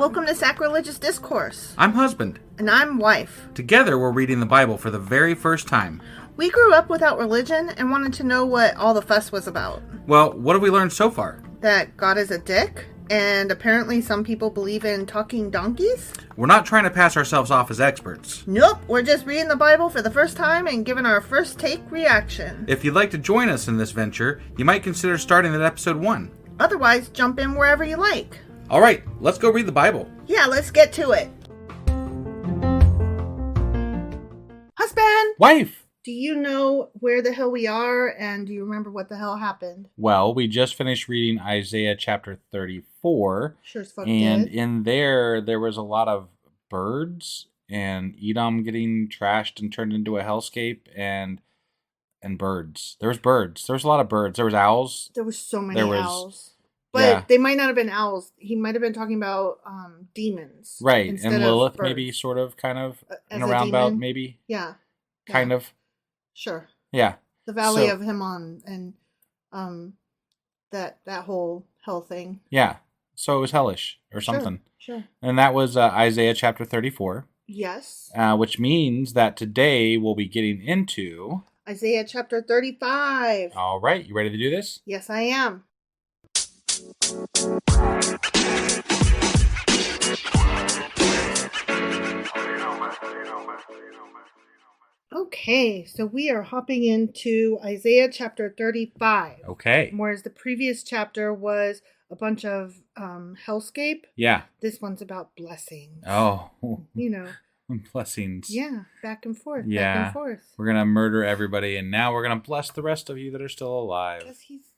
Welcome to Sacrilegious Discourse. I'm husband. And I'm wife. Together we're reading the Bible for the very first time. We grew up without religion and wanted to know what all the fuss was about. Well, what have we learned so far? That God is a dick, and apparently some people believe in talking donkeys? We're not trying to pass ourselves off as experts. Nope, we're just reading the Bible for the first time and giving our first take reaction. If you'd like to join us in this venture, you might consider starting at episode 1. Otherwise, jump in wherever you like. All right, let's go read the Bible. Yeah, let's get to it. Husband! Wife! Do you know where the hell we are, and do you remember what the hell happened? Well, we just finished reading Isaiah chapter 34. Sure as fuck And did. in there was a lot of birds and Edom getting trashed and turned into a hellscape and birds. There was birds. There was a lot of birds. There was owls. There were so many owls. But yeah. They might not have been owls. He might have been talking about demons. Right. Instead And of Lilith birds. maybe sort of kind of in As a a roundabout demon? maybe. Yeah. Kind of. Sure. Yeah. The Valley So- of Hinnom and that whole hell thing. Yeah. So it was hellish or something. Sure. And that was Isaiah chapter 34, Yes. which means that today we'll be getting into... Isaiah chapter 35. All right. You ready to do this? Yes, I am. Okay, so we are hopping into Isaiah chapter 35. Okay. Whereas the previous chapter was a bunch of hellscape, Yeah. this one's about blessings. Oh. You know. Blessings. Yeah, back and forth, back Yeah. and forth. We're going to murder everybody, and now we're going to bless the rest of you that are still alive. Because He's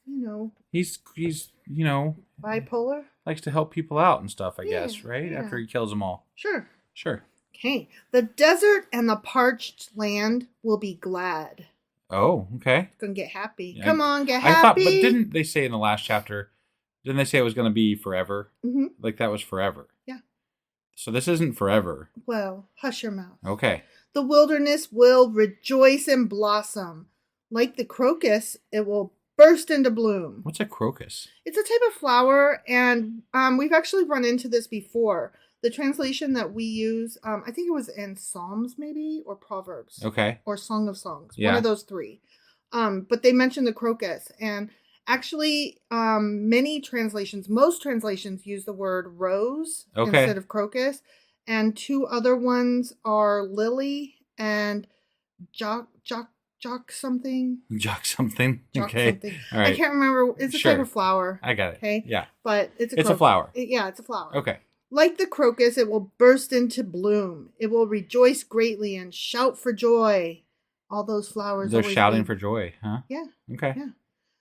bipolar? likes to help people out and stuff, I guess, right? yeah. After he kills them all. Sure. Sure. Okay. The desert and the parched land will be glad. Oh, okay. Gonna get happy. Yeah, Come on, get I thought, happy. but didn't they say in the last chapter, didn't they say it was going to be forever? Mm-hmm. Like that was forever. Yeah. So this isn't forever. Well, hush your mouth. Okay. The wilderness will rejoice and blossom. Like the crocus, it will burst into bloom. What's a crocus? It's a type of flower, and we've actually run into this before. The translation that we use, I think it was in Psalms maybe, or Proverbs. Okay. Or Song of Songs. Yeah. One of those three. But they mentioned the crocus. And actually, most translations use the word rose instead of crocus. And two other ones are lily and jock something. Jock something. Jock Okay. something. All right. I can't remember. It's a Sure. type of flower. I got it. Okay. Yeah. But it's a flower. Yeah, it's a flower. Okay. Like the crocus, it will burst into bloom. It will rejoice greatly and shout for joy. All those flowers. They're always shouting do. for joy, huh? Yeah. Okay. Yeah.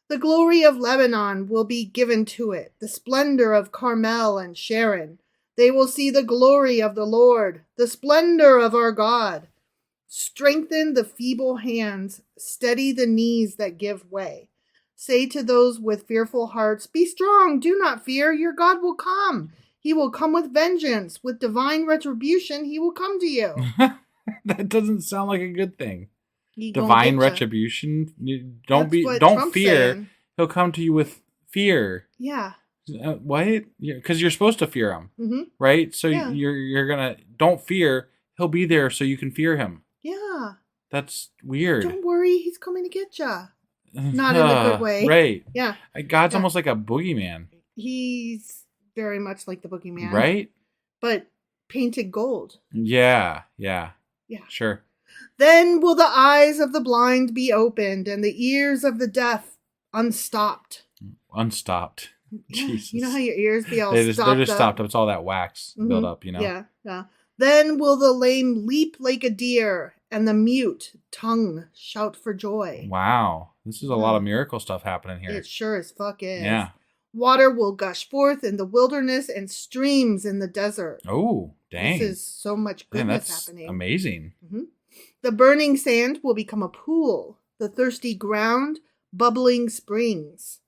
The glory of Lebanon will be given to it, the splendor of Carmel and Sharon. They will see the glory of the Lord, the splendor of our God. Strengthen the feeble hands, steady the knees that give way. Say to those with fearful hearts, be strong, do not fear, your God will come. He will come with vengeance, with divine retribution, he will come to you. That doesn't sound like a good thing. He gonna Divine get ya. retribution. That's what Don't Trump's fear. saying. He'll come to you with fear. Yeah. What? Because you're supposed to fear him, Mm-hmm. right? So Yeah. you're gonna don't fear. He'll be there so you can fear him. Yeah. That's weird. Don't worry, he's coming to get ya. Not in a good way. Right. Yeah. God's Yeah. almost like a boogeyman, He's very much like the boogeyman. right? But painted gold. Yeah. Yeah. Yeah. Sure. Then will the eyes of the blind be opened and the ears of the deaf unstopped. Unstopped. Yeah, Jesus. you know how your ears be all They're just stopped stopped up? up. It's all that wax Mhm. built up, you know? Yeah, yeah. Then will the lame leap like a deer and the mute tongue shout for joy. Wow. This is a lot of miracle stuff happening here. It sure as fuck is. Yeah. Water will gush forth in the wilderness and streams in the desert. Oh, dang. This is so much Man, goodness that's happening. amazing. The burning sand will become a pool, the thirsty ground, bubbling springs.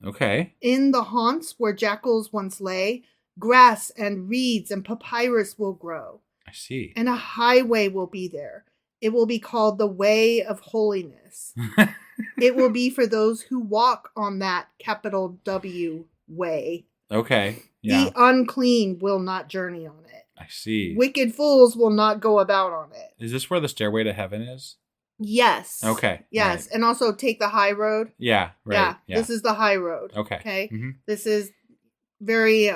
Okay. In the haunts where jackals once lay, grass and reeds and papyrus will grow, I see. and a highway will be there. It will be called the Way of Holiness. It will be for those who walk on that capital W way. Okay. Yeah. The unclean will not journey on it. I see. Wicked fools will not go about on it. Is this where the stairway to heaven is? Yes. Okay. Yes. Right. And also take the high road. Yeah. Right. Yeah. This is the high road. Okay. Okay. Mm-hmm. This is very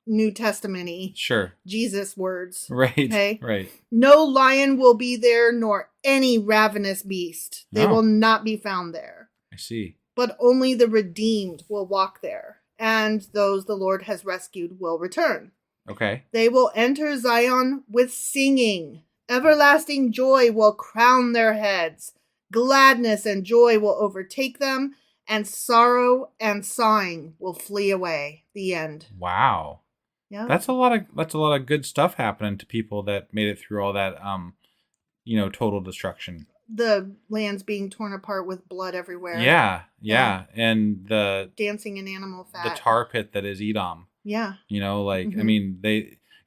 New Testament-y. Sure. Jesus words. Right. Okay. Right. No lion will be there, nor any ravenous beast. They will not be found there. I see. But only the redeemed will walk there, and those the Lord has rescued will return. Okay. They will enter Zion with singing. Everlasting joy will crown their heads. Gladness and joy will overtake them, and sorrow and sighing will flee away. The end. Wow. Yeah. That's a lot of good stuff happening to people that made it through all that total destruction. The land's being torn apart with blood everywhere. Yeah. And the dancing in animal fat. The tar pit that is Edom. Yeah. I mean,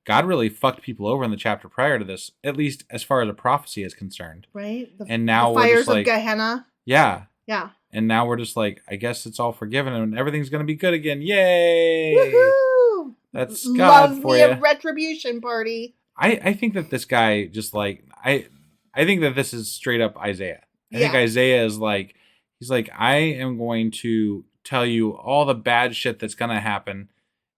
God really fucked people over in the chapter prior to this, at least as far as a prophecy is concerned. Right. And now the we're fires just like, of Gehenna. Yeah. Yeah. And now we're just like, I guess it's all forgiven and everything's going to be good again. Yay! Woohoo! That's God Love for me you. a retribution party. I think that this guy just like, I think that this is straight up Isaiah. I think Isaiah is like, he's like, I am going to tell you all the bad shit that's going to happen.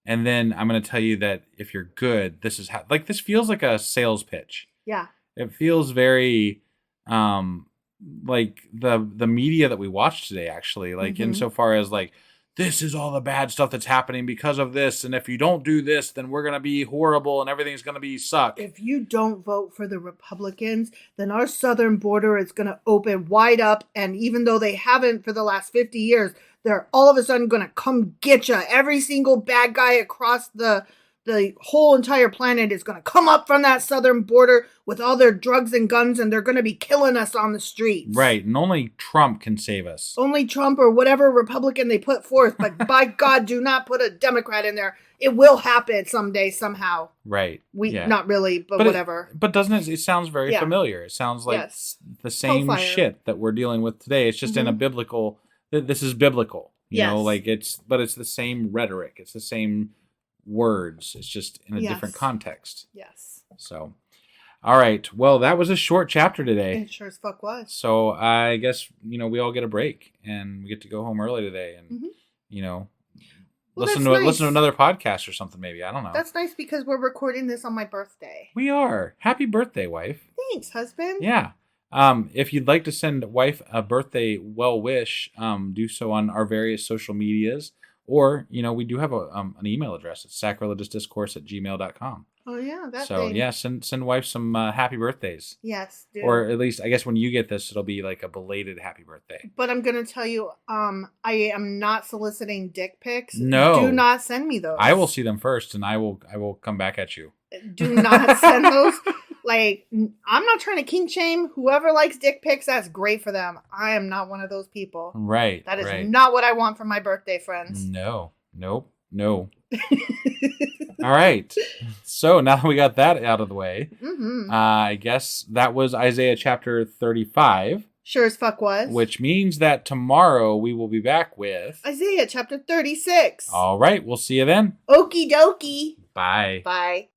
And then I'm going to tell you that if you're good, this is how, like, this feels like a sales pitch. Yeah. It feels very, like the media that we watched today, actually, like insofar as like, this is all the bad stuff that's happening because of this. And if you don't do this, then we're going to be horrible and everything's going to be suck. If you don't vote for the Republicans, then our southern border is going to open wide up. And even though they haven't for the last 50 years, they're all of a sudden going to come get you. Every single bad guy across the whole entire planet is going to come up from that southern border with all their drugs and guns, and they're going to be killing us on the streets. Right, and only Trump can save us. Only Trump or whatever Republican they put forth, but by God, do not put a Democrat in there. It will happen someday, somehow. Right. Not really, but whatever. But doesn't it sound very familiar? It sounds like the same shit that we're dealing with today. It's just in a biblical, this is biblical. You know, like it's the same rhetoric. It's the same words. It's just in a different context. Yes. So, all right. Well, that was a short chapter today. It sure as fuck was. So I guess, we all get a break and we get to go home early today and, listen to another podcast or something maybe. I don't know. That's nice because we're recording this on my birthday. We are. Happy birthday, wife. Thanks, husband. Yeah. If you'd like to send wife a birthday well wish, do so on our various social medias. Or, we do have an email address. It's sacrilegiousdiscourse@gmail.com. Oh, yeah. Send wife some happy birthdays. Yes, dude. Or at least, I guess when you get this, it'll be like a belated happy birthday. But I'm going to tell you, I am not soliciting dick pics. No. Do not send me those. I will see them first, and I will come back at you. Do not send those. Like, I'm not trying to kink shame. Whoever likes dick pics, that's great for them. I am not one of those people. Right. That is not what I want for my birthday, friends. No. Nope. No. All right. So now that we got that out of the way, I guess that was Isaiah chapter 35. Sure as fuck was. Which means that tomorrow we will be back with Isaiah chapter 36. All right. We'll see you then. Okie dokie. Bye. Bye.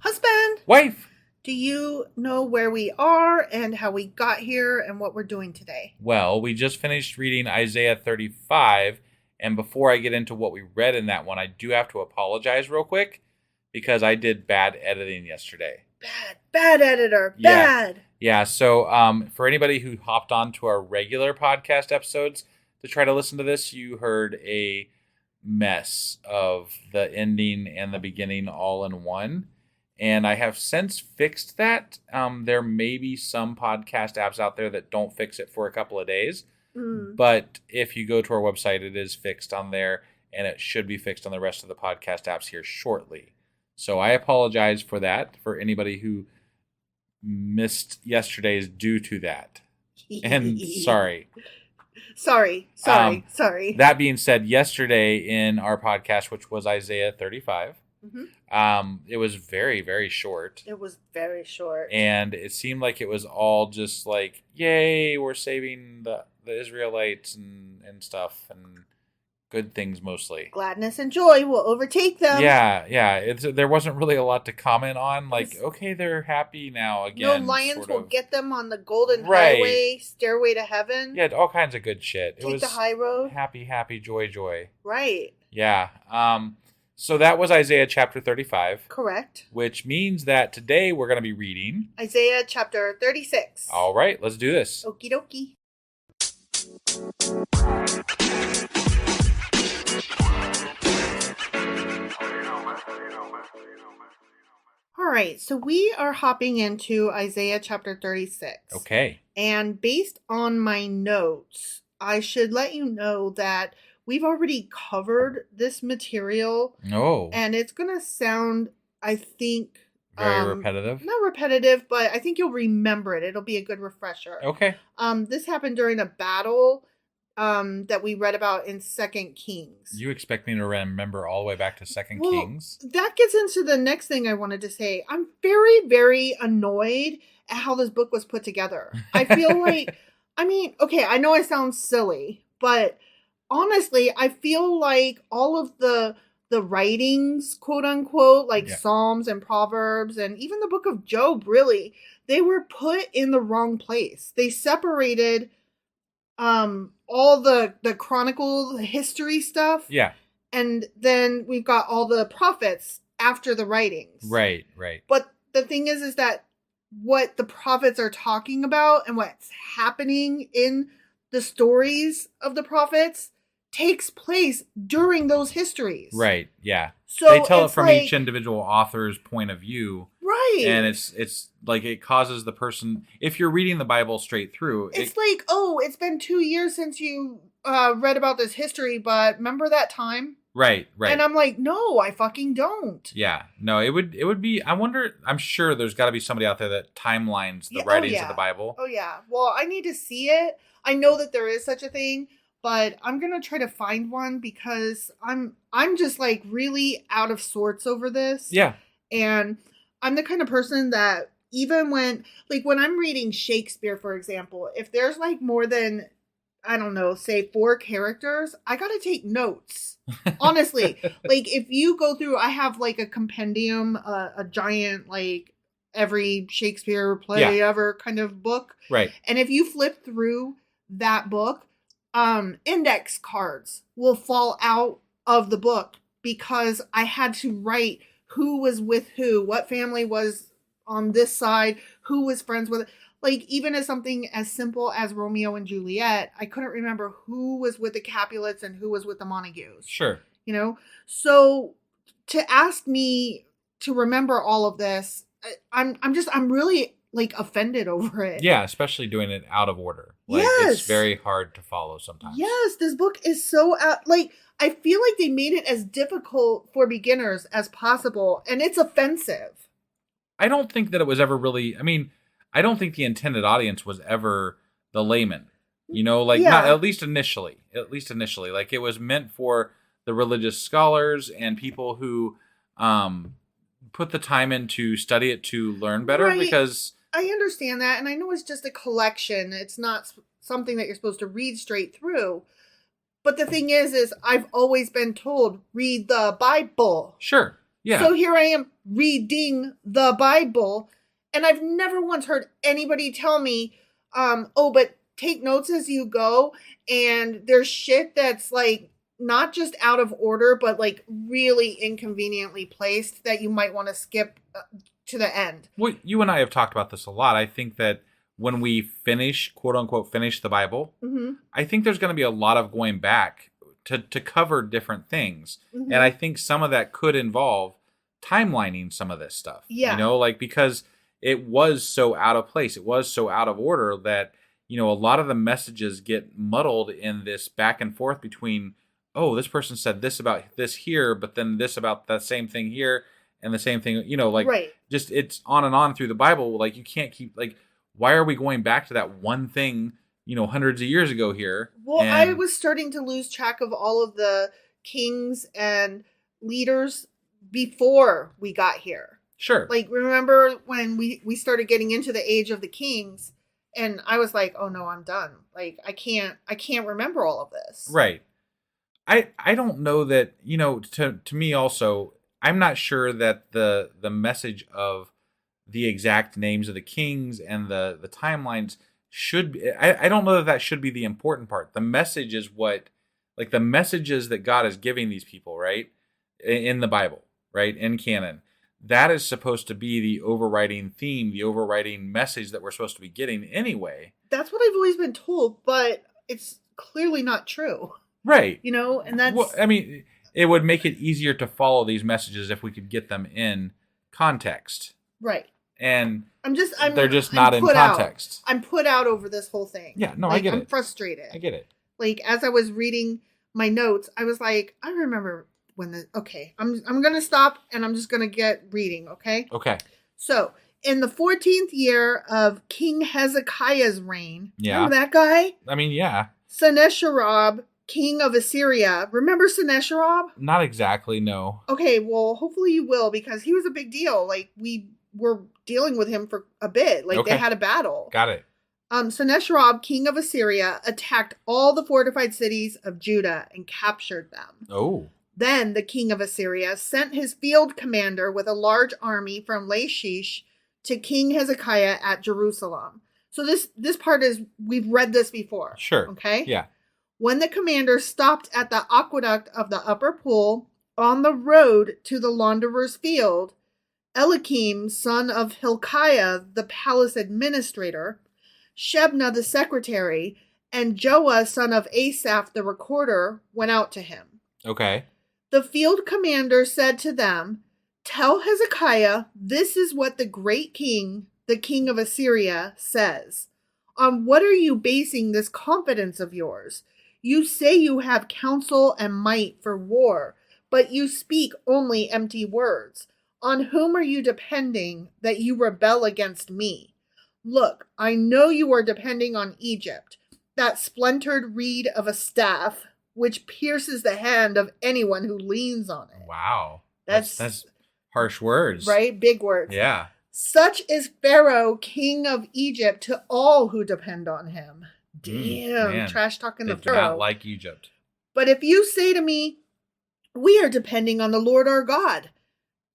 Husband. Wife. Do you know where we are and how we got here and what we're doing today? Well, we just finished reading Isaiah 35. And before I get into what we read in that one, I do have to apologize real quick because I did bad editing yesterday. Bad editor. Bad. Yeah. So for anybody who hopped on to our regular podcast episodes to try to listen to this, you heard a mess of the ending and the beginning all in one. And I have since fixed that. There may be some podcast apps out there that don't fix it for a couple of days. But if you go to our website, it is fixed on there. And it should be fixed on the rest of the podcast apps here shortly. So I apologize for that, for anybody who missed yesterday's due to that. And sorry. Sorry. That being said, yesterday in our podcast, which was Isaiah 35, It was very, very short. It was very short. And it seemed like it was all just like, yay, we're saving the Israelites and stuff, and good things mostly. Gladness and joy will overtake them. Yeah. There wasn't really a lot to comment on. Like, okay, they're happy now again. No lions will get them on the golden highway, stairway to heaven. Yeah, all kinds of good shit. Take the high road. Happy, joy. Right. Yeah. So that was Isaiah chapter 35. Correct. Which means that today we're going to be reading Isaiah chapter 36. All right, let's do this. Okie dokie. All right, so we are hopping into Isaiah chapter 36. Okay. And based on my notes, I should let you know that we've already covered this material. Oh. And it's going to sound, I think... Very repetitive? Not repetitive, but I think you'll remember it. It'll be a good refresher. Okay. This happened during a battle that we read about in 2 Kings. You expect me to remember all the way back to 2 Kings? That gets into the next thing I wanted to say. I'm very, very annoyed at how this book was put together. I feel like, okay, I know I sound silly, but honestly, I feel like all of the writings, quote unquote, like Psalms and Proverbs and even the book of Job, really, they were put in the wrong place. They separated all the chronicle, the history stuff. Yeah. And then we've got all the prophets after the writings. Right. But the thing is that what the prophets are talking about and what's happening in the stories of the prophets takes place during those histories. Right, yeah. So they tell it from each individual author's point of view. Right. And it's like it causes the person, if you're reading the Bible straight through. It's like, it's been 2 years since you read about this history, but remember that time? Right. And I'm like, no, I fucking don't. Yeah. No, it would be, I'm sure there's got to be somebody out there that timelines the writings of the Bible. Oh, yeah. Well, I need to see it. I know that there is such a thing. But I'm going to try to find one because I'm just like really out of sorts over this. Yeah. And I'm the kind of person that even when I'm reading Shakespeare, for example, if there's like more than, I don't know, say 4 characters, I got to take notes. Honestly, like if you go through, I have like a compendium, a giant, like every Shakespeare play ever kind of book. Right. And if you flip through that book, index cards will fall out of the book because I had to write who was with who, what family was on this side, who was friends with. Like, even as something as simple as Romeo and Juliet, I couldn't remember who was with the Capulets and who was with the Montagues. Sure. You know? So to ask me to remember all of this, I'm really like offended over it. Yeah, especially doing it out of order. Like, it's very hard to follow sometimes. Yes, this book is so I feel like they made it as difficult for beginners as possible, and it's offensive. I don't think that it was ever really, I don't think the intended audience was ever the layman. You know, like not at least initially. Like it was meant for the religious scholars and people who put the time in to study it to learn better because I understand that, and I know it's just a collection. It's not something that you're supposed to read straight through. But the thing is I've always been told, read the Bible. Sure, yeah. So here I am reading the Bible, and I've never once heard anybody tell me, but take notes as you go, and there's shit that's like not just out of order, but like really inconveniently placed that you might want to skip to the end. Well, you and I have talked about this a lot. I think that when we finish, quote unquote, finish the Bible, I think there's going to be a lot of going back to cover different things. And I think some of that could involve timelining some of this stuff. Yeah. You know, like because it was so out of place. It was so out of order that, you know, a lot of the messages get muddled in this back and forth between, oh, this person said this about this here, but then this about that same thing here. And the same thing, you know, like just it's on and on through the Bible. Like you can't keep like, why are we going back to that one thing, you know, hundreds of years ago here? Well, I was starting to lose track of all of the kings and leaders before we got here. Sure. Like, remember when we started getting into the age of the kings, and I was like, oh no, I'm done. Like, I can't remember all of this. Right. I don't know that, to me also, I'm not sure that the message of the exact names of the kings and the timelines should be, I don't know that should be the important part. The message is the messages that God is giving these people, right? In the Bible, right? In canon. That is supposed to be the overriding theme, the overriding message that we're supposed to be getting anyway. That's what I've always been told, but it's clearly not true. Right. And that's... Well, I mean, it would make it easier to follow these messages if we could get them in context. Right. And they're just not in context. I'm put out over this whole thing. Yeah, no, I get it. I'm frustrated. I get it. Like, as I was reading my notes, I was like, I remember when I'm going to stop and I'm just going to get reading, okay? Okay. So, in the 14th year of King Hezekiah's reign, yeah. remember that guy? I mean, yeah. Sennacherib, king of Assyria. Remember Sennacherib? Not exactly, no. Okay, well, hopefully you will, because he was a big deal. Like, we were dealing with him for a bit. Like, They had a battle. Got it. Sennacherib, king of Assyria, attacked all the fortified cities of Judah and captured them. Oh. Then the king of Assyria sent his field commander with a large army from Lachish to King Hezekiah at Jerusalem. So this part is, we've read this before. Sure. Okay? Yeah. When the commander stopped at the aqueduct of the upper pool on the road to the launderer's field, Eliakim, son of Hilkiah, the palace administrator, Shebna, the secretary, and Joah, son of Asaph, the recorder, went out to him. Okay. The field commander said to them, "Tell Hezekiah, this is what the great king, the king of Assyria, says. On what are you basing this confidence of yours? You say you have counsel and might for war, but you speak only empty words. On whom are you depending that you rebel against me? Look, I know you are depending on Egypt, that splintered reed of a staff, which pierces the hand of anyone who leans on it." Wow. That's harsh words. Right? Big words. Yeah. "Such is Pharaoh, king of Egypt, to all who depend on him." Damn, trash talking the Pharaoh. They do not like Egypt. "But if you say to me, we are depending on the Lord our God,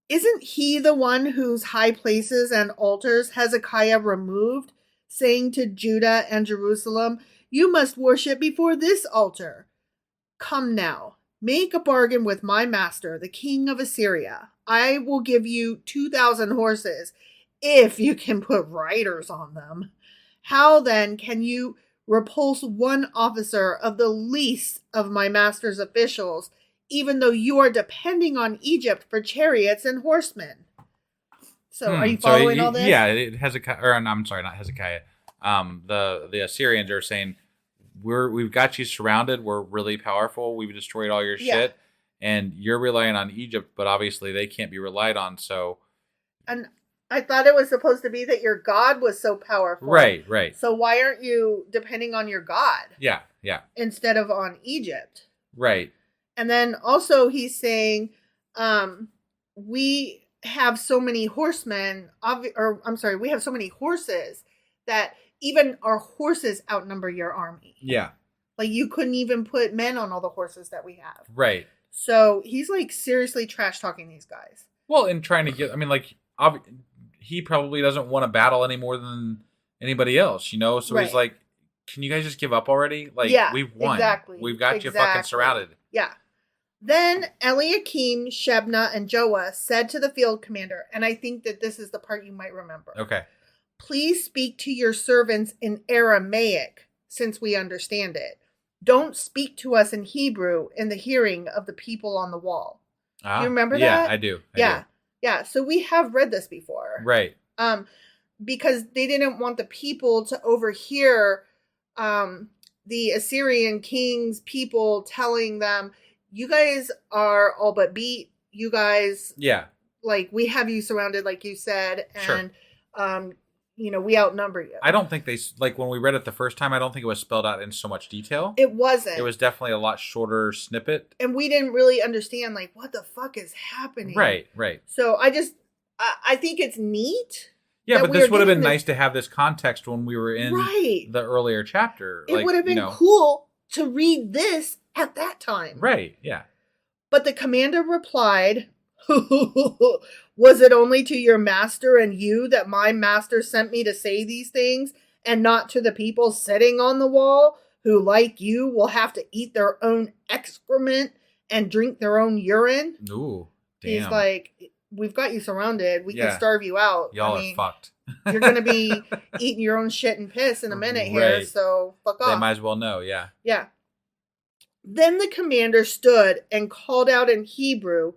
isn't he the one whose high places and altars Hezekiah removed, saying to Judah and Jerusalem, you must worship before this altar? Come now, make a bargain with my master, the king of Assyria. I will give you 2,000 horses, if you can put riders on them. How then can you repulse one officer of the least of my master's officials, even though you are depending on Egypt for chariots and horsemen?" So are you following all this? Yeah, Hezekiah, or I'm sorry, not Hezekiah. The Assyrians are saying, we've got you surrounded. We're really powerful. We've destroyed all your shit, and you're relying on Egypt, but obviously they can't be relied on. So, and I thought it was supposed to be that your God was so powerful. Right, right. So why aren't you depending on your God? Yeah, yeah. Instead of on Egypt. Right. And then also he's saying, we have so many horsemen, we have so many horses that even our horses outnumber your army. Yeah. Like, you couldn't even put men on all the horses that we have. Right. So he's like seriously trash talking these guys. Well, and trying to get, he probably doesn't want to battle any more than anybody else, So He's like, can you guys just give up already? Like, we've won. Exactly. We've got you fucking surrounded. Yeah. Then Eliakim, Shebna, and Joah said to the field commander, and I think that this is the part you might remember. Okay. "Please speak to your servants in Aramaic, since we understand it. Don't speak to us in Hebrew in the hearing of the people on the wall." You remember that? Yeah, I do. Yeah. So we have read this before. Right. Because they didn't want the people to overhear the Assyrian king's people telling them, you guys are all but beat. You guys, like, we have you surrounded, like you said, and sure. we outnumber you. I don't think like when we read it the first time, I don't think it was spelled out in so much detail. It wasn't. It was definitely a lot shorter snippet. And we didn't really understand, like, what the fuck is happening. Right. So I think it's neat. Yeah, but this would have been nice to have this context when we were in the earlier chapter. It would have been cool to read this at that time. Right, yeah. But the commander replied, was it only to your master and you that my master sent me to say these things, and not to the people sitting on the wall, who, like you, will have to eat their own excrement and drink their own urine? Ooh, damn. He's like, we've got you surrounded. We can starve you out. Y'all are fucked. You're going to be eating your own shit and piss in a minute here, so fuck off. They might as well know, yeah. Yeah. Then the commander stood and called out in Hebrew,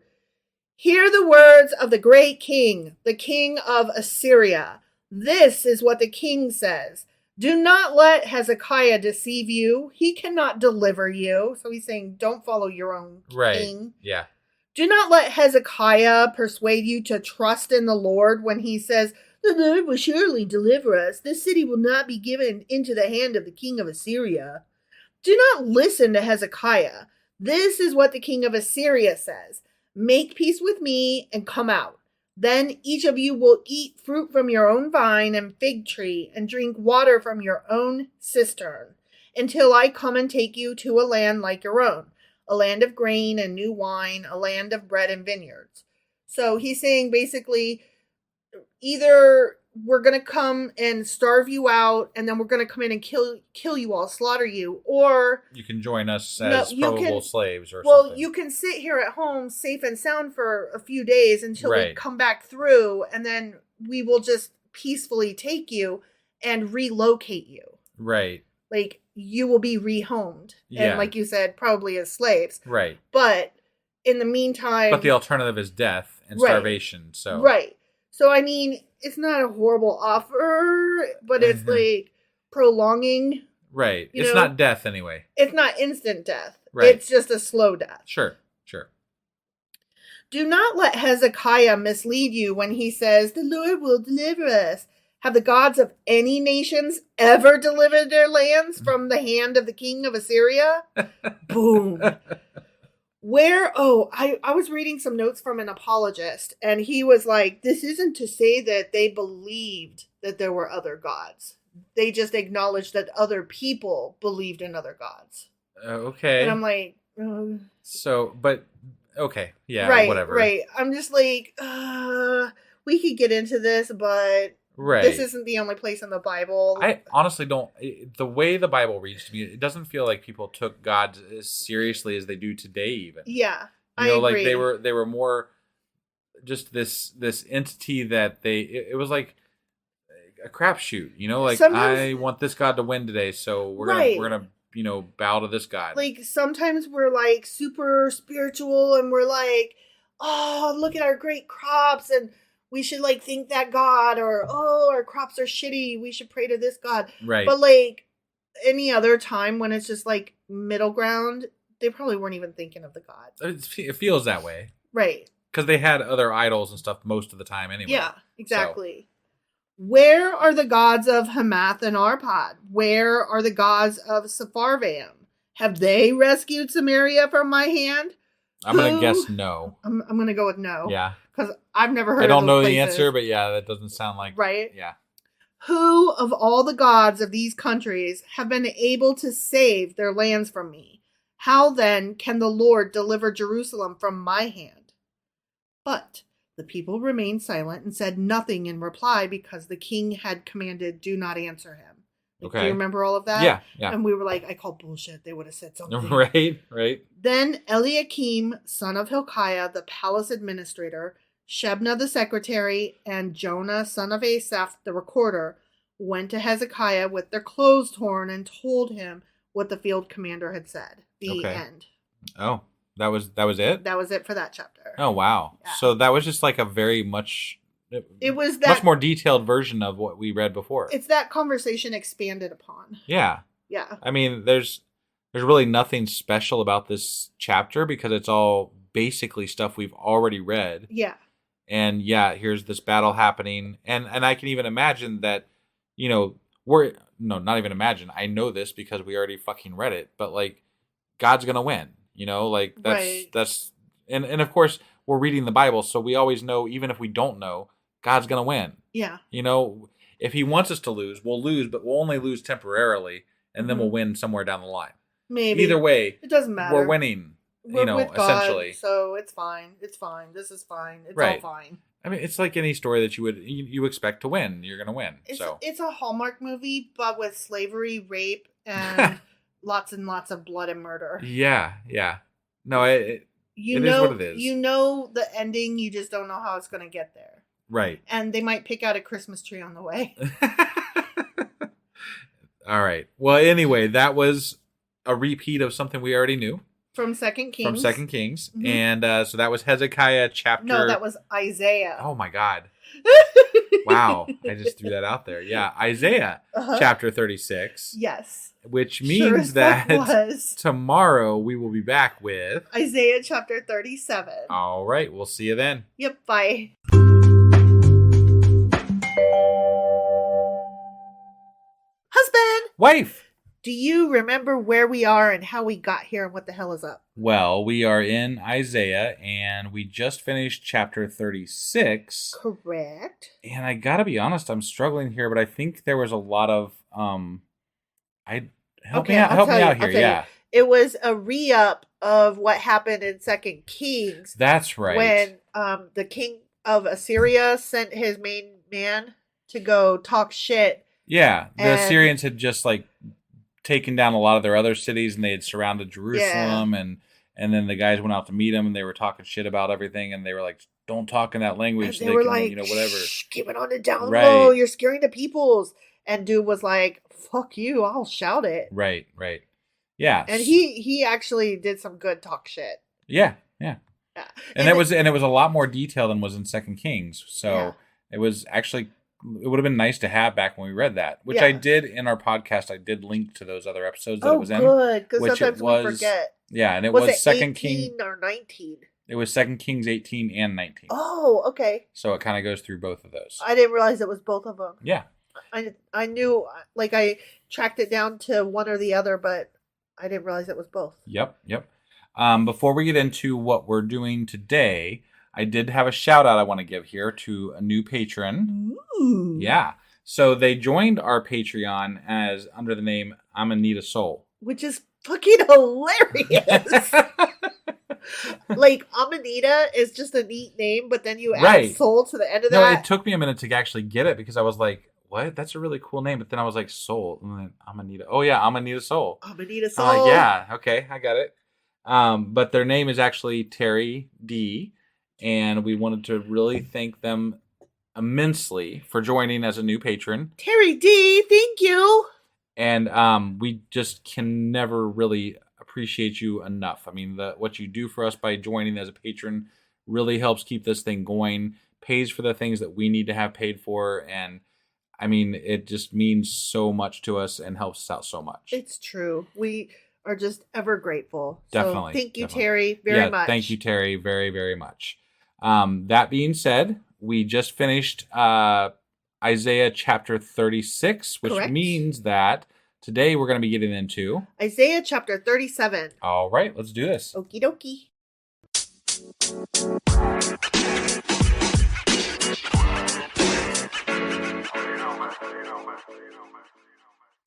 hear the words of the great king, the king of Assyria. This is what the king says. Do not let Hezekiah deceive you. He cannot deliver you. So he's saying, don't follow your own king. Yeah. Do not let Hezekiah persuade you to trust in the Lord when he says, the Lord will surely deliver us. This city will not be given into the hand of the king of Assyria. Do not listen to Hezekiah. This is what the king of Assyria says. Make peace with me and come out. Then each of you will eat fruit from your own vine and fig tree and drink water from your own cistern until I come and take you to a land like your own, a land of grain and new wine, a land of bread and vineyards. So he's saying basically either we're going to come and starve you out and then we're going to come in and kill you all, slaughter you, or you can join us as probable slaves or something. Well, you can sit here at home safe and sound for a few days until we come back through, and then we will just peacefully take you and relocate you. Right. Like, you will be rehomed. Yeah. And like you said, probably as slaves. Right. But in the meantime... But the alternative is death and starvation, so... Right. So, I mean, it's not a horrible offer, but it's like prolonging. Right. It's not death anyway. It's not instant death. Right. It's just a slow death. Sure. Do not let Hezekiah mislead you when he says, the Lord will deliver us. Have the gods of any nations ever delivered their lands from the hand of the king of Assyria? Boom. I was reading some notes from an apologist, and he was like, this isn't to say that they believed that there were other gods. They just acknowledged that other people believed in other gods. Okay. And I'm like... okay. Yeah, whatever. Right. I'm just like, we could get into this, but... Right. This isn't the only place in the Bible. I honestly don't... The way the Bible reads to me, it doesn't feel like people took God as seriously as they do today even. Yeah, I agree. Like they were more just this entity that it was like a crapshoot, like sometimes, I want this God to win today, so we're gonna bow to this God. Like sometimes we're like super spiritual and we're like, oh, look at our great crops and we should like thank that God, or oh, our crops are shitty, we should pray to this God. Right. But like any other time when it's just like middle ground, they probably weren't even thinking of the gods. It feels that way. Right. Because they had other idols and stuff most of the time anyway. Yeah, exactly. So. Where are the gods of Hamath and Arpad? Where are the gods of Sepharvaim? Have they rescued Samaria from my hand? I'm going to guess no. I'm going to go with no. Yeah. Because I've never heard of I don't those know places. the answer, but yeah, that doesn't sound like... Right? Yeah. Who of all the gods of these countries have been able to save their lands from me? How then can the Lord deliver Jerusalem from my hand? But the people remained silent and said nothing in reply because the king had commanded, do not answer him. Okay. Do you remember all of that? Yeah. And we were like, I call bullshit. They would have said something. Right. Then Eliakim, son of Hilkiah, the palace administrator, Shebna the secretary, and Jonah, son of Asaph, the recorder, went to Hezekiah with their clothes torn and told him what the field commander had said. The end. Oh, that was it? That was it for that chapter. Oh, wow. Yeah. So that was just like a very much... It was that... much more detailed version of what we read before. It's that conversation expanded upon. Yeah. Yeah. I mean, there's really nothing special about this chapter because it's all basically stuff we've already read. Yeah. And yeah, here's this battle happening. And I can even imagine that, not even imagine. I know this because we already fucking read it, but like God's going to win, like Right. that's, and of course we're reading the Bible. So we always know, even if we don't know, God's going to win. Yeah. If he wants us to lose, we'll lose, but we'll only lose temporarily. And then we'll win somewhere down the line. Maybe. Either way, it doesn't matter. We're winning. We're with God, essentially. So it's fine. It's fine. This is fine. It's Right. all fine. I mean, it's like any story that you expect to win. You're gonna win. It's a Hallmark movie, but with slavery, rape, and lots and lots of blood and murder. Yeah. No, it is what it is. You know the ending. You just don't know how it's going to get there. Right. And they might pick out a Christmas tree on the way. All right. Well, anyway, that was a repeat of something we already knew. From 2 Kings. Mm-hmm. And so that was Hezekiah chapter... No, that was Isaiah. Oh, my God. Wow. I just threw that out there. Yeah, Isaiah chapter 36. Yes. Which means that tomorrow we will be back with... Isaiah chapter 37. All right. We'll see you then. Yep. Bye. Husband! Wife! Do you remember where we are and how we got here and what the hell is up? Well, we are in Isaiah and we just finished chapter 36. Correct. And I gotta be honest, I'm struggling here, but I think there was a lot of help me out here. Yeah. It was a re-up of what happened in 2 Kings. That's right. When the king of Assyria sent his main man to go talk shit. Yeah. The Assyrians had just taken down a lot of their other cities and they had surrounded Jerusalem and then the guys went out to meet him and they were talking shit about everything and they were like, don't talk in that language. And they were can, like, whatever. Shh, keep it on the down low. You're scaring the peoples. And dude was like, fuck you. I'll shout it. Right. Yeah. And he actually did some good talk shit. Yeah. And it was a lot more detail than was in 2 Kings. So it was actually... It would have been nice to have back when we read that, which I did in our podcast. I did link to those other episodes that it was in. Oh, good, because sometimes we forget. Yeah, and it was 2 Kings or 19. It was 2 Kings 18 and 19. Oh, okay. So it kind of goes through both of those. I didn't realize it was both of them. Yeah. I knew, I tracked it down to one or the other, but I didn't realize it was both. Yep. Before we get into what we're doing today, I did have a shout out I want to give here to a new patron. Ooh. Yeah. So they joined our Patreon as under the name Amanita Soul. Which is fucking hilarious. Amanita is just a neat name, but then you add soul to the end of that. No, it took me a minute to actually get it because I was like, what? That's a really cool name. But then I was like, Soul. And then Amanita. Oh, yeah, Amanita Soul. Amanita Soul. Yeah. Okay, I got it. But their name is actually Terry D. And we wanted to really thank them immensely for joining as a new patron. Terry D, thank you. And we just can never really appreciate you enough. I mean, what you do for us by joining as a patron really helps keep this thing going, pays for the things that we need to have paid for. And I mean, it just means so much to us and helps us out so much. It's true. We are just ever grateful. Definitely. So thank you, Terry, very much. Thank you, Terry, very, very much. That being said, we just finished Isaiah chapter 36, which Correct. means that today we're going to be getting into Isaiah chapter 37. All right, let's do this. Okie dokie.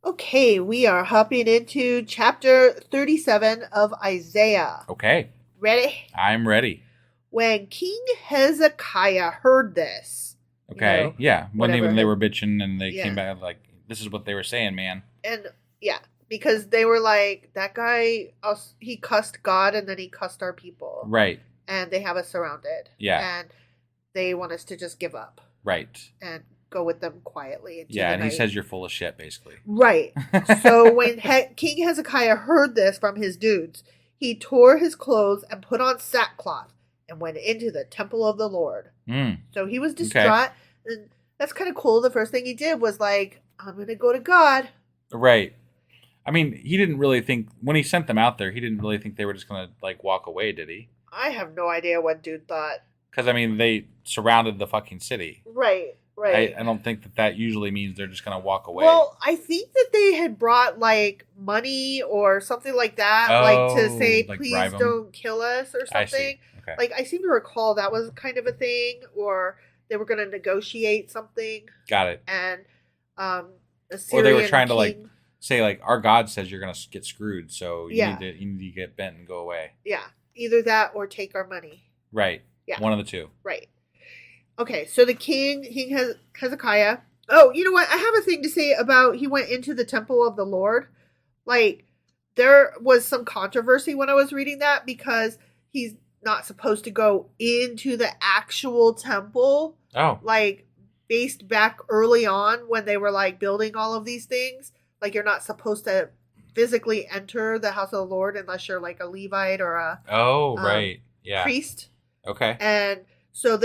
Okay, we are hopping into chapter 37 of Isaiah. Okay. Ready? I'm ready. When King Hezekiah heard this. Okay, when they were bitching and they came back like, this is what they were saying, man. And because they were like, that guy, he cussed God and then he cussed our people. Right. And they have us surrounded. Yeah. And they want us to just give up. Right. And go with them quietly. And he says you're full of shit, basically. Right. So when King Hezekiah heard this from his dudes, he tore his clothes and put on sackcloth and went into the temple of the Lord. So he was distraught. Okay. And that's kind of cool. The first thing he did was like, I'm going to go to God. Right. I mean, he didn't really think, when he sent them out there, he didn't really think they were just going to, walk away, did he? I have no idea what dude thought. Because, I mean, they surrounded the fucking city. Right. I don't think that usually means they're just going to walk away. Well, I think that they had brought like money or something like that, like to say, like please bribe 'em? don't kill us or I something. see. Okay. Like I seem to recall that was kind of a thing, or they were going to negotiate something, Got it. and Or Assyrian they were trying to like king- say like our God says you're going to get screwed, so Yeah. you need to get bent and go away. yeah, either that or take our money. Right. Yeah. One of the two. Right. Okay, so the king Hezekiah. Oh, you know what? I have a thing to say about he went into the temple of the Lord. Like, there was some controversy when I was reading that because he's not supposed to go into the actual temple. Oh. Like, based back early on when they were like building all of these things. Like, you're not supposed to physically enter the house of the Lord unless you're like a Levite or a right. Yeah. priest. Okay. And so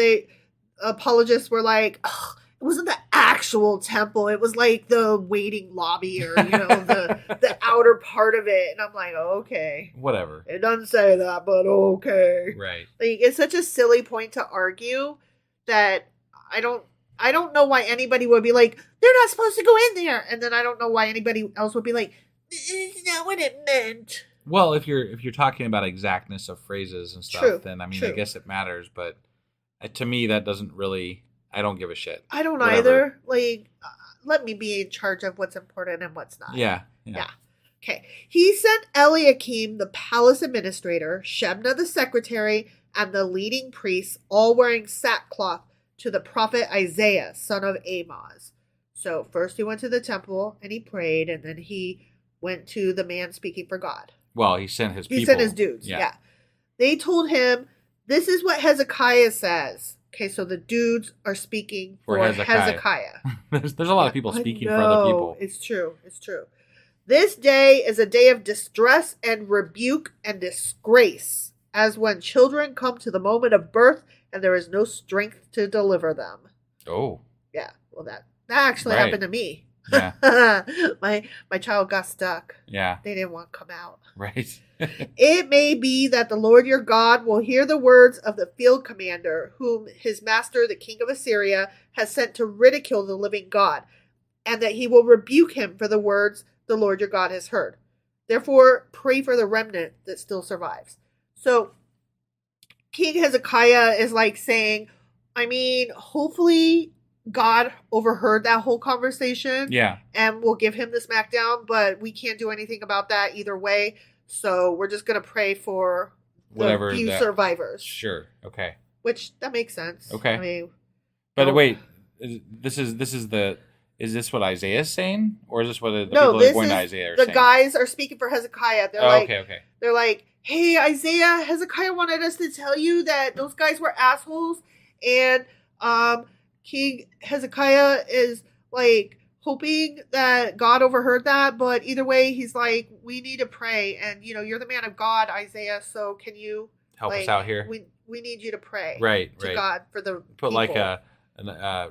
apologists were like, ugh, it wasn't the actual temple. It was like the waiting lobby or, the outer part of it. And I'm like, okay. Whatever. It doesn't say that, but okay. Right. Like, it's such a silly point to argue that I don't know why anybody would be like, they're not supposed to go in there. And then I don't know why anybody else would be like, it's not what it meant. Well, if you're talking about exactness of phrases and stuff, True, then I mean, true. I guess it matters. But to me, that doesn't really. I don't give a shit. I don't Whatever. either. Like, let me be in charge of what's important and what's not. Yeah. Okay. He sent Eliakim, the palace administrator, Shebna, the secretary, and the leading priests, all wearing sackcloth, to the prophet Isaiah, son of Amoz. So first he went to the temple and he prayed, and then he went to the man speaking for God. Well, he sent his people. He sent his dudes. Yeah. They told him, this is what Hezekiah says. Okay, so the dudes are speaking for Hezekiah. There's a lot of people speaking for other people. It's true. It's true. This day is a day of distress and rebuke and disgrace, as when children come to the moment of birth and there is no strength to deliver them. Oh. Yeah, well, that actually happened to me. Yeah. my child got stuck. Yeah. They didn't want to come out. Right. It may be that the Lord your God will hear the words of the field commander, whom his master, the king of Assyria, has sent to ridicule the living God, and that he will rebuke him for the words the Lord your God has heard. Therefore, pray for the remnant that still survives. So, King Hezekiah is like saying, I mean, hopefully God overheard that whole conversation. Yeah. And will give him the smackdown, but we can't do anything about that either way. So we're just going to pray for the few survivors. Sure. Okay. Which, that makes sense. Okay. I mean, but wait, is this what Isaiah is saying? Or is this what the people that are going to Isaiah are saying? The guys are speaking for Hezekiah. They're okay. They're like, hey, Isaiah, Hezekiah wanted us to tell you that those guys were assholes. And King Hezekiah is like hoping that God overheard that. But either way, he's like, we need to pray. And, you're the man of God, Isaiah. So can you help us out here? We need you to pray. Right. To God for the Put people. like a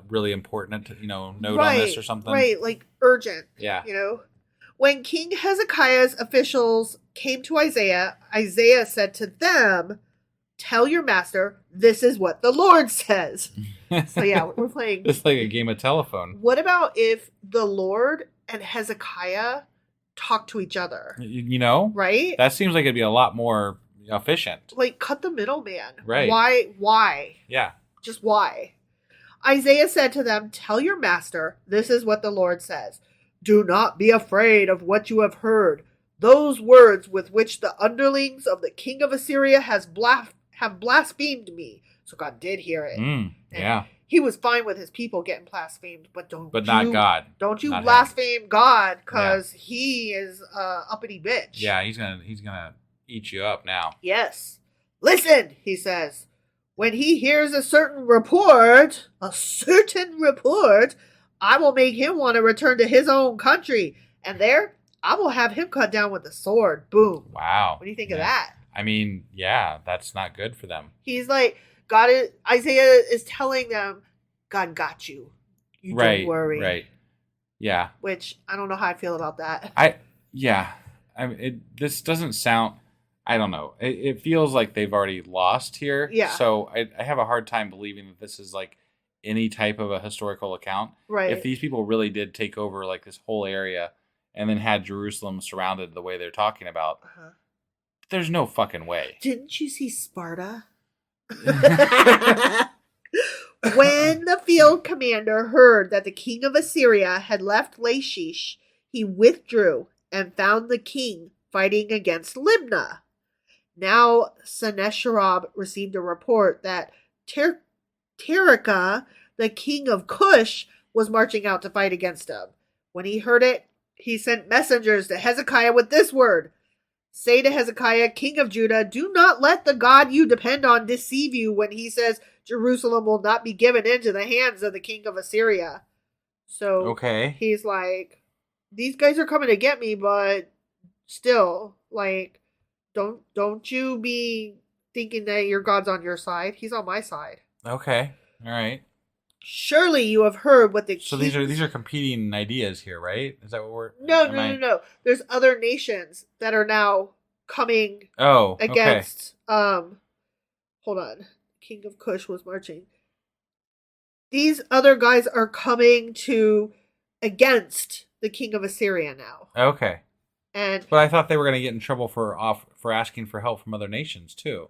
really important, note on this or something. Right. Like urgent. Yeah. When King Hezekiah's officials came to Isaiah, Isaiah said to them, tell your master, this is what the Lord says. So yeah, we're playing. It's like a game of telephone. What about if the Lord and Hezekiah talk to each other? Right? That seems like it'd be a lot more efficient. Like, cut the middleman. Right. Why? Yeah. Just why? Isaiah said to them, tell your master, this is what the Lord says. Do not be afraid of what you have heard. Those words with which the underlings of the king of Assyria have blasphemed me. So God did hear it. Yeah. He was fine with his people getting blasphemed, but not God. Don't you not blaspheme him. God, because he is uppity bitch. Yeah, he's gonna eat you up now. Yes. Listen, he says. When he hears a certain report, I will make him want to return to his own country. And there, I will have him cut down with a sword. Boom. Wow. What do you think of that? I mean, yeah, that's not good for them. He's like, Isaiah is telling them, God got you. You don't worry. Right. Yeah. Which, I don't know how I feel about that. This doesn't sound... I don't know. It feels like they've already lost here. Yeah. So I have a hard time believing that this is like any type of a historical account. Right. If these people really did take over like this whole area and then had Jerusalem surrounded the way they're talking about, there's no fucking way. Didn't you see Sparta? When the field commander heard that the king of Assyria had left Lachish, he withdrew and found the king fighting against Libnah. Now Sennacherib received a report that Tirhakah, the king of Cush, was marching out to fight against him. When he heard it, he sent messengers to Hezekiah with this word: "Say to Hezekiah, king of Judah, do not let the God you depend on deceive you when he says Jerusalem will not be given into the hands of the king of Assyria." So he's like, these guys are coming to get me, but still, like, don't you be thinking that your God's on your side. He's on my side. Okay. All right. Surely you have heard what the So these are competing ideas here, right? Is that what we're... No. There's other nations that are now coming against hold on. King of Cush was marching. These other guys are coming to against the king of Assyria now. Okay. But I thought they were going to get in trouble for asking for help from other nations too.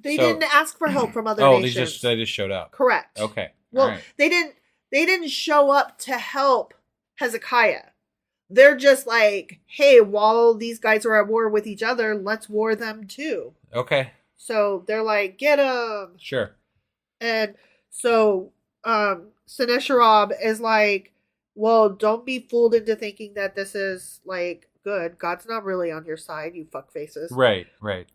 They didn't ask for help from other nations. They just showed up. Correct. Okay. Well, right. They didn't show up to help Hezekiah. They're just like, hey, while these guys are at war with each other, let's war them too. Okay. So they're like, get them. Sure. And so Sennacherib is like, well, don't be fooled into thinking that this is like good. God's not really on your side, you fuckfaces. Right.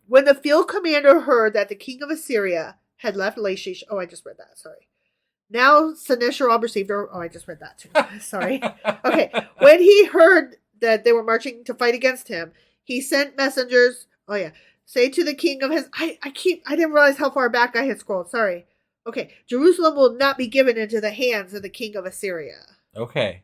When the field commander heard that the king of Assyria had left Lachish, I just read that, sorry. Now Sennacherib received I just read that too. Sorry. Okay. When he heard that they were marching to fight against him, he sent messengers. Say to the king of his... I didn't realize how far back I had scrolled. Sorry. Okay. Jerusalem will not be given into the hands of the king of Assyria. Okay.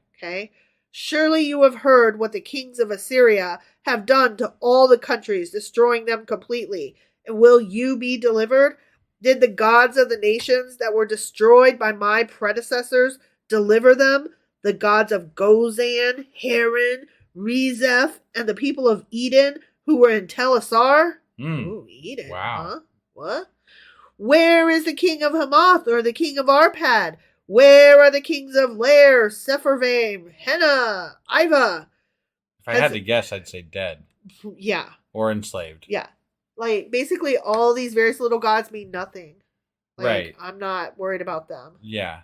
Surely you have heard what the kings of Assyria have done to all the countries, destroying them completely. And will you be delivered? Did the gods of the nations that were destroyed by my predecessors deliver them? The gods of Gozan, Haran, Rezeph, and the people of Eden who were in Telassar? Ooh, Eden. Wow. Huh? What? Where is the king of Hamath or the king of Arpad? Where are the kings of Lair, Sepharvaim, Henna, Iva? If I had to guess, I'd say dead. Yeah. Or enslaved. Yeah. Like, basically, all these various little gods mean nothing. Like, right. I'm not worried about them. Yeah.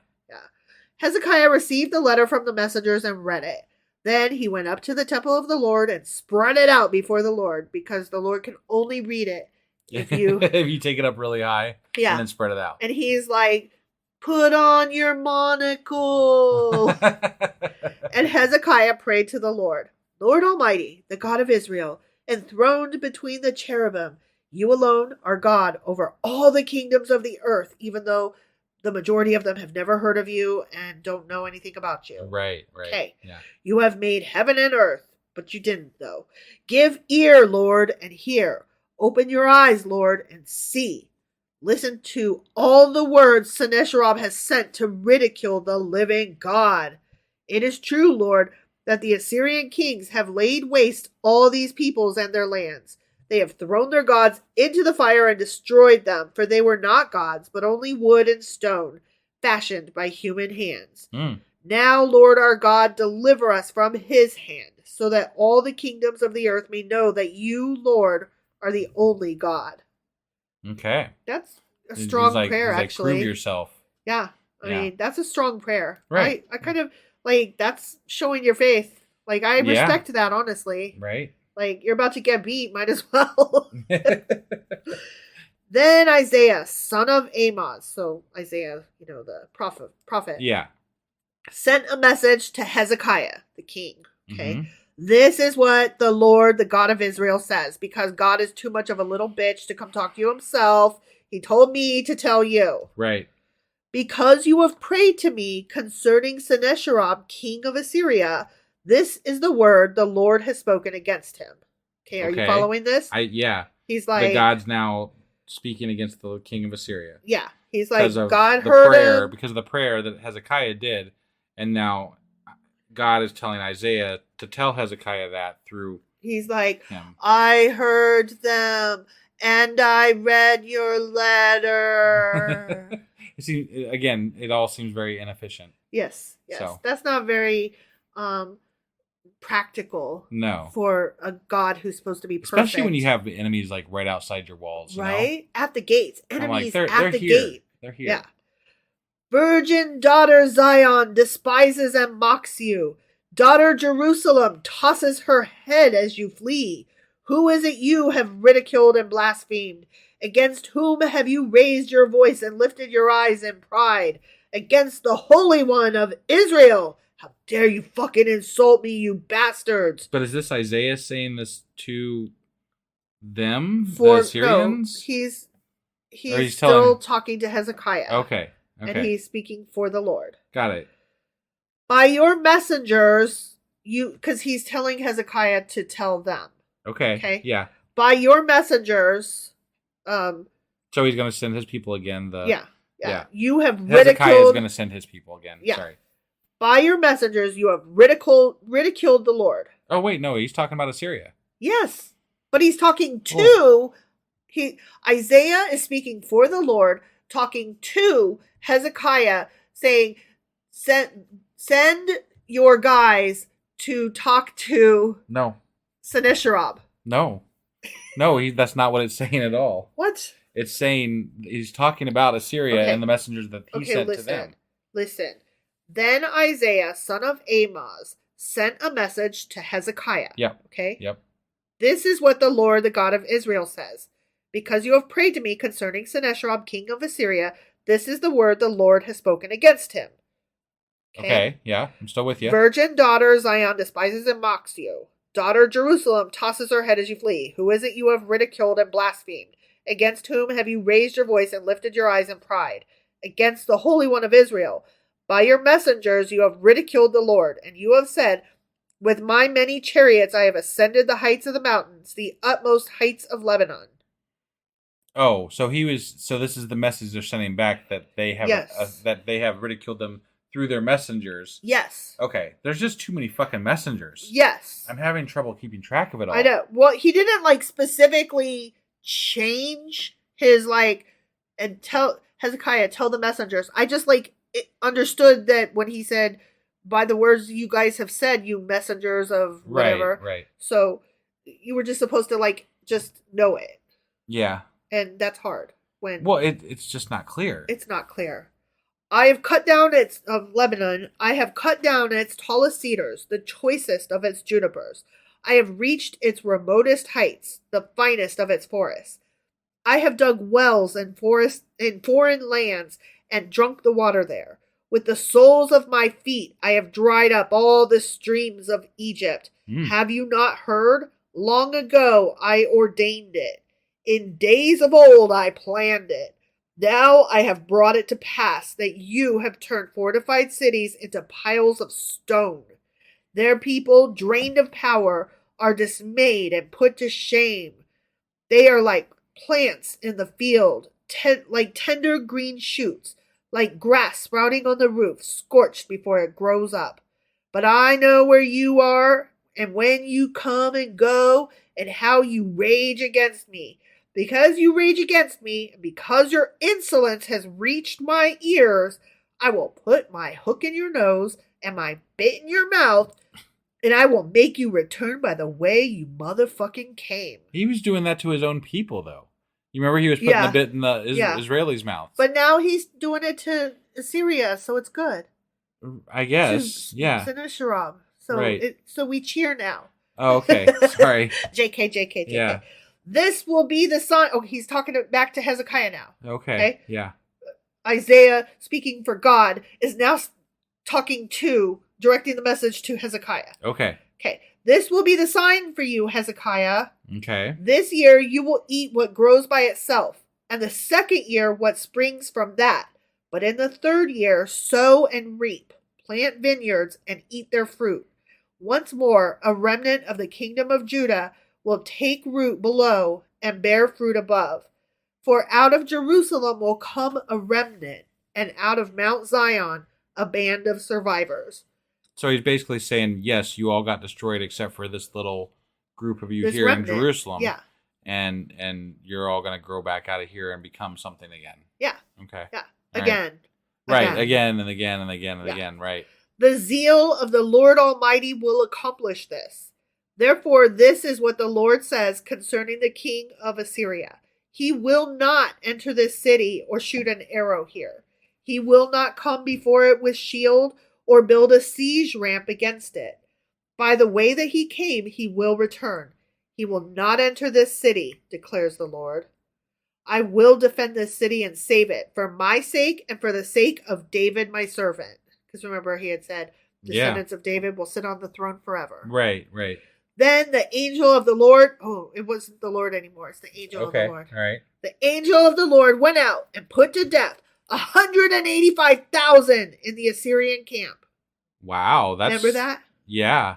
Hezekiah received the letter from the messengers and read it. Then he went up to the temple of the Lord and spread it out before the Lord, because the Lord can only read it if you... if you take it up really high and then spread it out. And he's like, put on your monocle. And Hezekiah prayed to the Lord. Lord Almighty, the God of Israel, enthroned between the cherubim, you alone are God over all the kingdoms of the earth, even though the majority of them have never heard of you and don't know anything about you. Right. Okay. Yeah. You have made heaven and earth, but you didn't, though. Give ear, Lord, and hear. Open your eyes, Lord, and see. Listen to all the words Sennacherib has sent to ridicule the living God. It is true, Lord, that the Assyrian kings have laid waste all these peoples and their lands. They have thrown their gods into the fire and destroyed them, for they were not gods, but only wood and stone, fashioned by human hands. Now, Lord our God, deliver us from his hand, so that all the kingdoms of the earth may know that you, Lord, are the only God. Okay. That's a strong prayer, actually. Prove yourself. Yeah. I mean, that's a strong prayer. Right. I kind of, like, that's showing your faith. Like, I respect that, honestly. Right. Like, you're about to get beat, might as well. Then Isaiah, son of Amoz, so Isaiah, the prophet, sent a message to Hezekiah, the king. Okay. Mm-hmm. This is what the Lord, the God of Israel, says, because God is too much of a little bitch to come talk to you himself. He told me to tell you. Right. Because you have prayed to me concerning Sennacherib, king of Assyria, this is the word the Lord has spoken against him. Okay, are you following this? Yeah. He's the like, God's now speaking against the king of Assyria. Yeah. He's like, Because of God the heard prayer, him. because of the prayer that Hezekiah did, and now God is telling Isaiah to tell Hezekiah that through He's like, him. I heard them and I read your letter. See, again, it all seems very inefficient. Yes. So. That's not very practical No. for a God who's supposed to be perfect. Especially when you have enemies like right outside your walls, right? You know? At the gates. Enemies at the gate. They're here. Yeah. Virgin daughter Zion despises and mocks you. Daughter Jerusalem tosses her head as you flee. Who is it you have ridiculed and blasphemed? Against whom have you raised your voice and lifted your eyes in pride? Against the Holy One of Israel. How dare you fucking insult me, you bastards? But is this Isaiah saying this to them, the Assyrians? No, he's still talking to Hezekiah. Okay. And he's speaking for the Lord. Got it. By your messengers, because he's telling Hezekiah to tell them. Okay. Yeah. By your messengers. So he's going to send his people again. Yeah. You have ridiculed. Hezekiah is going to send his people again. Yeah. Sorry. By your messengers, you have ridiculed the Lord. Oh wait, no, he's talking about Assyria. Yes, but he's talking to Isaiah is speaking for the Lord, talking to Hezekiah, saying, "Send your guys to talk to Sennacherib." No, that's not what it's saying at all. What? It's saying he's talking about Assyria and the messengers that he sent to them. Listen. Then Isaiah, son of Amoz, sent a message to Hezekiah. Yep. Okay? Yep. This is what the Lord, the God of Israel, says. Because you have prayed to me concerning Sennacherib, king of Assyria, this is the word the Lord has spoken against him. Okay, yeah, I'm still with you. Virgin daughter Zion despises and mocks you. Daughter Jerusalem tosses her head as you flee. Who is it you have ridiculed and blasphemed? Against whom have you raised your voice and lifted your eyes in pride? Against the Holy One of Israel. By your messengers you have ridiculed the Lord, and you have said, with my many chariots I have ascended the heights of the mountains, the utmost heights of Lebanon. Oh, so this is the message they're sending back, that they have that they have ridiculed them through their messengers. Yes. Okay, there's just too many fucking messengers. Yes. I'm having trouble keeping track of it all. I know. Well, he didn't specifically change his and tell Hezekiah, tell the messengers. I just understood that when he said, by the words you guys have said, you messengers of whatever. Right. So you were just supposed to just know it. Yeah. And that's hard it's just not clear. It's not clear. I have cut down of Lebanon. I have cut down its tallest cedars, the choicest of its junipers. I have reached its remotest heights, the finest of its forests. I have dug wells in foreign lands and drunk the water there. With the soles of my feet, I have dried up all the streams of Egypt. Have you not heard? Long ago, I ordained it. In days of old, I planned it. Now I have brought it to pass that you have turned fortified cities into piles of stone. Their people, drained of power, are dismayed and put to shame. They are like plants in the field, like tender green shoots, like grass sprouting on the roof, scorched before it grows up. But I know where you are, and when you come and go, and how you rage against me. Because you rage against me, and because your insolence has reached my ears, I will put my hook in your nose and my bit in your mouth, and I will make you return by the way you motherfucking came. He was doing that to his own people, though. You remember he was putting the bit in the Israelis' mouth. But now he's doing it to Assyria, so it's good. I guess, yeah. Sennacherib. So, right. So we cheer now. Oh, okay. Sorry. JK. Yeah. This will be the sign. Oh, he's talking back to Hezekiah now. Okay. Yeah. Isaiah, speaking for God, is now directing the message to Hezekiah. Okay. This will be the sign for you, Hezekiah. Okay. This year you will eat what grows by itself, and the second year what springs from that. But in the third year, sow and reap, plant vineyards and eat their fruit. Once more, a remnant of the kingdom of Judah will take root below and bear fruit above. For out of Jerusalem will come a remnant, and out of Mount Zion a band of survivors. So he's basically saying, yes, you all got destroyed except for this little group of you This here remnant. in Jerusalem. Yeah. And you're all going to grow back out of here and become something again. Yeah. Okay. Yeah. All Again. Right. Again and again and again and Yeah. again. Right. The zeal of the Lord Almighty will accomplish this. Therefore, this is what the Lord says concerning the king of Assyria. He will not enter this city or shoot an arrow here. He will not come before it with shield or build a siege ramp against it. By the way that he came, he will return. He will not enter this city, declares the Lord. I will defend this city and save it for my sake and for the sake of David, my servant. Because remember, he had said, descendants of David will sit on the throne forever. Right. Then the angel of the Lord, it wasn't the Lord anymore. It's the angel of the Lord. All right. The angel of the Lord went out and put to death 185,000 in the Assyrian camp. Wow. Remember that? Yeah.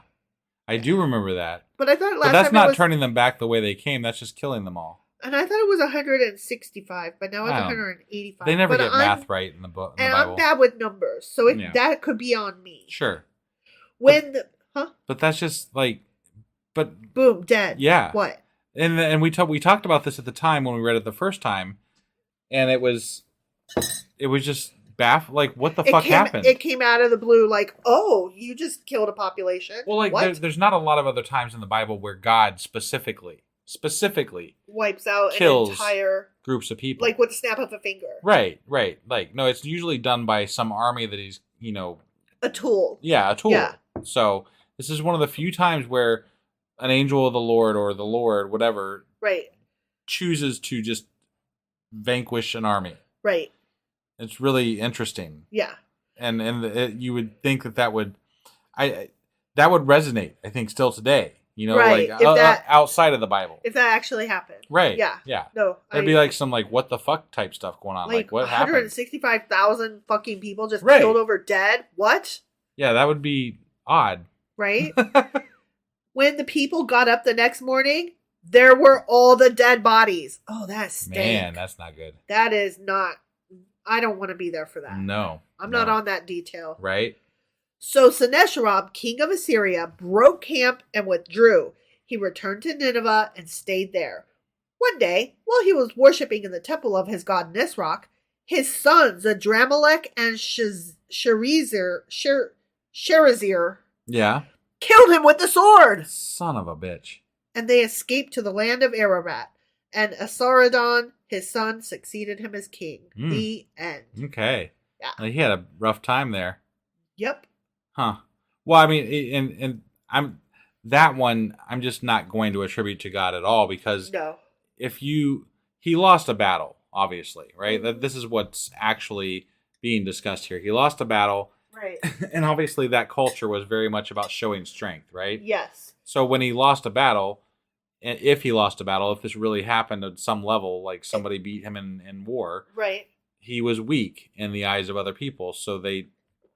I do remember that. But I thought But that's not turning them back the way they came. That's just killing them all. And I thought it was 165, but now it's 185. They never get math right in the book. And I'm bad with numbers, so that could be on me. Sure. But that's just like, boom, dead. Yeah. What? And we talked about this at the time when we read it the first time, and it was just baffling. Like, what the fuck happened? It came out of the blue, like, oh, you just killed a population. Well, like, there's not a lot of other times in the Bible where God specifically wipes out kills an entire groups of people, like with the snap of a finger. Right. Like, no, it's usually done by some army that he's, a tool. Yeah, a tool. Yeah. So this is one of the few times where an angel of the Lord or the Lord, whatever, right, chooses to just vanquish an army. Right. It's really interesting. Yeah. And you would think that would resonate, I think, still today. Right. Like outside of the Bible. If that actually happened. Right. Yeah. Yeah. No. There'd be like some like what the fuck type stuff going on. Like what happened? 165,000 fucking people just killed over dead. What? Yeah, that would be odd. Right? When the people got up the next morning, there were all the dead bodies. Oh, that stinks. Man, that's not good. That is not. I don't want to be there for that. No. I'm not on that detail. Right. So Sennacherib, king of Assyria, broke camp and withdrew. He returned to Nineveh and stayed there. One day, while he was worshipping in the temple of his god Nisroch, his sons Adramelech and Sherazir killed him with the sword. Son of a bitch. And they escaped to the land of Ararat. And Esarhaddon, his son, succeeded him as king. The end. Okay. Yeah. He had a rough time there. Yep. Huh. Well, I mean, and I'm just not going to attribute to God at all, because he lost a battle, obviously, right? That this is what's actually being discussed here. He lost a battle. Right. And obviously that culture was very much about showing strength, right? Yes. So when he lost a battle, and if this really happened at some level, like somebody beat him in war, right? He was weak in the eyes of other people, so they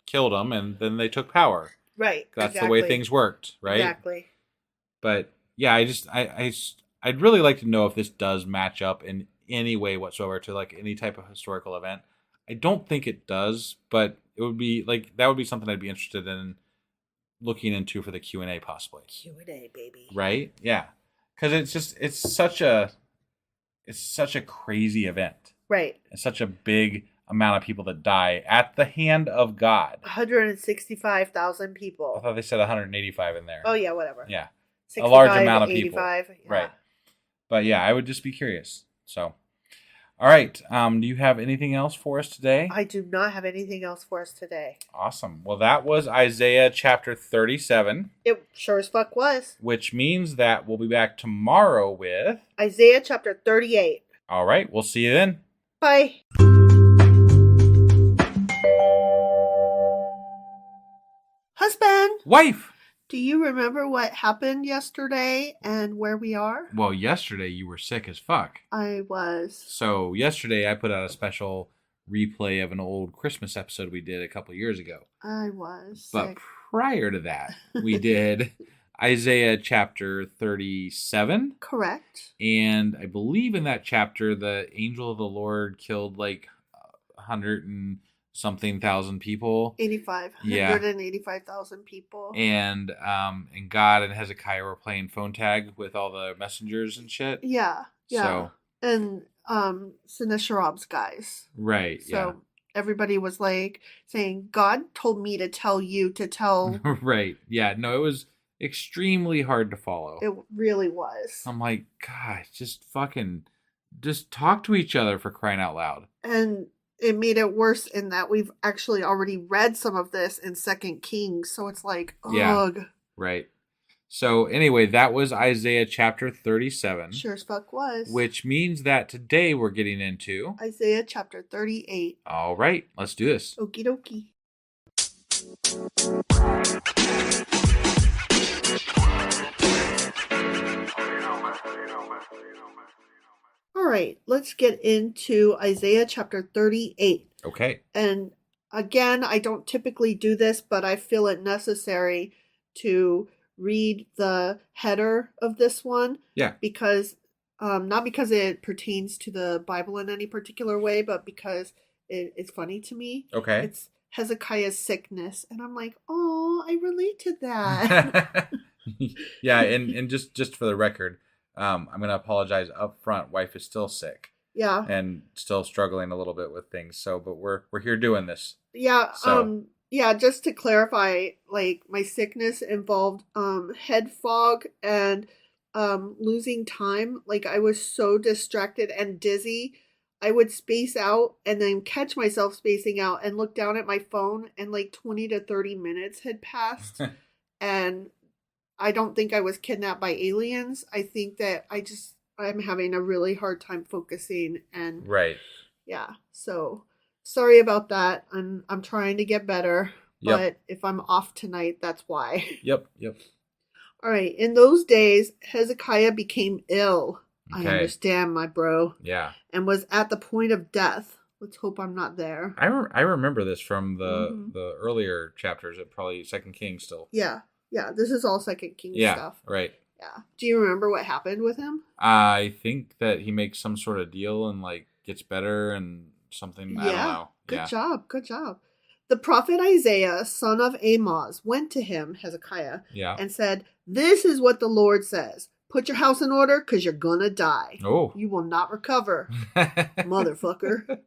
killed him, and then they took power. Right. That's the way things worked, right? Exactly. But yeah, I'd really like to know if this does match up in any way whatsoever to like any type of historical event. I don't think it does, but it would be like that would be something I'd be interested in looking into for the Q&A possibly. Q&A, baby. Right? Yeah. Because it's such a crazy event. Right. It's such a big amount of people that die at the hand of God. 165,000 people. I thought they said 185 in there. Oh yeah, whatever. Yeah. A large amount of people. 85. Yeah. Right. But yeah, I would just be curious. So, all right. Do you have anything else for us today? I do not have anything else for us today. Awesome. Well, that was Isaiah chapter 37. It sure as fuck was. Which means that we'll be back tomorrow with Isaiah chapter 38. All right. We'll see you then. Bye. Husband. Wife. Do you remember what happened yesterday and where we are? Well, yesterday you were sick as fuck. I was. So yesterday I put out a special replay of an old Christmas episode we did a couple years ago. I was But sick. prior to that, we did Isaiah chapter 37. Correct. And I believe in that chapter, the angel of the Lord killed like 100 and something thousand people. 185,000 people. And God and Hezekiah were playing phone tag with all the messengers and shit. Yeah. So, and Sennacherib's guys. Right. So everybody was like saying, God told me to tell you to tell. Right. Yeah. No, it was extremely hard to follow. It really was. I'm like, God, just talk to each other, for crying out loud. And it made it worse in that we've actually already read some of this in 2 Kings. So it's like, ugh. Yeah, right. So anyway, that was Isaiah chapter 37. Sure as fuck was. Which means that today we're getting into Isaiah chapter 38. All right, let's do this. Okie dokie. All right, let's get into Isaiah chapter 38. Okay. And again, I don't typically do this, but I feel it necessary to read the header of this one. Yeah. Because, not because it pertains to the Bible in any particular way, but because it's funny to me. Okay. It's Hezekiah's sickness. And I'm like, oh, I relate to that. Yeah, and just for the record, I'm going to apologize up front. Wife is still sick. Yeah. And still struggling a little bit with things. So, but we're here doing this. Yeah. So. Yeah, just to clarify, like my sickness involved head fog and losing time. Like I was so distracted and dizzy. I would space out and then catch myself spacing out and look down at my phone, and like 20 to 30 minutes had passed. And I don't think I was kidnapped by aliens. I think that I'm having a really hard time focusing, and right. Yeah. So sorry about that. I'm trying to get better, but if I'm off tonight, that's why. Yep. All right. In those days, Hezekiah became ill. Okay. I understand, my bro. Yeah. And was at the point of death. Let's hope I'm not there. I remember this from the earlier chapters, at probably 2 Kings still. Yeah. Yeah. This is all 2 Kings stuff. Right. Yeah. Do you remember what happened with him? I think that he makes some sort of deal and like gets better and something. I don't know. Good job. Good job. The prophet Isaiah, son of Amoz, went to him, Hezekiah, and said, "This is what the Lord says. Put your house in order, because you're gonna die. Oh. You will not recover, motherfucker."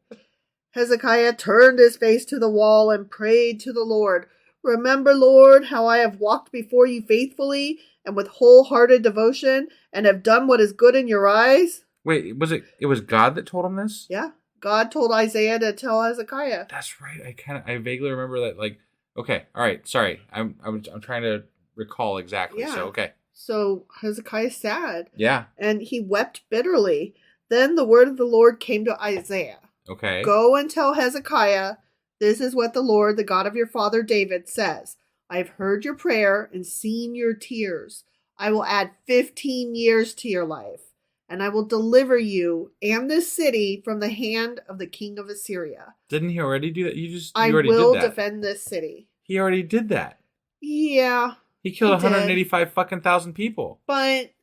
Hezekiah turned his face to the wall and prayed to the Lord. "Remember, Lord, how I have walked before you faithfully and with wholehearted devotion, and have done what is good in your eyes." Wait, it was God that told him this? Yeah. God told Isaiah to tell Hezekiah. That's right. I vaguely remember that. Like, okay, all right. Sorry, I'm trying to recall exactly. Yeah. So okay. So Hezekiah's sad. Yeah. And he wept bitterly. Then the word of the Lord came to Isaiah. Okay. Go and tell Hezekiah, this is what the Lord, the God of your father David, says. I have heard your prayer and seen your tears. I will add 15 years to your life. And I will deliver you and this city from the hand of the king of Assyria. Didn't he already do that? I will defend this city. He already did that. Yeah. He killed 185 fucking thousand people. But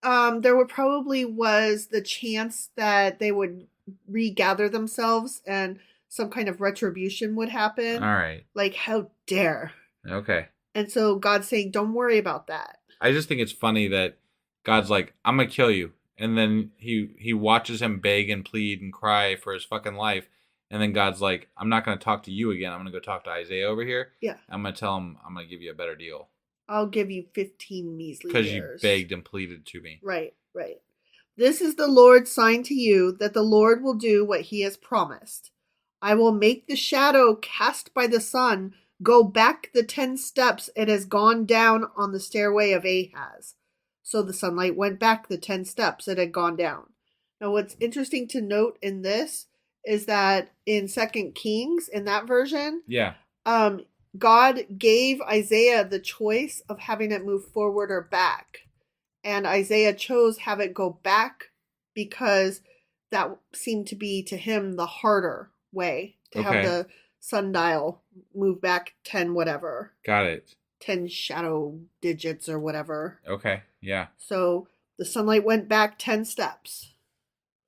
there was the chance that they would regather themselves and some kind of retribution would happen. All right. Like, how dare. Okay. And so God's saying, don't worry about that. I just think it's funny that God's like, I'm going to kill you. And then he watches him beg and plead and cry for his fucking life. And then God's like, I'm not going to talk to you again. I'm going to go talk to Isaiah over here. Yeah. I'm going to tell him I'm going to give you a better deal. I'll give you 15 measly years. Because you begged and pleaded to me. Right. This is the Lord's sign to you that the Lord will do what he has promised. I will make the shadow cast by the sun go back the 10 steps it has gone down on the stairway of Ahaz. So the sunlight went back the 10 steps it had gone down. Now what's interesting to note in this is that in 2 Kings, in that version, God gave Isaiah the choice of having it move forward or back. And Isaiah chose have it go back because that seemed to be to him the harder way to have the sundial move back 10 whatever. Got it. 10 shadow digits or whatever. Okay. Yeah. So the sunlight went back 10 steps.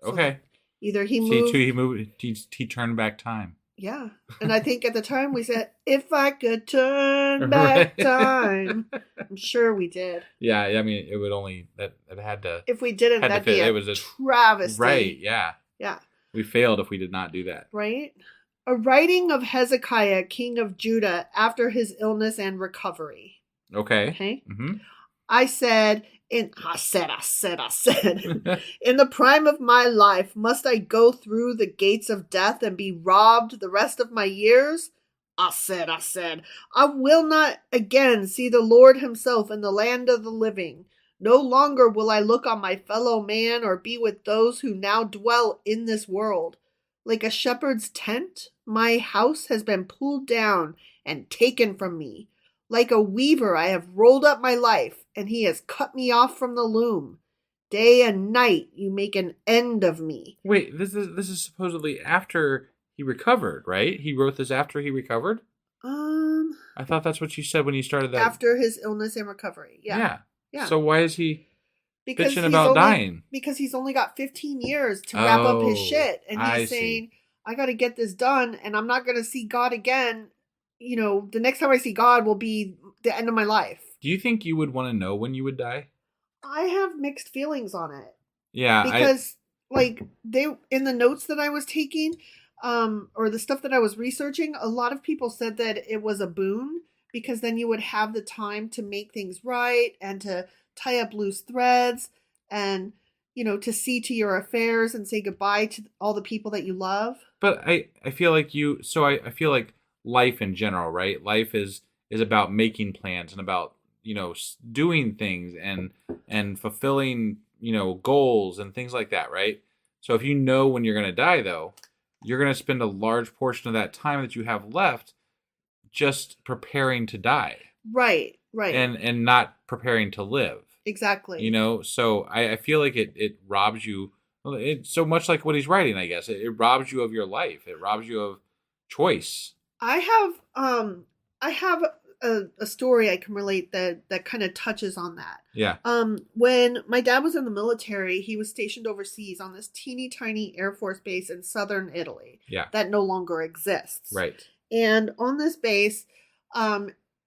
So Okay. either he See, moved. too, he moved. He turned back time. Yeah. And I think at the time we said, if I could turn Right. back time. I'm sure we did. Yeah. I mean, it would only that it had to. If we didn't, Had to that'd fit. be It a was a travesty. right. Yeah. Yeah. We failed if we did not do that. Right? A writing of Hezekiah, king of Judah, after his illness and recovery. Okay. Okay? Mm-hmm. I said, in the prime of my life, must I go through the gates of death and be robbed the rest of my years? I said, I will not again see the Lord himself in the land of the living. No longer will I look on my fellow man or be with those who now dwell in this world. Like a shepherd's tent, my house has been pulled down and taken from me. Like a weaver, I have rolled up my life, and he has cut me off from the loom. Day and night, you make an end of me. Wait, this is supposedly after he recovered, right? He wrote this after he recovered? I thought that's what you said when you started that. After his illness and recovery. Yeah. So why is he bitching about dying? Because he's only got 15 years to wrap up his shit. And he's saying, I got to get this done, and I'm not going to see God again. You know, the next time I see God will be the end of my life. Do you think you would want to know when you would die? I have mixed feelings on it. Yeah. Because, in the notes that I was taking, or the stuff that I was researching, a lot of people said that it was a boon because then you would have the time to make things right and to tie up loose threads and, to see to your affairs and say goodbye to all the people that you love. But I feel like I feel like life in general, right? Life is about making plans and about, doing things and fulfilling, goals and things like that, right? So if you know when you're going to die, though, you're going to spend a large portion of that time that you have left just preparing to die. Right. And not preparing to live. Exactly. So I feel like it robs you. It's so much like what he's writing, I guess. It robs you of your life. It robs you of choice. I have a story I can relate that kind of touches on that. Yeah. When my dad was in the military, he was stationed overseas on this teeny tiny Air Force base in southern Italy. Yeah. That no longer exists. Right. And on this base,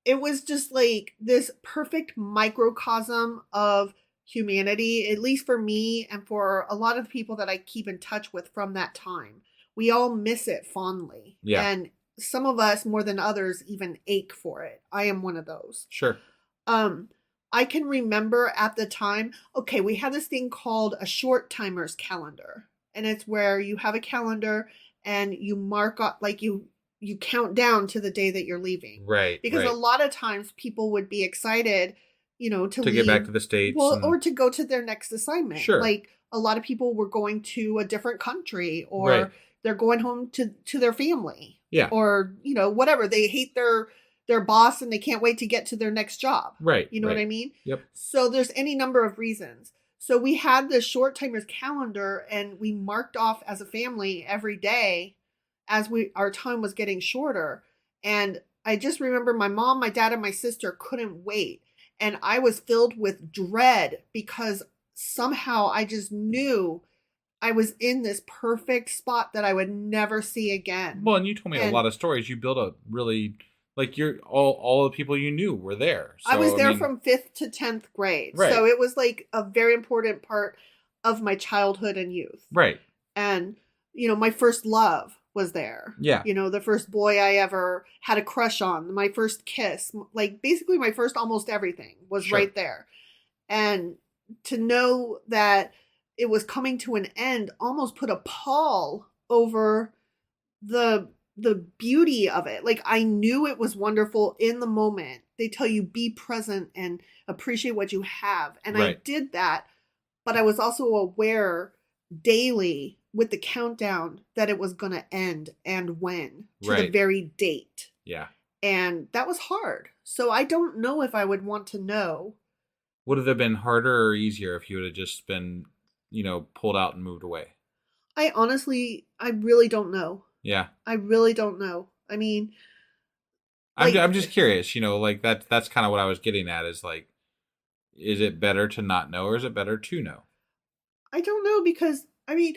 it was just like this perfect microcosm of humanity, at least for me and for a lot of the people that I keep in touch with from that time. We all miss it fondly. Yeah. And some of us more than others even ache for it. I am one of those. Sure. I can remember at the time, okay, we had this thing called a short timers calendar. And it's where you have a calendar and you mark up, like you count down to the day that you're leaving. Right. Because a lot of times people would be excited, to leave, get back to the States. Well, or to go to their next assignment. Sure. Like a lot of people were going to a different country or they're going home to their family. Yeah. Or, whatever. They hate their boss and they can't wait to get to their next job. Right. You know what I mean? Yep. So there's any number of reasons. So we had this short timers calendar and we marked off as a family every day as our time was getting shorter. And I just remember my mom, my dad, and my sister couldn't wait. And I was filled with dread because somehow I just knew I was in this perfect spot that I would never see again. Well, and you told me a lot of stories. You built a really, like, you're all the people you knew were there. So, I was there from 5th to 10th grade. Right. So it was like a very important part of my childhood and youth. Right. And, my first love was there. Yeah. The first boy I ever had a crush on, my first kiss, like basically my first almost everything was right there. And to know that it was coming to an end almost put a pall over the beauty of it. Like I knew it was wonderful in the moment. They tell you be present and appreciate what you have. And I did that, but I was also aware daily with the countdown that it was going to end and when to the very date. Yeah. And that was hard. So I don't know if I would want to know. Would it have been harder or easier if you would have just been, pulled out and moved away? I really don't know. Yeah. I really don't know. I mean, I'm just curious, like that's kind of what I was getting at is like, is it better to not know or is it better to know? I don't know because, I mean,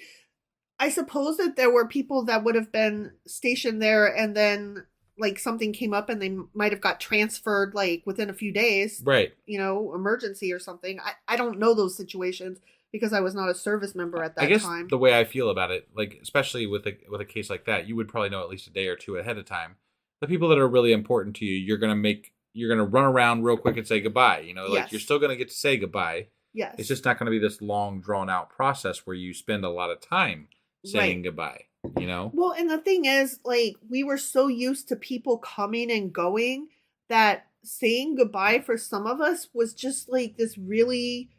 I suppose that there were people that would have been stationed there and then like something came up and they might have got transferred like within a few days, Right. emergency or something. I don't know those situations because I was not a service member at I that guess time. the way I feel about it, like especially with a case like that, you would probably know at least a day or two ahead of time. The people that are really important to you, you're gonna run around real quick and say goodbye. Like you're Yes. still gonna get to say goodbye. Yes. It's just not gonna be this long drawn out process where you spend a lot of time saying Right. goodbye. Well, and the thing is, like, we were so used to people coming and going that saying goodbye for some of us was just like this really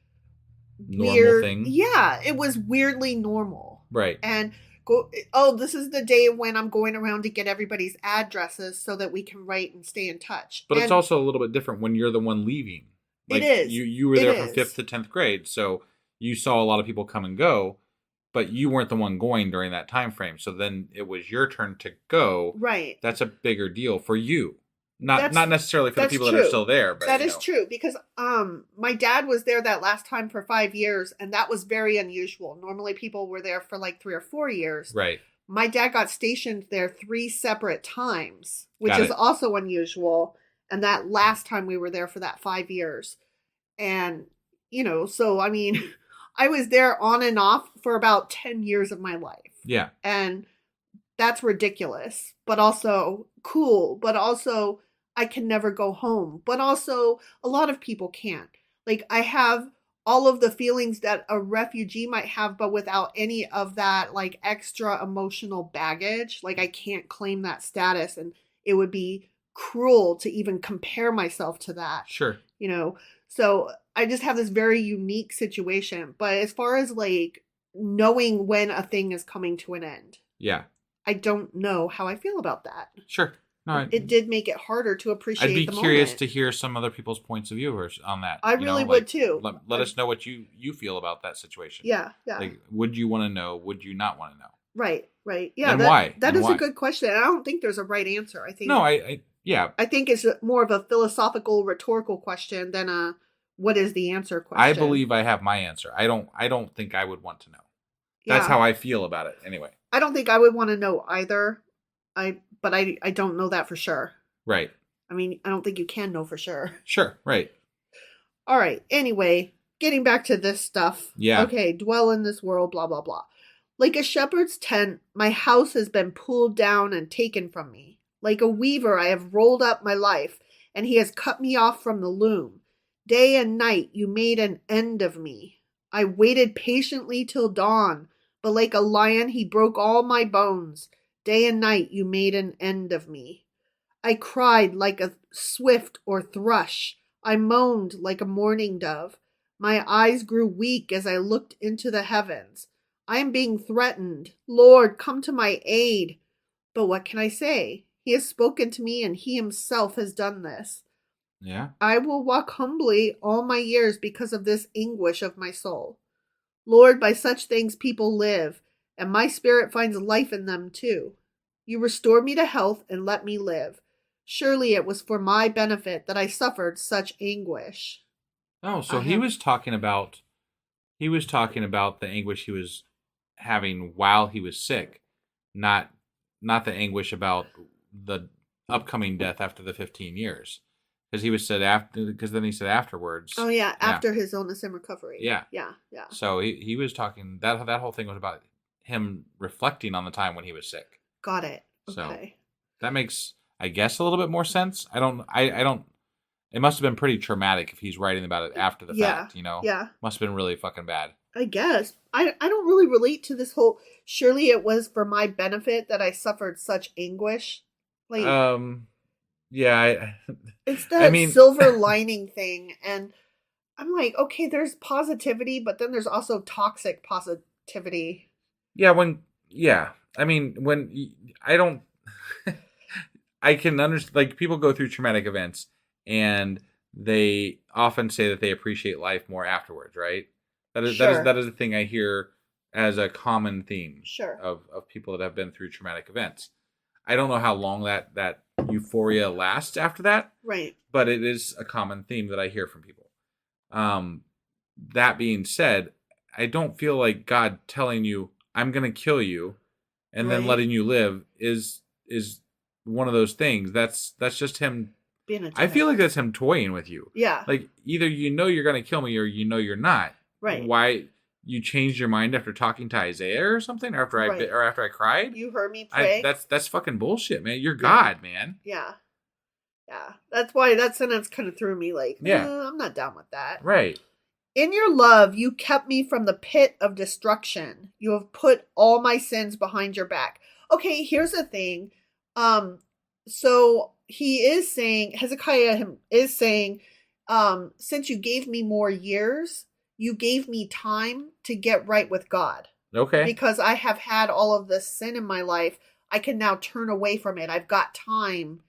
Normal weird. thing. Yeah, it was weirdly normal. Right. And this is the day when I'm going around to get everybody's addresses so that we can write and stay in touch. But and it's also a little bit different when you're the one leaving. Like It is. you were It there from is. 5th to 10th grade, so you saw a lot of people come and go, but you weren't the one going during that time frame. So then it was your turn to go. Right. That's a bigger deal for you. Not That's- necessarily for the that's people that true. are still there, but That is true because my dad was there that last time for 5 years and that was very unusual. Normally people were there for like 3 or 4 years. Right. My dad got stationed there 3 separate times, which Got is it. also unusual. And that last time we were there for that 5 years. And, so I mean, I was there on and off for about 10 years of my life. Yeah. And that's ridiculous, but also cool, but also I can never go home. But also a lot of people can't. Like I have all of the feelings that a refugee might have, but without any of that like extra emotional baggage. Like I can't claim that status and it would be cruel to even compare myself to that. Sure. So I just have this very unique situation. But as far as like knowing when a thing is coming to an end, Yeah. I don't know how I feel about that. Sure. No, It did make it harder to appreciate I'd be the curious moment. to hear some other people's points of view on that. I really would too. Let us know what you feel about that situation. Yeah. Like, would you want to know? Would you not want to know? Right. Yeah. And why? That And is why? a good question. I don't think there's a right answer. I think No, yeah. I think it's more of a philosophical, rhetorical question than a what is the answer question. I believe I have my answer. I don't think I would want to know. That's how I feel about it. Anyway. I don't think I would want to know either. But I don't know that for sure. Right. I mean, I don't think you can know for sure. Sure. Right. All right. Anyway, getting back to this stuff. Yeah. Okay. Dwell in this world, blah, blah, blah. Like a shepherd's tent, my house has been pulled down and taken from me. Like a weaver, I have rolled up my life, and he has cut me off from the loom. Day and night, you made an end of me. I waited patiently till dawn, but like a lion, he broke all my bones. Day and night, you made an end of me. I cried like a swift or thrush. I moaned like a mourning dove. My eyes grew weak as I looked into the heavens. I am being threatened. Lord, come to my aid. But what can I say? He has spoken to me and he himself has done this. Yeah. I will walk humbly all my years because of this anguish of my soul. Lord, by such things people live, and my spirit finds life in them too. You restored me to health and let me live. Surely it was for my benefit that I suffered such anguish. Oh, so he was talking about the anguish he was having while he was sick, not the anguish about the upcoming death after the 15 years. Because then he said afterwards. Oh yeah, after his illness and recovery. Yeah. Yeah. So he was talking that whole thing was about him reflecting on the time when he was sick. Got it. So Okay. that makes, I guess, a little bit more sense. I don't. It must have been pretty traumatic if he's writing about it after the fact. Yeah. Must have been really fucking bad. I guess. I don't really relate to this whole surely it was for my benefit that I suffered such anguish. Like yeah, it's that mean, silver lining thing, and I'm like, okay, there's positivity, but then there's also toxic positivity. Yeah, when I don't, I can understand, like, people go through traumatic events and they often say that they appreciate life more afterwards, right? That is a thing I hear as a common theme Sure. of people that have been through traumatic events. I don't know how long that euphoria lasts after that. Right. But it is a common theme that I hear from people. That being said, I don't feel like God telling you, I'm going to kill you, and then letting you live is one of those things. That's just him. Being a I feel like that's him toying with you. Yeah. Like, either you're going to kill me or you're not. Right. Why you changed your mind after talking to Isaiah or something, or after I cried? You heard me pray. That's fucking bullshit, man. You're God, man. Yeah. Yeah. That's why that sentence kind of threw me like, I'm not down with that. Right. In your love, you kept me from the pit of destruction. You have put all my sins behind your back. Okay, here's the thing. So he is saying, Hezekiah is saying, since you gave me more years, you gave me time to get right with God. Okay. Because I have had all of this sin in my life, I can now turn away from it. I've got time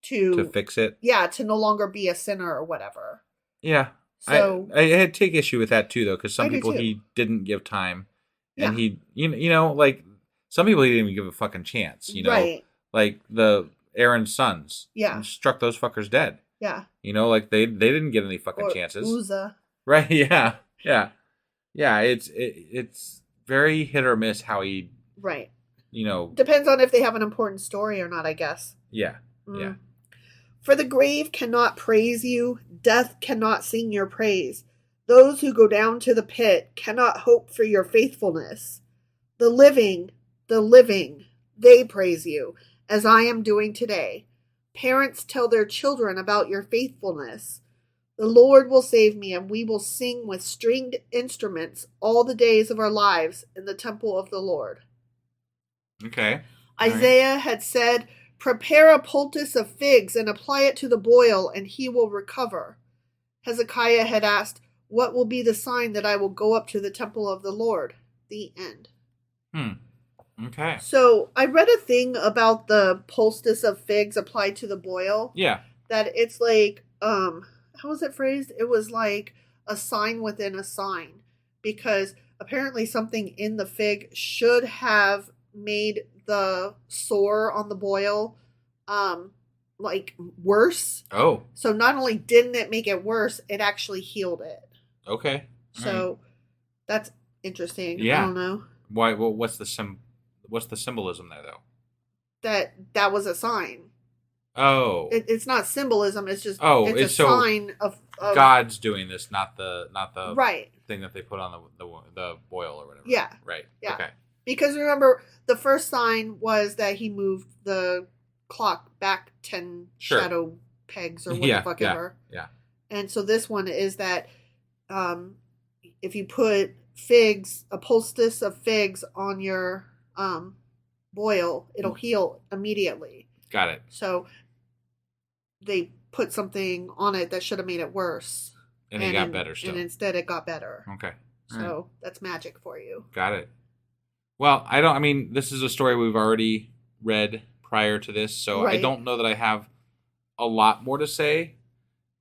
to fix it. Yeah, to no longer be a sinner or whatever. Yeah. So I had to take issue with that too, though, because some people he didn't give time, and he, like some people he didn't even give a fucking chance. Right. Like the Aaron's sons. Yeah. He struck those fuckers dead. Yeah. Like they didn't get any fucking chances. Uzzah. Right. Yeah. Yeah. Yeah. It's very hit or miss how he. Right. Depends on if they have an important story or not, I guess. Yeah. Yeah. For the grave cannot praise you, death cannot sing your praise. Those who go down to the pit cannot hope for your faithfulness. The living, they praise you, as I am doing today. Parents tell their children about your faithfulness. The Lord will save me, and we will sing with stringed instruments all the days of our lives in the temple of the Lord. Okay. Isaiah had said, prepare a poultice of figs and apply it to the boil, and he will recover. Hezekiah had asked, what will be the sign that I will go up to the temple of the Lord? The end. Okay. So I read a thing about the poultice of figs applied to the boil. Yeah. That it's like, how was it phrased? It was like a sign within a sign. Because apparently something in the fig should have made the sore on the boil like worse. Oh. So not only didn't it make it worse, it actually healed it. Okay. So that's interesting. Yeah. I don't know. Why? Well, what's the symbolism there though? That was a sign. Oh. It's not symbolism. It's just it's a sign of God's doing this, not the right thing that they put on the boil or whatever. Yeah. Right. Yeah. Okay. Because remember, the first sign was that he moved the clock back 10 shadow pegs or what the fuck ever. Yeah. And so this one is that if you put figs, a poultice of figs on your boil, it'll heal immediately. Got it. So they put something on it that should have made it worse. And it got better still. And instead it got better. Okay. So that's magic for you. Got it. Well, this is a story we've already read prior to this, so I don't know that I have a lot more to say.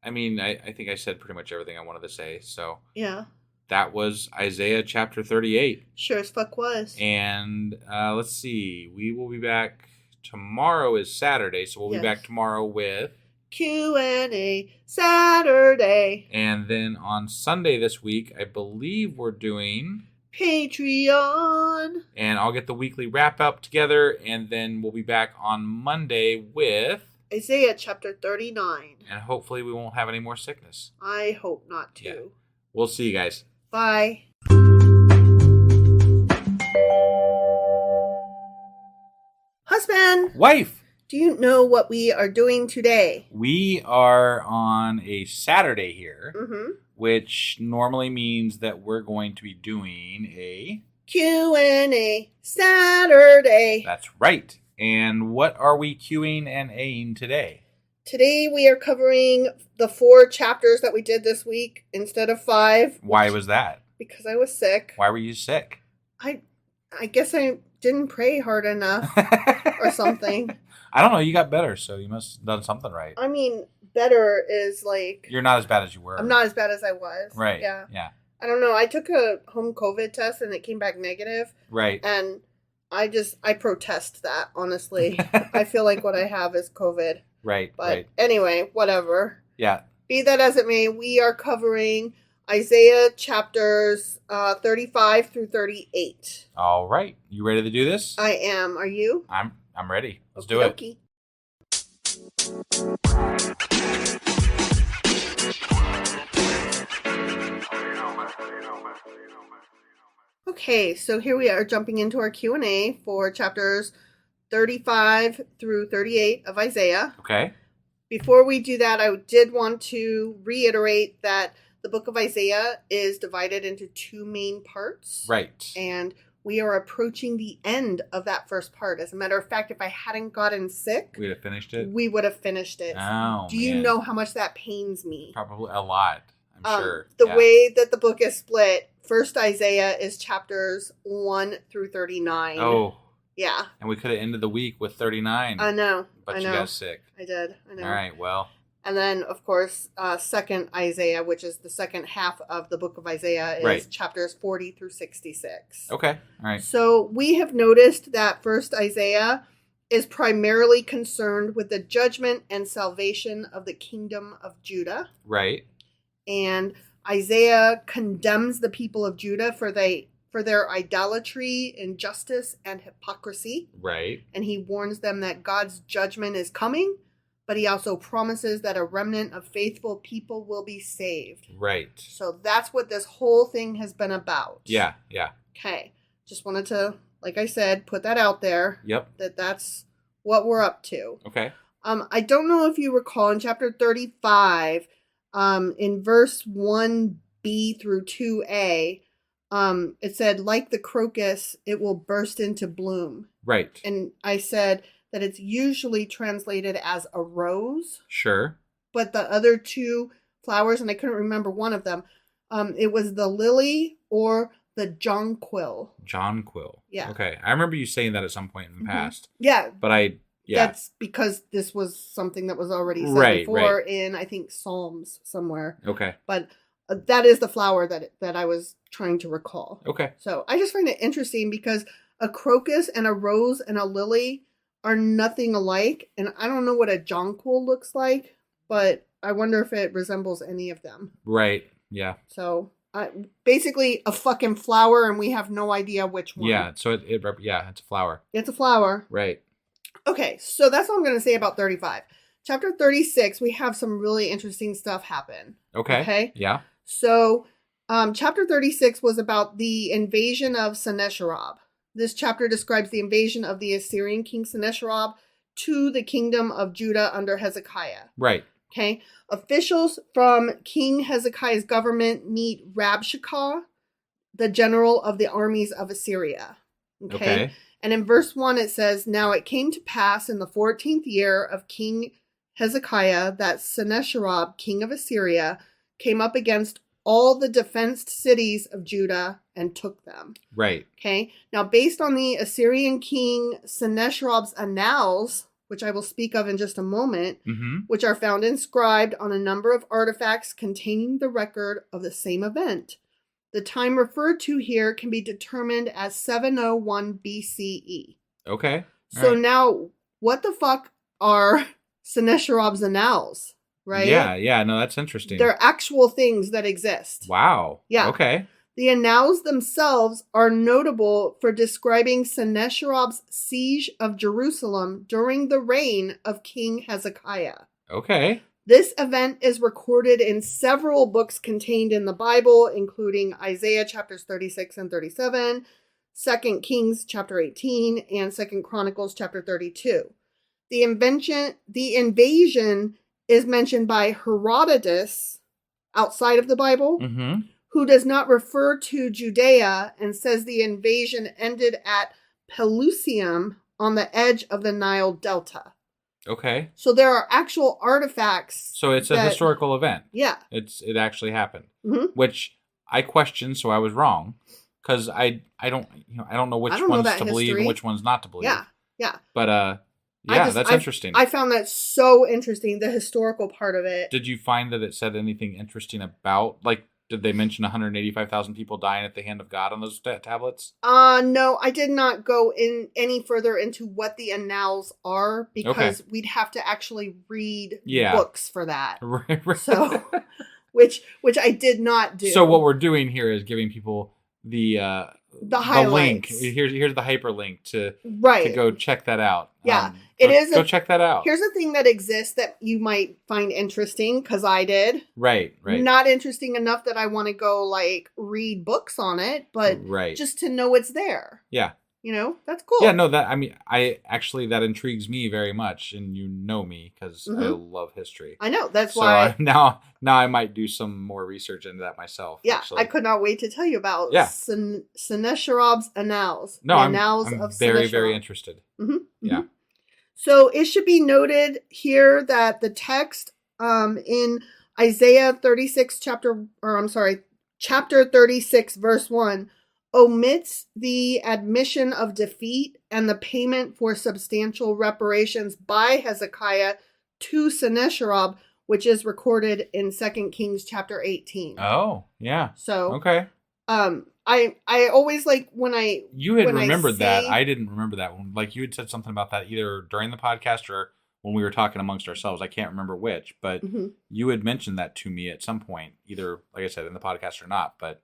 I think I said pretty much everything I wanted to say, so. Yeah. That was Isaiah chapter 38. Sure as fuck was. And let's see, we will be back. Tomorrow is Saturday, so we'll be back tomorrow with Q&A Saturday. And then on Sunday this week, I believe we're doing Patreon. And I'll get the weekly wrap up together, and then we'll be back on Monday with Isaiah chapter 39. And hopefully we won't have any more sickness. I hope not to. Yeah. We'll see you guys. Bye. Husband. Wife. Do you know what we are doing today? We are on a Saturday here, Mm-hmm. which normally means that we're going to be doing a Q&A Saturday. That's right. And what are we Qing and Aing today? Today we are covering the 4 chapters that we did this week instead of 5. Why was that? Because I was sick. Why were you sick? I guess I didn't pray hard enough or something. I don't know. You got better, so you must have done something right. I mean, better is like... You're not as bad as you were. I'm not as bad as I was. Right. Yeah. Yeah. I don't know. I took a home COVID test and it came back negative. Right. And I protest that, honestly. I feel like what I have is COVID. Right, But right. anyway, whatever. Yeah. Be that as it may, we are covering Isaiah chapters 35 through 38. All right. You ready to do this? I am. Are you? I'm ready. Let's do it. Okie. Okay, so here we are jumping into our Q&A for chapters 35 through 38 of Isaiah. Okay. Before we do that, I did want to reiterate that the book of Isaiah is divided into two main parts. Right. And we are approaching the end of that first part. As a matter of fact, if I hadn't gotten sick, We'd have finished it? we would have finished it. Oh, Do you know how much that pains me? Probably a lot, I'm sure. The way that the book is split, first Isaiah is chapters 1 through 39. Oh. Yeah. And we could have ended the week with 39. I know. But I you know. got sick. I did. I know. All right, well. And then, of course, second Isaiah, which is the second half of the book of Isaiah, is Right. chapters 40 through 66. Okay. All right. So we have noticed that first Isaiah is primarily concerned with the judgment and salvation of the kingdom of Judah. Right. And Isaiah condemns the people of Judah for their idolatry, injustice, and hypocrisy. Right. And he warns them that God's judgment is coming, but he also promises that a remnant of faithful people will be saved. Right. So that's what this whole thing has been about. Yeah, yeah. Okay. Just wanted to, like I said, put that out there. Yep. That's what we're up to. Okay. I don't know if you recall in chapter 35, in verse 1b through 2a, it said, like the crocus, it will burst into bloom. Right. And I said that it's usually translated as a rose. Sure. But the other two flowers, and I couldn't remember one of them, it was the lily or the jonquil. Jonquil. Yeah. Okay. I remember you saying that at some point in the past. Yeah. But That's because this was something that was already said before in, I think, Psalms somewhere. Okay. But that is the flower that I was trying to recall. Okay. So I just find it interesting because a crocus and a rose and a lily are nothing alike. And I don't know what a jonquil looks like, but I wonder if it resembles any of them. Right. Yeah. So basically a fucking flower, and we have no idea which one. Yeah. So it's a flower. It's a flower. Right. Okay. So that's what I'm going to say about 35. Chapter 36, we have some really interesting stuff happen. Okay. Yeah. So chapter 36 was about the invasion of Sennacherib. This chapter describes the invasion of the Assyrian king Sennacherib to the kingdom of Judah under Hezekiah. Right. Okay. Officials from King Hezekiah's government meet Rabshakeh, the general of the armies of Assyria. Okay. And in verse 1 it says, now it came to pass in the 14th year of King Hezekiah that Sennacherib, king of Assyria, came up against all the defenced cities of Judah and took them. Right. Okay. Now, based on the Assyrian king Sennacherib's annals, which I will speak of in just a moment, which are found inscribed on a number of artifacts containing the record of the same event, the time referred to here can be determined as 701 BCE. Okay. So now, what the fuck are Sennacherib's annals? Right? Yeah. No, that's interesting. They're actual things that exist. Wow. Yeah. Okay. The annals themselves are notable for describing Sennacherib's siege of Jerusalem during the reign of King Hezekiah. Okay. This event is recorded in several books contained in the Bible, including Isaiah chapters 36 and 37, 2 Kings chapter 18, and 2 Chronicles chapter 32. The invasion is mentioned by Herodotus outside of the Bible, who does not refer to Judea and says the invasion ended at Pelusium on the edge of the Nile Delta. Okay. So there are actual artifacts. So it's a historical event. Yeah. It actually happened, which I questioned, so I was wrong, because I don't know which ones to believe and which ones not to believe. Yeah. But that's interesting. I found that so interesting, the historical part of it. Did you find that it said anything interesting about, like, Did they mention 185,000 people dying at the hand of God on those tablets? No, I did not go in any further into what the annals are because we'd have to actually read books for that. Right. So, which I did not do. So what we're doing here is giving people the link. Here's the hyperlink to go check that out. Yeah, go check that out. Here's a thing that exists that you might find interesting because I did. Right. Not interesting enough that I want to go like read books on it, but just to know it's there. Yeah. That's cool. Yeah, no, that intrigues me very much, and you know me because I love history. I know, that's why. Now I might do some more research into that myself. Yeah, actually. I could not wait to tell you about Sennacherib's Annals. No, I'm very, very interested. Mm-hmm. Yeah. So it should be noted here that the text in Isaiah 36 chapter 36 verse 1 omits the admission of defeat and the payment for substantial reparations by Hezekiah to Sennacherib, which is recorded in 2 Kings chapter 18. Oh, yeah. So, okay. I always like when I... You had remembered that. I didn't remember that one. Like you had said something about that either during the podcast or when we were talking amongst ourselves. I can't remember which, but you had mentioned that to me at some point, either, like I said, in the podcast or not, but...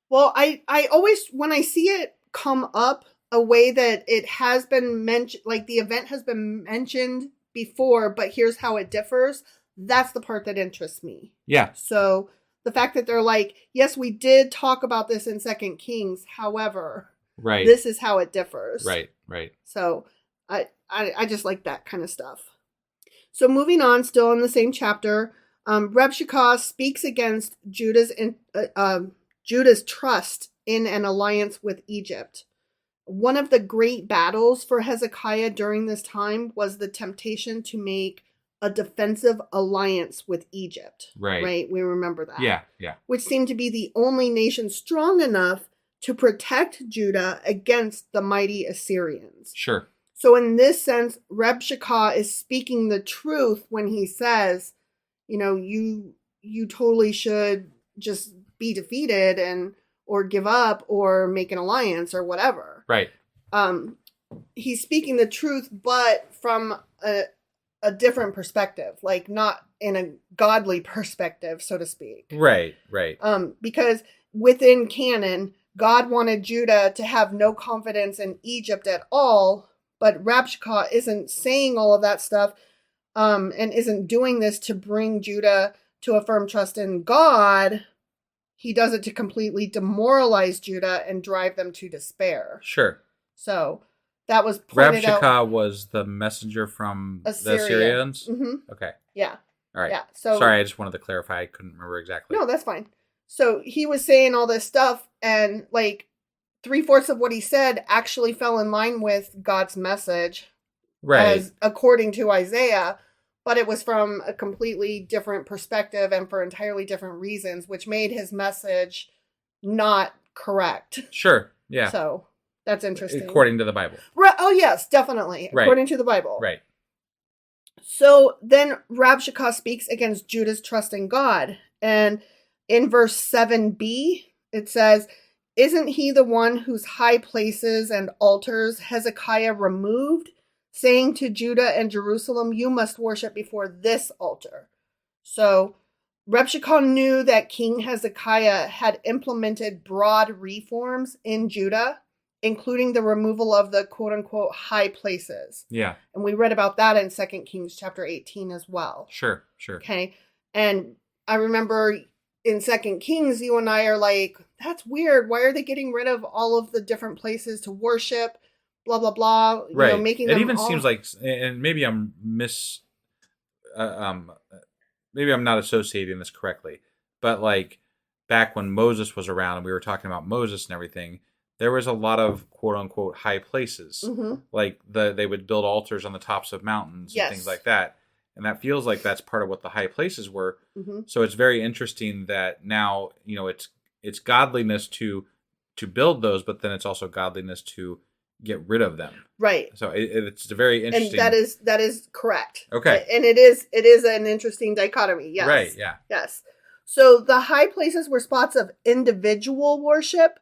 Well, I always, when I see it come up a way that it has been mentioned, like the event has been mentioned before, but here's how it differs, that's the part that interests me. Yeah. So the fact that they're like, yes, we did talk about this in 2 Kings, however, this is how it differs. Right. So I just like that kind of stuff. So moving on, still in the same chapter, Rabshakeh speaks against Judah's trust in an alliance with Egypt. One of the great battles for Hezekiah during this time was the temptation to make a defensive alliance with Egypt. Right? We remember that. Yeah. Which seemed to be the only nation strong enough to protect Judah against the mighty Assyrians. Sure. So in this sense, Rabshakeh is speaking the truth when he says, you totally should just be defeated or give up or make an alliance or whatever. Right. He's speaking the truth, but from a different perspective, like not in a godly perspective, so to speak. Right. Because within canon, God wanted Judah to have no confidence in Egypt at all, but Rabshakeh isn't saying all of that stuff, and isn't doing this to bring Judah to a firm trust in God. He does it to completely demoralize Judah and drive them to despair. Sure. So that was pointed out. Rabshakeh was the messenger from the Assyrians? Mm-hmm. Okay. Yeah. All right. Yeah. So sorry, I just wanted to clarify. I couldn't remember exactly. No, that's fine. So he was saying all this stuff, and like 3/4 of what he said actually fell in line with God's message. Right. As according to Isaiah. But it was from a completely different perspective and for entirely different reasons, which made his message not correct. Sure. Yeah. So that's interesting. According to the Bible. Oh, yes, definitely. Right. According to the Bible. Right. So then Rabshakeh speaks against Judah's trust in God. And in verse 7b, it says, "Isn't he the one whose high places and altars Hezekiah removed, saying to Judah and Jerusalem, you must worship before this altar?" So Rabshakeh knew that King Hezekiah had implemented broad reforms in Judah, including the removal of the quote-unquote high places. Yeah. And we read about that in 2 Kings chapter 18 as well. Sure. Okay. And I remember in 2 Kings, you and I are like, that's weird. Why are they getting rid of all of the different places to worship? Blah, blah, blah. Right. Making it them even all... seems like, and maybe I'm maybe I'm not associating this correctly, but like back when Moses was around and we were talking about Moses and everything, there was a lot of quote unquote high places. Mm-hmm. Like they would build altars on the tops of mountains and things like that. And that feels like that's part of what the high places were. Mm-hmm. So it's very interesting that now, it's godliness to build those, but then it's also godliness to get rid of them. Right. So it's a very interesting. And that is correct. Okay. And it is an interesting dichotomy. Yes. Right. Yeah. Yes. So the high places were spots of individual worship,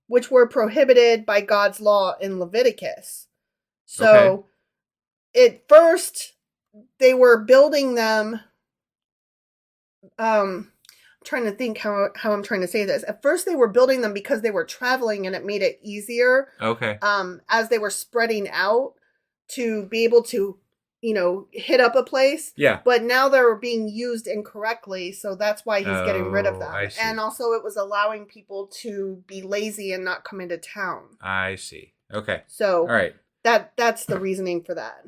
which were prohibited by God's law in Leviticus. So at first they were building them. I'm trying to think how I'm trying to say this. At first they were building them because they were traveling and it made it easier. Okay. As they were spreading out to be able to, hit up a place. Yeah. But now they're being used incorrectly, so that's why he's getting rid of them. I see. And also it was allowing people to be lazy and not come into town. I see. Okay. So all right. That's the reasoning for that.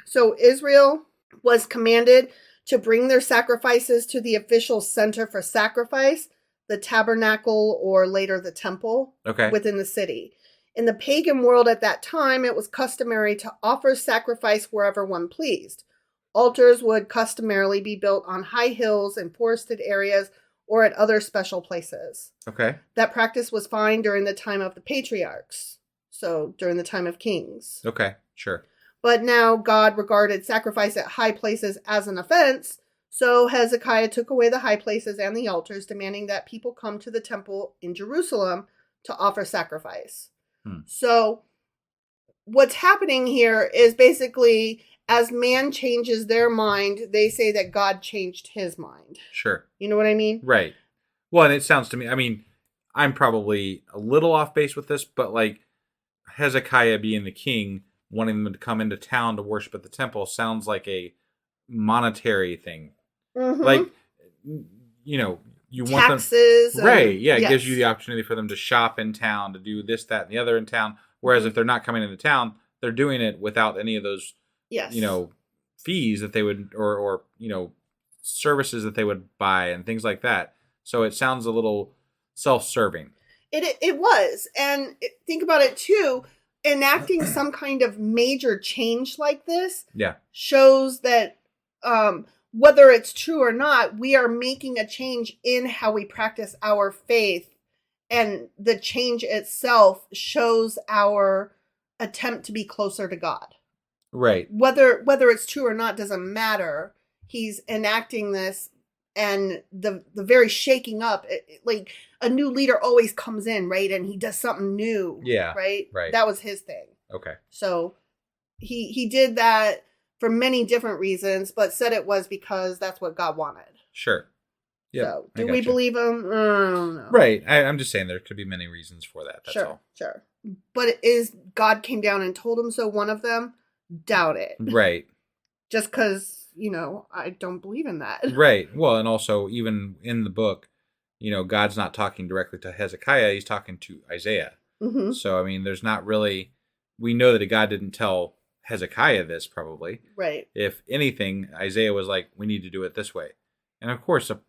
So Israel was commanded to bring their sacrifices to the official center for sacrifice, the tabernacle, or later the temple, within the city. In the pagan world at that time, it was customary to offer sacrifice wherever one pleased. Altars would customarily be built on high hills in forested areas or at other special places. Okay. That practice was fine during the time of the patriarchs, so during the time of kings. Okay, sure. But now God regarded sacrifice at high places as an offense, so Hezekiah took away the high places and the altars, demanding that people come to the temple in Jerusalem to offer sacrifice. So what's happening here is basically as man changes their mind, they say that God changed his mind. Sure. You know what I mean? Right. Well, and it sounds to me, I mean, I'm probably a little off base with this, but like Hezekiah being the king, wanting them to come into town to worship at the temple sounds like a monetary thing. Mm-hmm. Like, you want taxes them, right? Yeah, it gives you the opportunity for them to shop in town, to do this, that, and the other in town. Whereas if they're not coming into town, they're doing it without any of those, fees that they would, or services that they would buy and things like that. So it sounds a little self-serving. It was, and think about it too. Enacting some kind of major change like this, shows that. Whether it's true or not, we are making a change in how we practice our faith. And the change itself shows our attempt to be closer to God. Right. Whether it's true or not doesn't matter. He's enacting this, and the very shaking up, like a new leader always comes in, right? And he does something new. Yeah. Right? Right. That was his thing. Okay. So he did that for many different reasons, but said it was because that's what God wanted. Sure. Yeah. So, do we believe him? I don't know. Right. I'm just saying there could be many reasons for that. That's all. Sure. But is God came down and told him so one of them? Doubt it. Right. Just because, I don't believe in that. Right. Well, and also even in the book, God's not talking directly to Hezekiah. He's talking to Isaiah. Mm-hmm. So, I mean, there's not really, we know that God didn't tell Hezekiah this probably. Right. If anything, Isaiah was like, we need to do it this way. And of course, a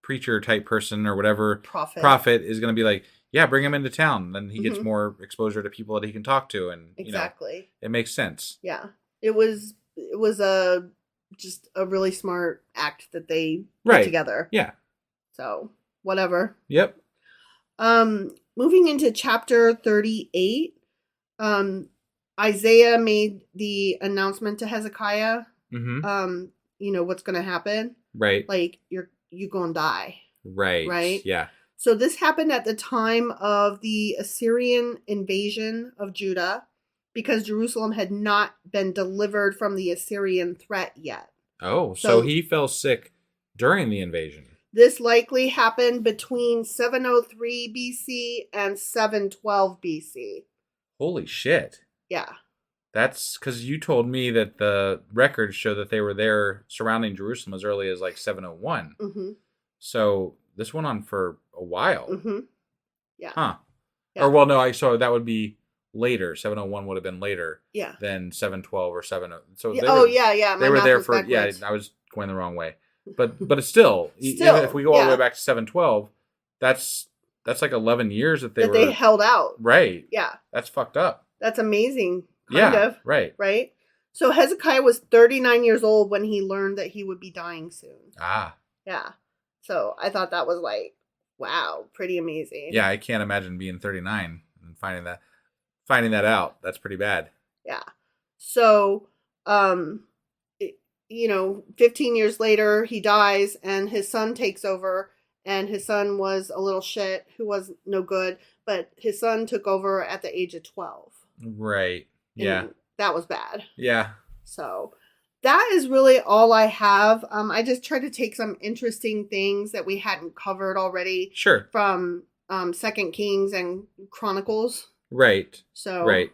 preacher type person or whatever prophet is going to be like, yeah, bring him into town. Then he gets more exposure to people that he can talk to. And exactly. It makes sense. Yeah. It was just a really smart act that they put together. Yeah. So whatever. Yep. Moving into chapter 38, Isaiah made the announcement to Hezekiah, what's going to happen. Right. Like, you're going to die. Right. Right? Yeah. So this happened at the time of the Assyrian invasion of Judah, because Jerusalem had not been delivered from the Assyrian threat yet. Oh, so he fell sick during the invasion. This likely happened between 703 BC and 712 BC. Holy shit. Yeah. That's because you told me that the records show that they were there surrounding Jerusalem as early as like 701. Mm-hmm. So this went on for a while. Mm-hmm. Yeah. Huh. Yeah. Or, well, no, so that would be later. 701 would have been later than 712 or 70. So yeah. They were there for, backwards. I was going the wrong way. But it's still, even if we go all the way back to 712, that's like 11 years that they held out. Right. Yeah. That's fucked up. That's amazing. Kind of. Right. Right. So Hezekiah was 39 years old when he learned that he would be dying soon. Ah. Yeah. So I thought that was like, wow, pretty amazing. Yeah, I can't imagine being 39 and finding that out. That's pretty bad. Yeah. So, 15 years later, he dies and his son takes over. And his son was a little shit who was no good. But his son took over at the age of 12. Right. Yeah. And that was bad. Yeah. So that is really all I have. I just tried to take some interesting things that we hadn't covered already. Sure. From 2 Kings and Chronicles. Right. So. Right.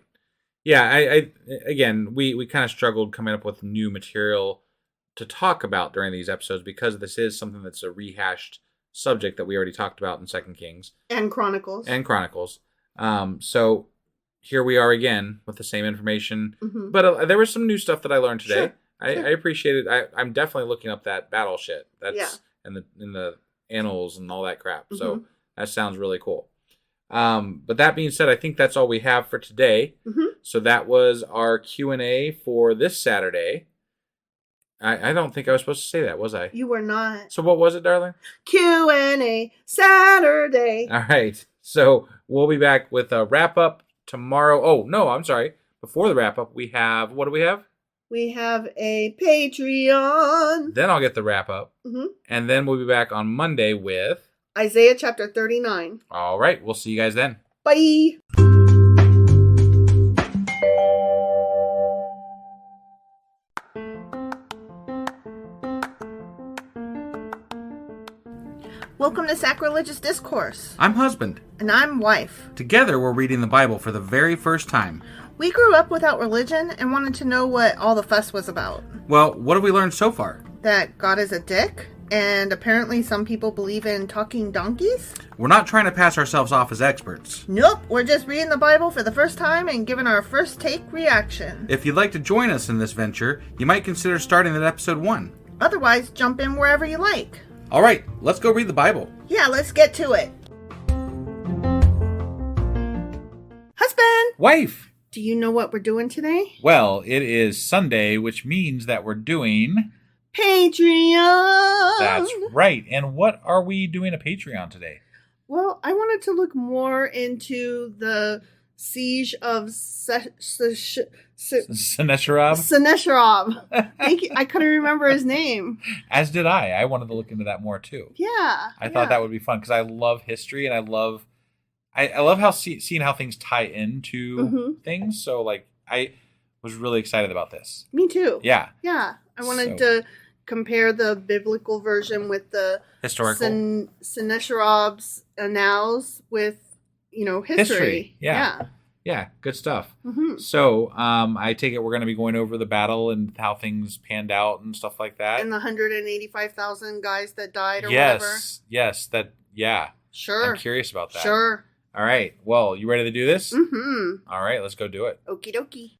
Yeah. I again, we kind of struggled coming up with new material to talk about during these episodes because this is something that's a rehashed subject that we already talked about in 2 Kings. And Chronicles. So here we are again with the same information. Mm-hmm. But there was some new stuff that I learned today. Sure. I appreciate it. I'm definitely looking up that battle shit. That's in the annals and all that crap. Mm-hmm. So that sounds really cool. But that being said, I think that's all we have for today. Mm-hmm. So that was our Q&A for this Saturday. I don't think I was supposed to say that, was I? You were not. So what was it, darling? Q&A Saturday. All right. So we'll be back with a wrap-up tomorrow. Oh, no, I'm sorry. Before the wrap-up, we have... What do we have? We have a Patreon. Then I'll get the wrap-up. Mm-hmm. And then we'll be back on Monday with... Isaiah chapter 39. All right. We'll see you guys then. Bye. Welcome to Sacrilegious Discourse. I'm husband. And I'm wife. Together, we're reading the Bible for the very first time. We grew up without religion and wanted to know what all the fuss was about. Well, what have we learned so far? That God is a dick, and apparently some people believe in talking donkeys. We're not trying to pass ourselves off as experts. Nope, we're just reading the Bible for the first time and giving our first take reaction. If you'd like to join us in this venture, you might consider starting at episode 1. Otherwise, jump in wherever you like. All right, let's go read the Bible. Yeah, let's get to it. Husband! Wife! Do you know what we're doing today? Well, it is Sunday, which means that we're doing... Patreon! That's right. And what are we doing a Patreon today? Well, I wanted to look more into the siege of Sennacherib? Thank you. I couldn't remember his name. As did I. I wanted to look into that more too. Yeah. I thought that would be fun because I love history and I love how seeing how things tie into things. So I was really excited about this. Me too. Yeah. Yeah. I wanted to compare the biblical version with the historical Sennacherib's annals with history. Yeah. Yeah, good stuff. Mm-hmm. So, I take it we're going to be going over the battle and how things panned out and stuff like that. And the 185,000 guys that died or whatever. Yes, Sure. I'm curious about that. Sure. All right. Well, you ready to do this? Mm-hmm. All right, let's go do it. Okie dokie.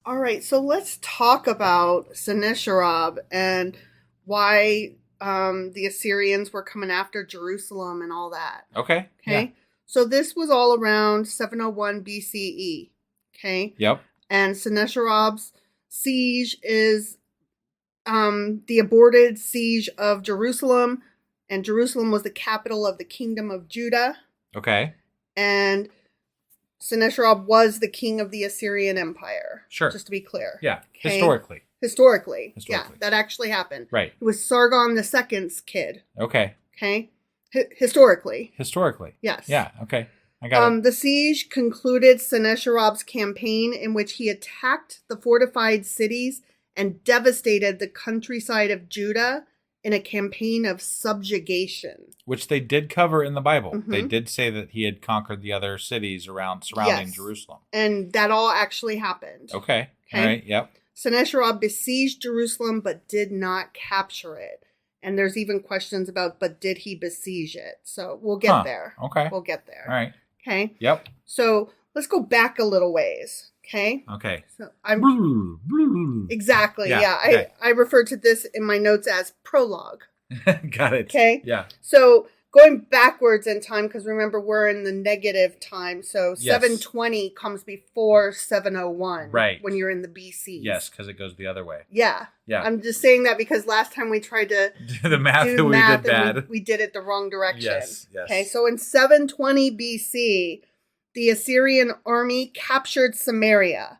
All right, so let's talk about Sennacherib and why the Assyrians were coming after Jerusalem and all that. Okay. Yeah. So this was all around 701 BCE. Okay. Yep. And Sennacherib's siege is the aborted siege of Jerusalem, and Jerusalem was the capital of the kingdom of Judah. Okay. And Sennacherib was the king of the Assyrian Empire. Sure. Just to be clear. Yeah. Okay? Historically. Yeah, that actually happened. Right. It was Sargon II's kid. Okay. Okay. Historically. Yes. Yeah. Okay. I got it. The siege concluded Sennacherib's campaign in which he attacked the fortified cities and devastated the countryside of Judah in a campaign of subjugation. Which they did cover in the Bible. Mm-hmm. They did say that he had conquered the other cities surrounding Jerusalem. And that all actually happened. Okay. All right. Yep. Sennacherib besieged Jerusalem but did not capture it. And there's even questions about, but did he besiege it? So we'll get there. Okay. We'll get there. All right. Okay. Yep. So let's go back a little ways. Okay. Okay. So exactly. Yeah. Okay. I referred to this in my notes as prologue. Got it. Okay. Yeah. So going backwards in time, because remember, we're in the negative time. So Yes. 720 comes before 701. Right. When you're in the BC. Yes, because it goes the other way. Yeah. Yeah. I'm just saying that because last time we tried to the math do that we math did and bad. we did it the wrong direction. Yes. Okay, so in 720 BC, the Assyrian army captured Samaria,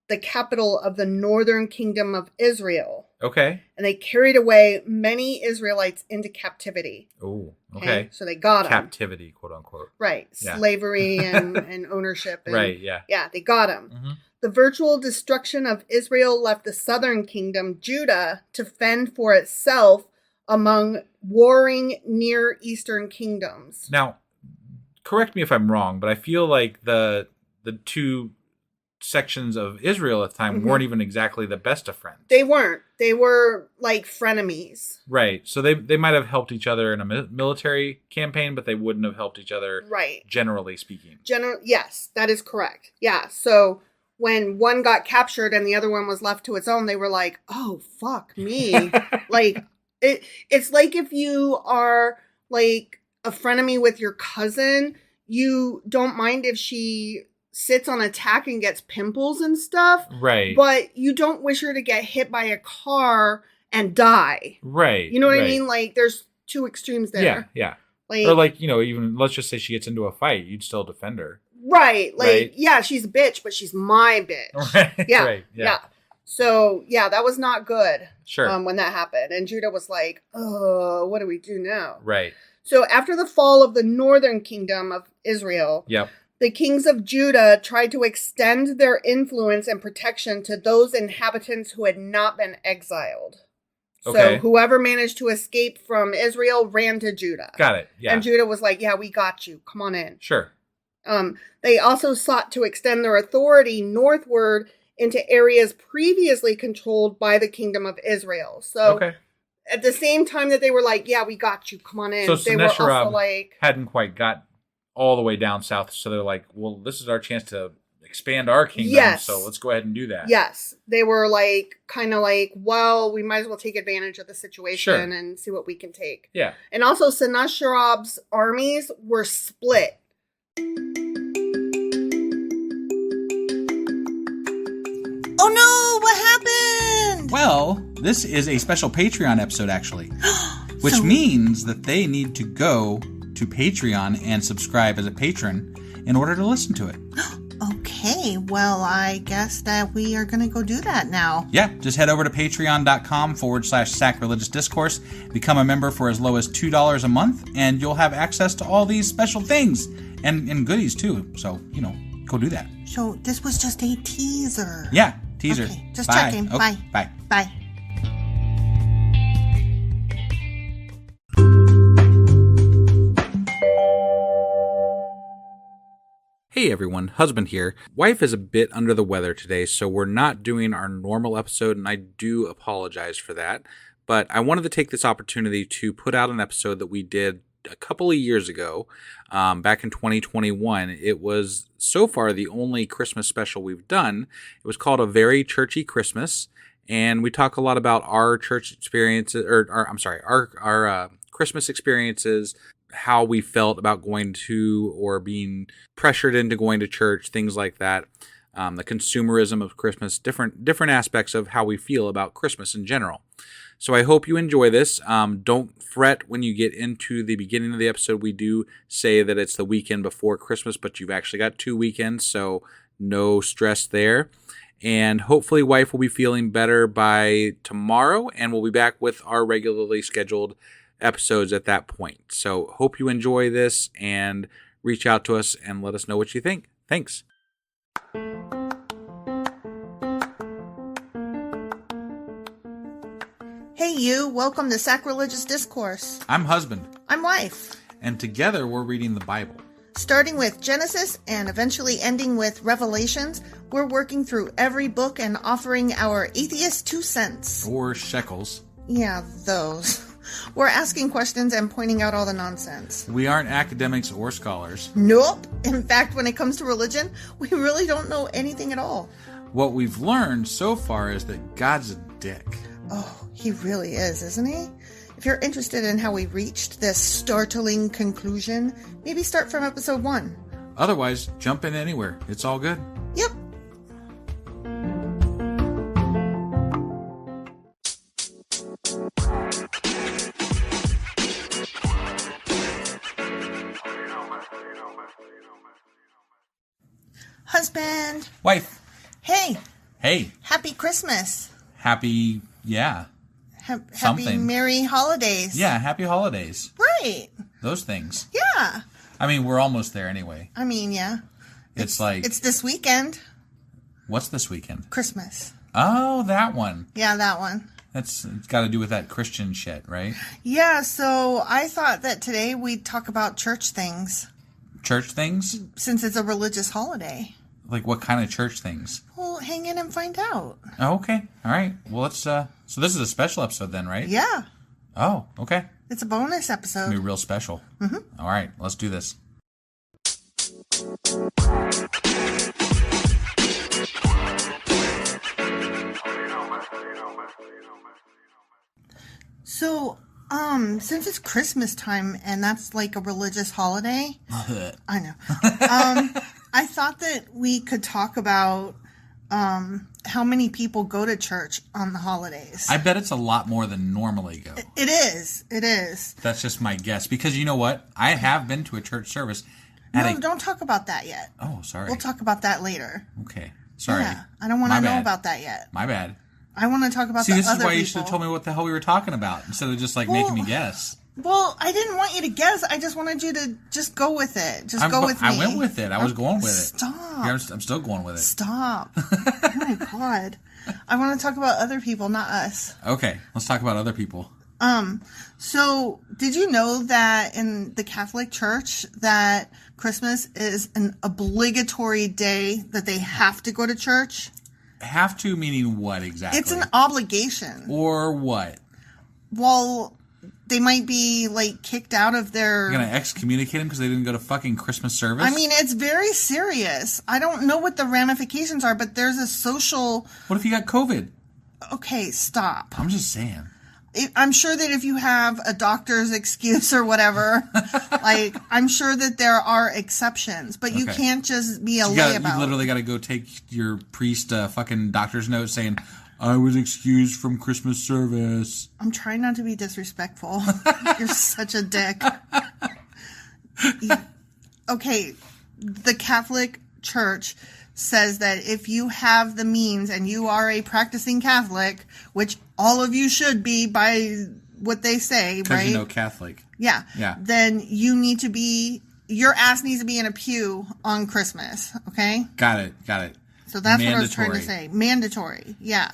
the capital of the northern kingdom of Israel. Okay. And they carried away many Israelites into captivity. Oh, okay. So they got them. Captivity, quote unquote. Right. Yeah. Slavery and ownership. And, right, yeah. Yeah, they got them. Mm-hmm. The virtual destruction of Israel left the southern kingdom, Judah, to fend for itself among warring Near Eastern kingdoms. Now, correct me if I'm wrong, but I feel like the two sections of Israel at the time weren't even exactly the best of friends. They weren't. They were like frenemies. Right. So they might have helped each other in a military campaign, but they wouldn't have helped each other, right, generally speaking. Yes, that is correct. Yeah. So when one got captured and the other one was left to its own, they were like, oh, fuck me. Like, it's like if you are like a frenemy with your cousin, you don't mind if she sits on a tack and gets pimples and stuff. Right. But you don't wish her to get hit by a car and die. Right. You know what I mean? Like, there's two extremes there. Yeah, yeah. Like, or like, even let's just say she gets into a fight, you'd still defend her. Right. Like, right? Yeah, she's a bitch, but she's my bitch. Right. Yeah. Right. Yeah. So, yeah, that was not good. Sure. When that happened. And Judah was like, oh, what do we do now? Right. So after the fall of the northern kingdom of Israel, yep, the kings of Judah tried to extend their influence and protection to those inhabitants who had not been exiled. Okay. So whoever managed to escape from Israel ran to Judah. Got it. Yeah. And Judah was like, yeah, we got you. Come on in. Sure. They also sought to extend their authority northward into areas previously controlled by the kingdom of Israel. So okay. At the same time that they were like, yeah, we got you. Come on in. So they were also like, hadn't quite got all the way down south. So they're like, well, this is our chance to expand our kingdom. Yes. So let's go ahead and do that. Yes. They were like, kind of like, well, we might as well take advantage of the situation and see what we can take. Yeah. And also Sennacherib's armies were split. Oh no, what happened? Well, this is a special Patreon episode, actually. Which means that they need to go to Patreon and subscribe as a patron in order to listen to it. Okay, well, I guess that we are going to go do that now. Yeah, just head over to patreon.com/sacrilegious discourse, become a member for as low as $2 a month, and you'll have access to all these special things and goodies too. So, go do that. So this was just a teaser. Yeah, teaser. Okay, just Bye. checking. Okay, Bye. Bye. Bye. Hey everyone, husband here. Wife is a bit under the weather today, so we're not doing our normal episode, and I do apologize for that. But I wanted to take this opportunity to put out an episode that we did a couple of years ago, back in 2021. It was so far the only Christmas special we've done. It was called A Very Churchy Christmas, and we talk a lot about our church experiences, our Christmas experiences, how we felt about going to or being pressured into going to church, things like that. The consumerism of Christmas, different aspects of how we feel about Christmas in general. So I hope you enjoy this. Don't fret when you get into the beginning of the episode. We do say that it's the weekend before Christmas, but you've actually got 2 weekends, so no stress there. And hopefully wife will be feeling better by tomorrow, and we'll be back with our regularly scheduled episodes at that point. So hope you enjoy this and reach out to us and let us know what you think. Thanks. Hey you, welcome to Sacrilegious Discourse. I'm husband, I'm wife. and together we're reading the Bible. Starting with Genesis and eventually ending with Revelations, we're working through every book and offering our atheist 2 cents. Or shekels. Yeah, those. We're asking questions and pointing out all the nonsense. We aren't academics or scholars. Nope. In fact, when it comes to religion, we really don't know anything at all. What we've learned so far is that God's a dick. Oh, he really is, isn't he? If you're interested in how we reached this startling conclusion, maybe start from episode 1. Otherwise, jump in anywhere. It's all good. Yep. Husband. Wife. Hey. Hey. Happy Christmas. Happy, yeah. Happy Something. Merry Holidays. Yeah, happy holidays. Right. Those things. Yeah. I mean, we're almost there anyway. I mean, yeah. It's like... It's this weekend. What's this weekend? Christmas. Oh, that one. Yeah, that one. It's got to do with that Christian shit, right? Yeah, so I thought that today we'd talk about church things. Church things? Since it's a religious holiday. Like what kind of church things? Well, hang in and find out. Oh, okay. All right. Well, let's... So this is a special episode then, right? Yeah. Oh, okay. It's a bonus episode. It'll be real special. Mm-hmm. All right. Let's do this. So, since it's Christmas time and that's like a religious holiday, I know. I thought that we could talk about how many people go to church on the holidays. I bet it's a lot more than normally go. It is. It is. That's just my guess. Because you know what? I have been to a church service. No, don't talk about that yet. Oh, sorry. We'll talk about that later. Okay. Sorry. Yeah, I don't want to know about that yet. My bad. I want to talk about See, the this other is why people. you should have told me what the hell we were talking about instead of just making me guess. Well, I didn't want you to guess. I just wanted you to just go with it. Go with me. I went with it. I was going with it. Stop. Yeah, I'm still going with it. Stop. Oh, my God. I want to talk about other people, not us. Okay. Let's talk about other people. So did you know that in the Catholic Church that Christmas is an obligatory day that they have to go to church? Have to meaning what exactly? It's an obligation. Or what? Well, they might be kicked out of their... You're going to excommunicate them because they didn't go to fucking Christmas service? I mean, it's very serious. I don't know what the ramifications are, but there's a social... What if you got COVID? Okay, stop. I'm just saying. I'm sure that if you have a doctor's excuse or whatever, I'm sure that there are exceptions, but you can't just be a layabout. You literally got to go take your priest fucking doctor's note saying, I was excused from Christmas service. I'm trying not to be disrespectful. You're such a dick. Okay, the Catholic Church says that if you have the means and you are a practicing Catholic, which all of you should be by what they say, right? Because you know Catholic. Yeah. Yeah. Then you need to be, your ass needs to be in a pew on Christmas, okay? Got it. So that's what I was trying to say. Mandatory, yeah.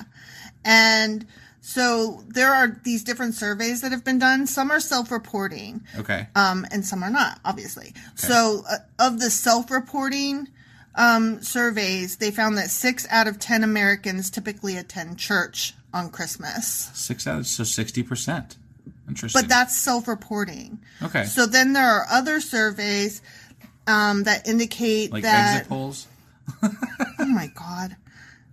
And so there are these different surveys that have been done. Some are self-reporting. Okay. And some are not, obviously. Okay. So of the self-reporting surveys, they found that 6 out of 10 Americans typically attend church on Christmas. 6 out of, so 60%. Interesting. But that's self-reporting. Okay. So then there are other surveys that indicate that... exit polls? Oh my God.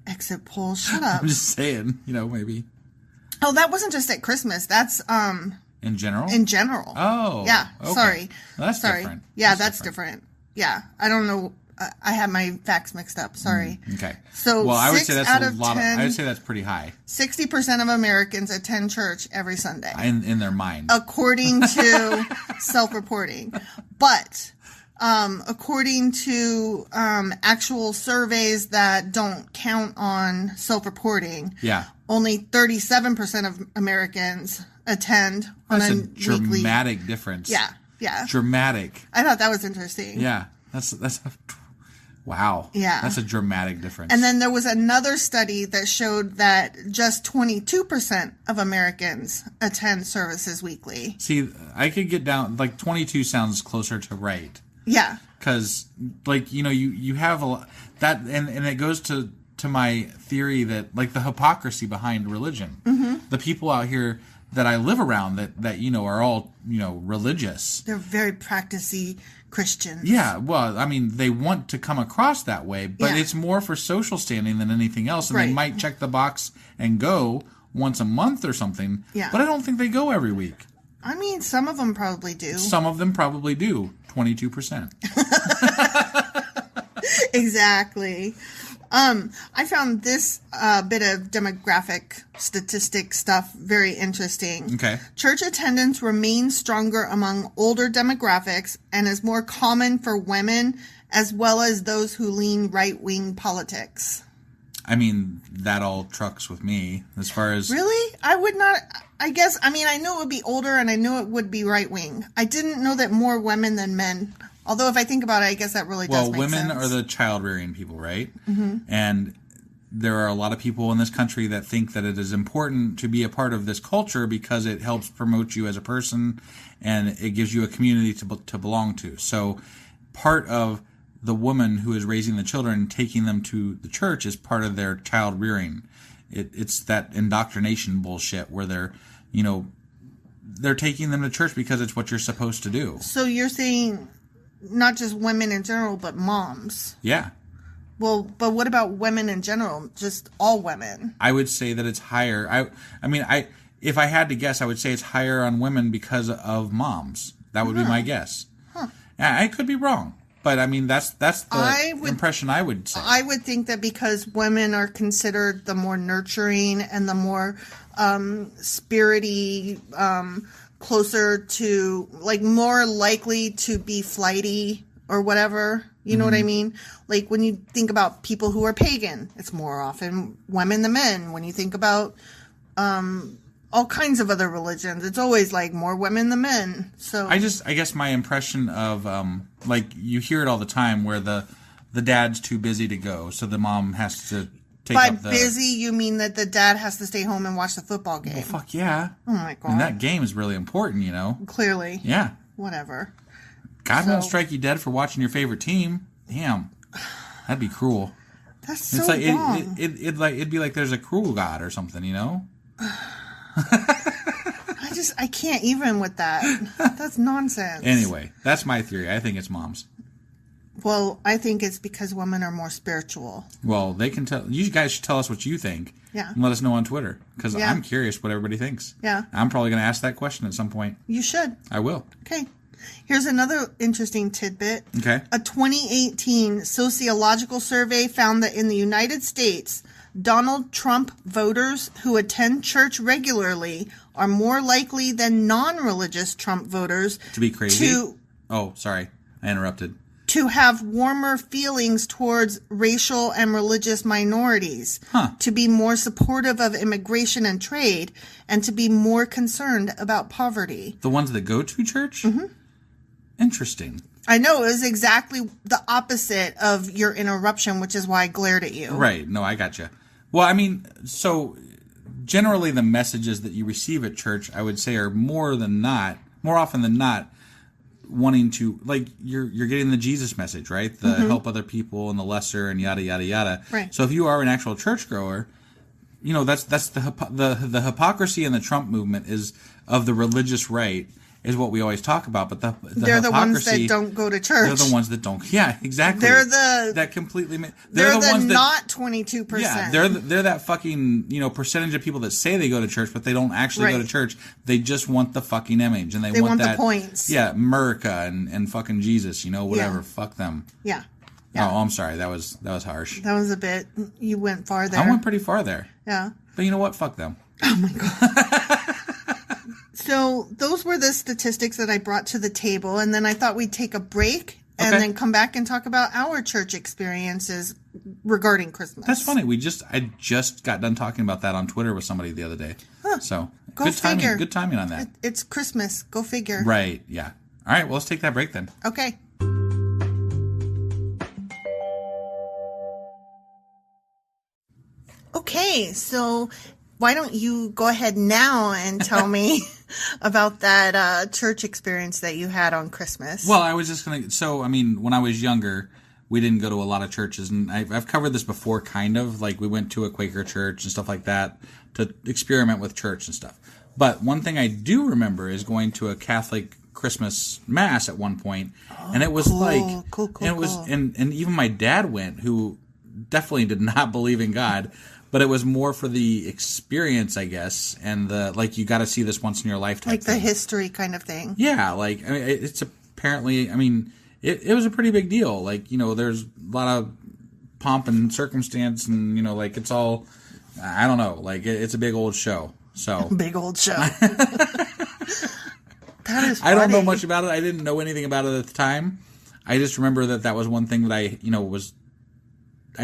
Exit polls. Shut up. I'm just saying, maybe. Oh, that wasn't just at Christmas. That's... In general? In general. Oh. Yeah. Okay. Sorry. Well, that's sorry. different. Yeah, that's different. Yeah. I don't know. I had my facts mixed up. Sorry. Okay. So, well, I would 6 say that's out a of lot. 10, I would say that's pretty high. 60% of Americans attend church every Sunday. In their mind. According to self-reporting. But according to actual surveys that don't count on self-reporting, only 37% of Americans attend on that's a dramatic weekly... difference. Yeah. Dramatic. I thought that was interesting. Yeah. Wow. Yeah. That's a dramatic difference. And then there was another study that showed that just 22% of Americans attend services weekly. See, I could get down, 22 sounds closer to right. Yeah. Because, you have a lot, that, and it goes to my theory that, the hypocrisy behind religion. Mm-hmm. The people out here that I live around that are all, religious. They're very practicing Christians. Yeah, well, I mean, they want to come across that way, but it's more for social standing than anything else. And they might check the box and go, once a month or something. Yeah. But I don't think they go every week. I mean, some of them probably do. Some of them probably do. 22%. Exactly. I found this bit of demographic statistic stuff very interesting. Okay. Church attendance remains stronger among older demographics and is more common for women as well as those who lean right-wing politics. I mean, that all trucks with me as far as... Really? I would not... I guess, I mean, I knew it would be older and I knew it would be right-wing. I didn't know that more women than men. Although if I think about it, I guess that really does make sense. Well, women are the child-rearing people, right? Mm-hmm. And there are a lot of people in this country that think that it is important to be a part of this culture because it helps promote you as a person and it gives you a community to belong to. So part of the woman who is raising the children, taking them to the church, is part of their child-rearing. It's that indoctrination bullshit where they're taking them to church because it's what you're supposed to do. So you're saying... not just women in general, but moms. Yeah. Well, but what about women in general? Just all women? I would say that it's higher. I mean, if I had to guess, I would say it's higher on women because of moms. That would be my guess. Huh. I could be wrong, but I mean that's the impression I would say. I would think that because women are considered the more nurturing and the more spirity. Closer to, like, more likely to be flighty or whatever. You know what I mean? Like, when you think about people who are pagan, it's more often women than men. When you think about all kinds of other religions, it's always, like, more women than men. So I guess my impression of, like, you hear it all the time where the dad's too busy to go, so the mom has to... By busy, you mean that the dad has to stay home and watch the football game. Well, fuck yeah. Oh, my God. And that game is really important, you know? Clearly. Yeah. Whatever. God won't strike you dead for watching your favorite team. Damn. That'd be cruel. That's so wrong. It'd be like there's a cruel God or something, you know? I can't even with that. That's nonsense. Anyway, that's my theory. I think it's moms. Well, I think it's because women are more spiritual. Well, they can tell. You guys should tell us what you think. Yeah. And let us know on Twitter. Because I'm curious what everybody thinks. Yeah. I'm probably going to ask that question at some point. You should. I will. Okay. Here's another interesting tidbit. Okay. A 2018 sociological survey found that in the United States, Donald Trump voters who attend church regularly are more likely than non-religious Trump voters to be crazy. Oh, sorry. I interrupted. To have warmer feelings towards racial and religious minorities, to be more supportive of immigration and trade, and to be more concerned about poverty. The ones that go to church? Mm-hmm. Interesting. I know, it was exactly the opposite of your interruption, which is why I glared at you. Right. No, I gotcha. Well, I mean, so generally the messages that you receive at church, I would say, are more often than not, wanting to, like, you're getting the Jesus message, right? The help other people and the lesser and yada yada yada. Right. So if you are an actual churchgoer, you know that's the hypocrisy in the Trump movement is of the religious right is what we always talk about. But they're the ones that don't go to church. They're the ones that don't. Yeah, exactly. They're They're the ones that not 22%. Yeah, they're that fucking percentage of people that say they go to church, but they don't actually go to church. They just want the fucking image, and they want that, the points. Yeah, America and fucking Jesus, whatever. Yeah. Fuck them. Yeah. Yeah. Oh, I'm sorry. That was harsh. That was a bit. You went far there. I went pretty far there. Yeah. But you know what? Fuck them. Oh my God. So those were the statistics that I brought to the table, and then I thought we'd take a break and then come back and talk about our church experiences regarding Christmas. That's funny. I just got done talking about that on Twitter with somebody the other day. Huh. So good timing. Good timing on that. It's Christmas. Go figure. Right. Yeah. All right. Well, let's take that break then. Okay. Okay. So why don't you go ahead now and tell me about that church experience that you had on Christmas? Well, I was just going to... So, I mean, when I was younger, we didn't go to a lot of churches. And I've covered this before, kind of. Like, we went to a Quaker church and stuff like that to experiment with church and stuff. But one thing I do remember is going to a Catholic Christmas Mass at one point. And it was cool. And even my dad went, who definitely did not believe in God. but it was more for the experience, I guess, and you got to see this once in your lifetime. Like the history kind of thing. Yeah, it's apparently, it was a pretty big deal. There's a lot of pomp and circumstance, and it's all, I don't know, it's a big old show. So big old show. That is funny. I don't know much about it. I didn't know anything about it at the time. I just remember that was one thing that I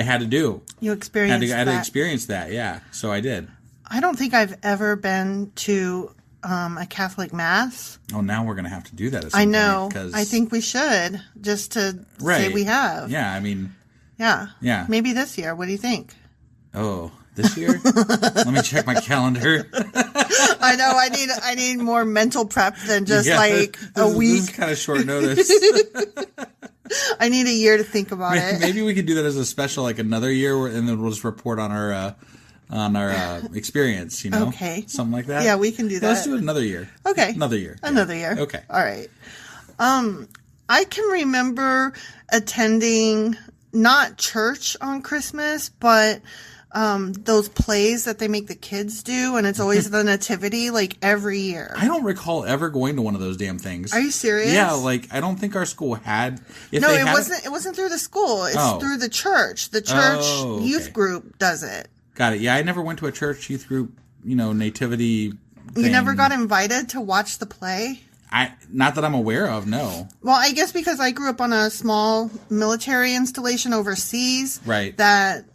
had to do. You experienced that. I had to experience that, yeah. So I did. I don't think I've ever been to a Catholic Mass. Oh, now we're going to have to do that at some I know. point, I think we should, just to say we have. Yeah, Yeah. Yeah. Maybe this year. What do you think? Oh, this year? Let me check my calendar. I know. I need more mental prep than just a week. This is kind of short notice. I need a year to think about it. Maybe we could do that as a special, another year, and then we'll just report on our experience. Okay, something like that. Yeah, we can do that. Let's do it another year. Okay, another year. Another year. Okay. All right. I can remember attending not church on Christmas, but those plays that they make the kids do, and it's always the nativity, every year. I don't recall ever going to one of those damn things. Are you serious? Yeah, I don't think our school had. It wasn't through the school. It's through the church. The church youth group does it. Got it. Yeah, I never went to a church youth group, nativity thing. You never got invited to watch the play? Not that I'm aware of, no. Well, I guess because I grew up on a small military installation overseas. Right. That,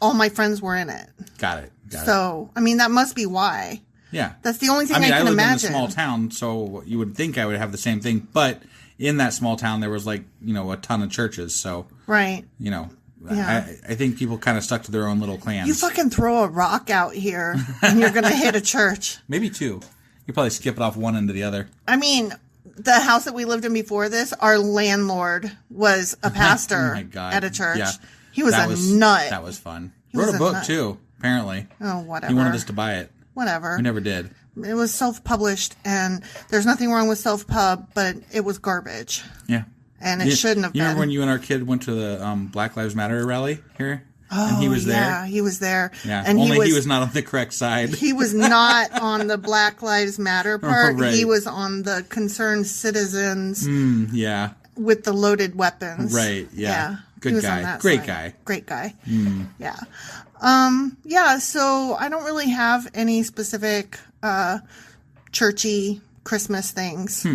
all my friends were in it. Got it. So, that must be why. Yeah. That's the only thing I can lived imagine. in a small town, so you would think I would have the same thing. But in that small town, there was, a ton of churches. So, right. Yeah. I think people kind of stuck to their own little clans. You fucking throw a rock out here, and you're going to hit a church. Maybe two. You probably skip it off one end to the other. The house that we lived in before this, our landlord was a pastor oh my God. at a church. Yeah. He was nut. That was fun. Wrote a book, too, apparently. Oh, whatever. He wanted us to buy it. Whatever. We never did. It was self-published, and there's nothing wrong with self-pub, but it was garbage. Yeah. And it shouldn't have been. You remember when you and our kid went to the Black Lives Matter rally here? Oh, and he was there? Yeah, he was there. Yeah, and only he was not on the correct side. He was not on the Black Lives Matter part. Right. He was on the concerned citizens yeah. with the loaded weapons. Right, yeah. Good guy. Great guy. Great guy. Yeah. So I don't really have any specific churchy Christmas things.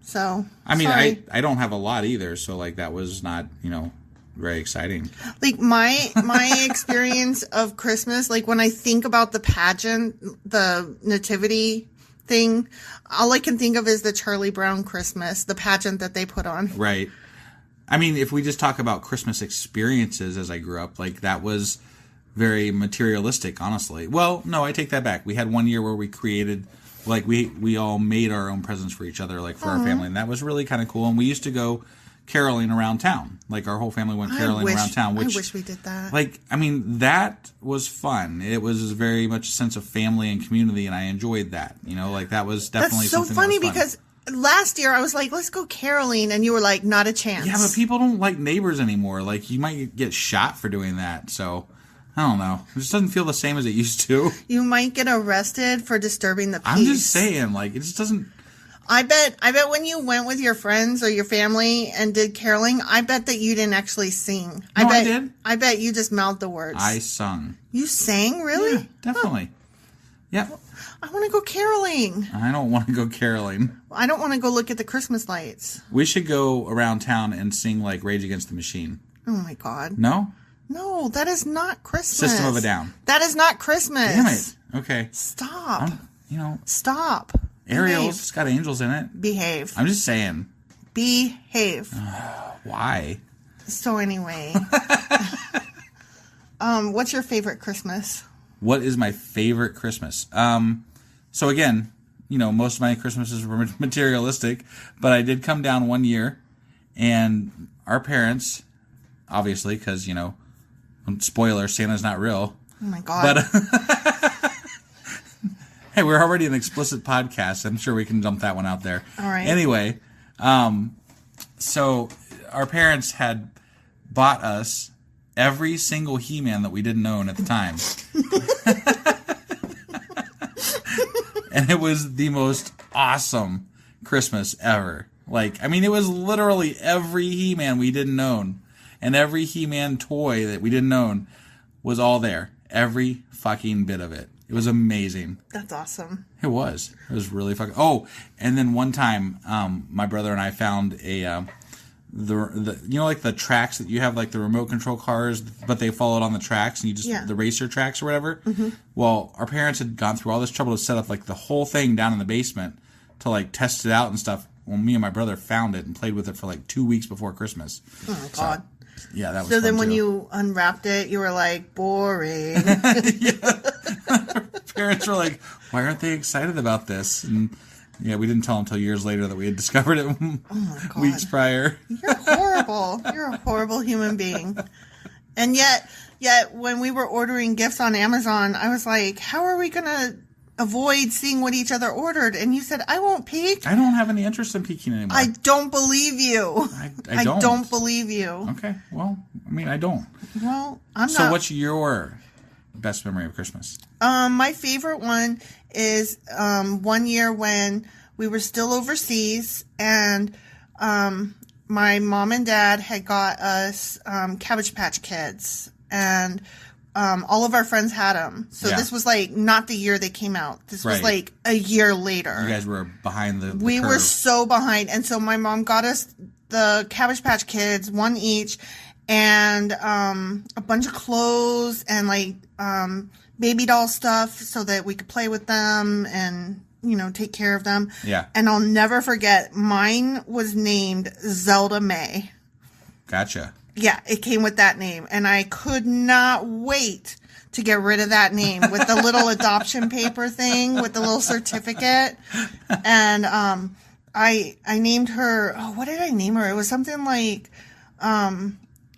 So I don't have a lot either, so that was not, very exciting. My experience of Christmas, when I think about the pageant, the nativity thing, all I can think of is the Charlie Brown Christmas, the pageant that they put on. Right. If we just talk about Christmas experiences as I grew up, that was very materialistic, honestly. Well, no, I take that back. We had one year where we created, we all made our own presents for each other, for our family, and that was really kind of cool. And we used to go caroling around town. Our whole family went caroling around town. I wish we did that. That was fun. It was very much a sense of family and community, and I enjoyed that. That was definitely something that was fun. Because last year I was like, let's go caroling, and you were like, not a chance. Yeah, but people don't like neighbors anymore. You might get shot for doing that, so I don't know. It just doesn't feel the same as it used to. You might get arrested for disturbing the peace. I'm just saying, it just doesn't... I bet when you went with your friends or your family and did caroling, I bet that you didn't actually sing. I did. I bet you just mouthed the words. I sung. You sang? Really? Yeah, definitely. Yeah. I want to go caroling. I don't want to go caroling. I don't want to go look at the Christmas lights. We should go around town and sing Rage Against the Machine. Oh my God. No? No, that is not Christmas. System of a Down. That is not Christmas. Damn it. Okay. Stop. Stop. Ariel's, it's got angels in it. Behave. I'm just saying. Behave. Why? So anyway. What's your favorite Christmas? What is my favorite Christmas? So again, most of my Christmases were materialistic, but I did come down one year, and our parents, obviously, because, spoiler, Santa's not real. Oh my God. But hey, we're already an explicit podcast. I'm sure we can dump that one out there. All right. Anyway, so our parents had bought us every single He-Man that we didn't own at the time. And it was the most awesome Christmas ever. Like, I mean, it was literally every He-Man we didn't own. And every He-Man toy that we didn't own was all there. Every fucking bit of it. It was amazing. That's awesome. It was. It was really fucking... Oh, and then one time, my brother and I found a... The you know, like the tracks that you have, like the remote control cars, but they followed on the tracks, and you just the racer tracks or whatever. Mm-hmm. Well, our parents had gone through all this trouble to set up like the whole thing down in the basement to like test it out and stuff. Well, me and my brother found it and played with it for like 2 weeks before Christmas. Oh God! So, yeah, that was. So then, fun when too. you unwrapped it, you were like, boring. Parents were like, "Why aren't they excited about this?" And yeah, we didn't tell them until years later that we had discovered it weeks prior. You're horrible. You're a horrible human being. And yet when we were ordering gifts on Amazon, I was like, how are we going to avoid seeing what each other ordered? And you said, I won't peek. I don't have any interest in peeking anymore. I don't believe you. I don't. I don't believe you. Okay. Well, I mean, I don't. Well, I'm not. So what's your best memory of Christmas? My favorite one is one year when we were still overseas, and my mom and dad had got us Cabbage Patch Kids, and all of our friends had them. So this was like not the year they came out. This was like a year later. You guys were behind the We curve. were so behind, and so my mom got us the Cabbage Patch Kids, one each, and a bunch of clothes and like baby doll stuff so that we could play with them and, you know, take care of them. Yeah. And I'll never forget, mine was named Zelda May. Gotcha. Yeah, it came with that name. And I could not wait to get rid of that name with the little adoption paper thing with the little certificate. And I named her, what did I name her? It was something like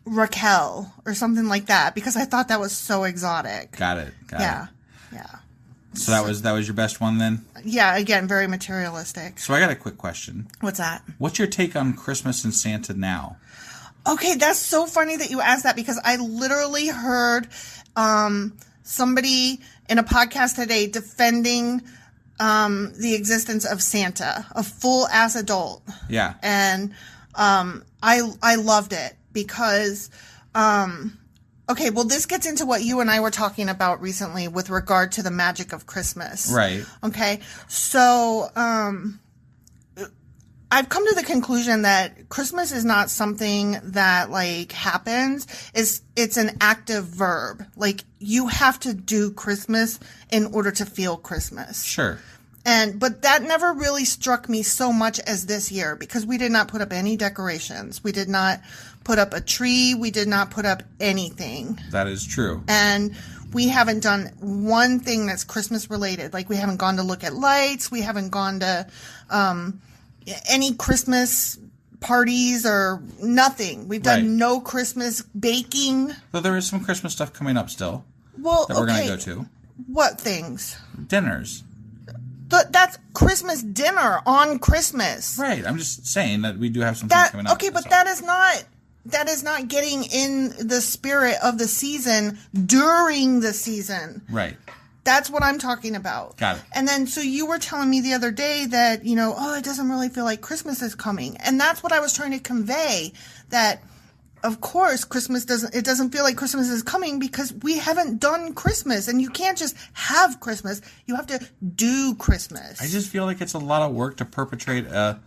Raquel or something like that, because I thought that was so exotic. Got it. Yeah. So that was your best one then? Yeah, again, very materialistic. So I got a quick question. What's that? What's your take on Christmas and Santa now? Okay, that's so funny that you asked that, because I literally heard somebody in a podcast today defending the existence of Santa, a full-ass adult. Yeah. And I loved it because, okay, well, this gets into what you and I were talking about recently with regard to the magic of Christmas. Right. Okay, so I've come to the conclusion that Christmas is not something that like happens. It's an active verb. Like, you have to do Christmas in order to feel Christmas. Sure. But that never really struck me so much as this year, because we did not put up any decorations. We did not put up a tree. We did not put up anything. That is true. And we haven't done one thing that's Christmas related. Like, we haven't gone to look at lights. We haven't gone to any Christmas parties or nothing. We've done no Christmas baking. Though there is some Christmas stuff coming up still. Well, that we're going to go to. What things? Dinners. That's Christmas dinner on Christmas. Right. I'm just saying that we do have some things coming up. Okay, but that is not getting in the spirit of the season during the season. Right. That's what I'm talking about. Got it. And then, so you were telling me the other day that, you know, it doesn't really feel like Christmas is coming. And that's what I was trying to convey, that, of course, it doesn't feel like Christmas is coming because we haven't done Christmas. And you can't just have Christmas. You have to do Christmas. I just feel like it's a lot of work to perpetrate a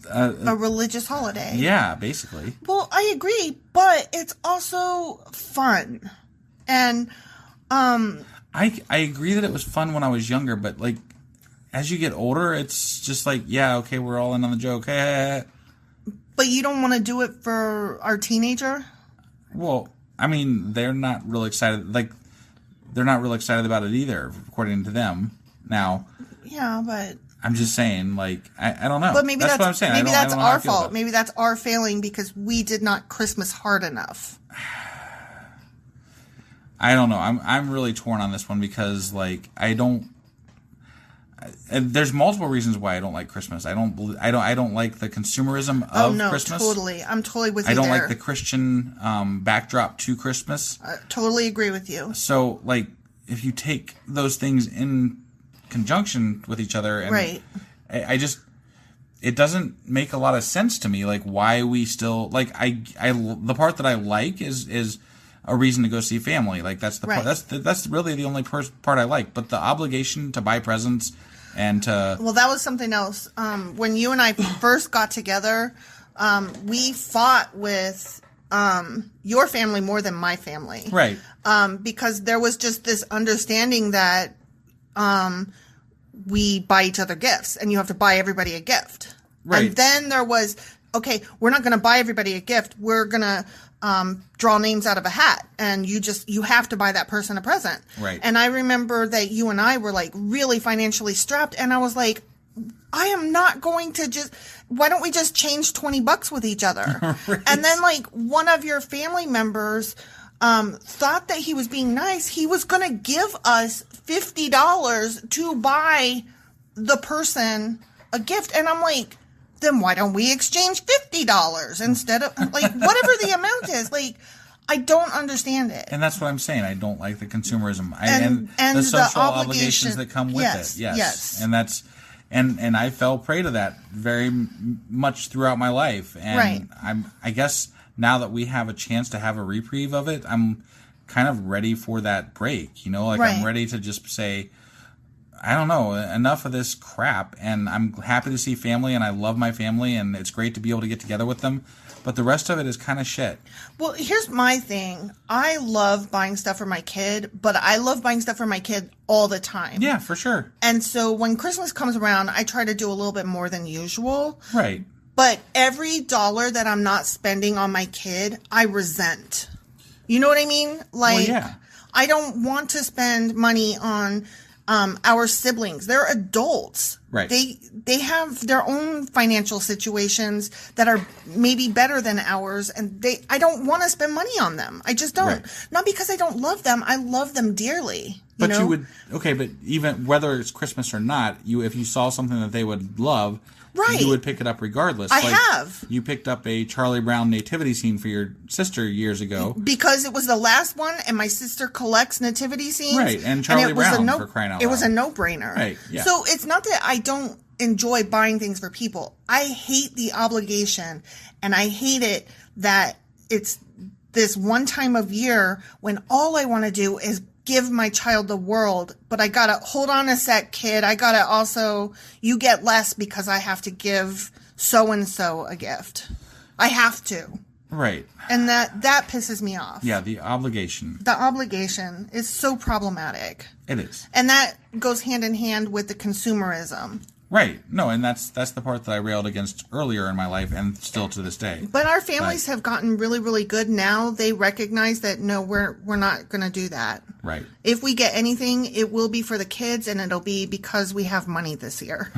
religious holiday. Yeah, basically. Well, I agree, but it's also fun. And I agree that it was fun when I was younger, but like as you get older, it's just like, yeah, okay, we're all in on the joke. But you don't want to do it for our teenager? Well, I mean, they're not real excited. Like, they're not real excited about it either, according to them. Now, yeah, but I'm just saying, like, I don't know. But maybe that's what I'm saying. Maybe that's our fault. It. Maybe that's our failing because we did not Christmas hard enough. I don't know. I'm really torn on this one because, like, I don't. and there's multiple reasons why I don't like Christmas. I don't like the consumerism of Christmas. Totally. I'm totally with you I don't there. like the Christian backdrop to Christmas. I totally agree with you. So, like, if you take those things in conjunction with each other, and right. I just, it doesn't make a lot of sense to me. Like, why we still, like, the part that I like is a reason to go see family. Like, that's the right. part, that's really the only part I like. But the obligation to buy presents and to... Well, that was something else. When you and I first got together, we fought with your family more than my family. Right. Because there was just this understanding that we buy each other gifts, and you have to buy everybody a gift. Right. And then there was, okay, we're not going to buy everybody a gift. We're going to draw names out of a hat, and you have to buy that person a present. Right. And I remember that you and I were like really financially strapped, and I was like, I am not going to why don't we just change $20 with each other? Right. And then like one of your family members thought that he was being nice. He was going to give us $50 to buy the person a gift. And I'm like, then why don't we exchange $50 instead of like whatever the amount is? Like, I don't understand it. And that's what I'm saying. I don't like the consumerism And the social the obligations that come with it. Yes. And that's and I fell prey to that very much throughout my life. And right. I guess now that we have a chance to have a reprieve of it, I'm kind of ready for that break. You know, like right. I'm ready to just say, I don't know, enough of this crap. And I'm happy to see family, and I love my family, and it's great to be able to get together with them. But the rest of it is kind of shit. Well, here's my thing. I love buying stuff for my kid, but I love buying stuff for my kid all the time. Yeah, for sure. And so when Christmas comes around, I try to do a little bit more than usual. Right. But every dollar that I'm not spending on my kid, I resent. You know what I mean? Like, well, yeah. I don't want to spend money on our siblings. They're adults. Right. They have their own financial situations that are maybe better than ours, and I don't want to spend money on them. I just don't. Right. Not because I don't love them. I love them dearly. But know? you would, okay, but even whether it's Christmas or not, if you saw something that they would love, right. you would pick it up regardless. I have. You picked up a Charlie Brown nativity scene for your sister years ago. Because it was the last one, and my sister collects nativity scenes. Right, and Charlie Brown, for crying out loud. It was a no-brainer. Right, yeah. So it's not that I don't enjoy buying things for people. I hate the obligation, and I hate it that it's this one time of year when all I want to do is give my child the world, but I gotta hold on a sec, kid. I gotta also, you get less because I have to give so-and-so a gift. I have to. Right. And that pisses me off. Yeah, the obligation. The obligation is so problematic. It is. And that goes hand in hand with the consumerism. Right. No, and that's the part that I railed against earlier in my life, and still to this day. But our families have gotten really, really good now. They recognize that no, we're not going to do that. Right. If we get anything, it will be for the kids, and it'll be because we have money this year.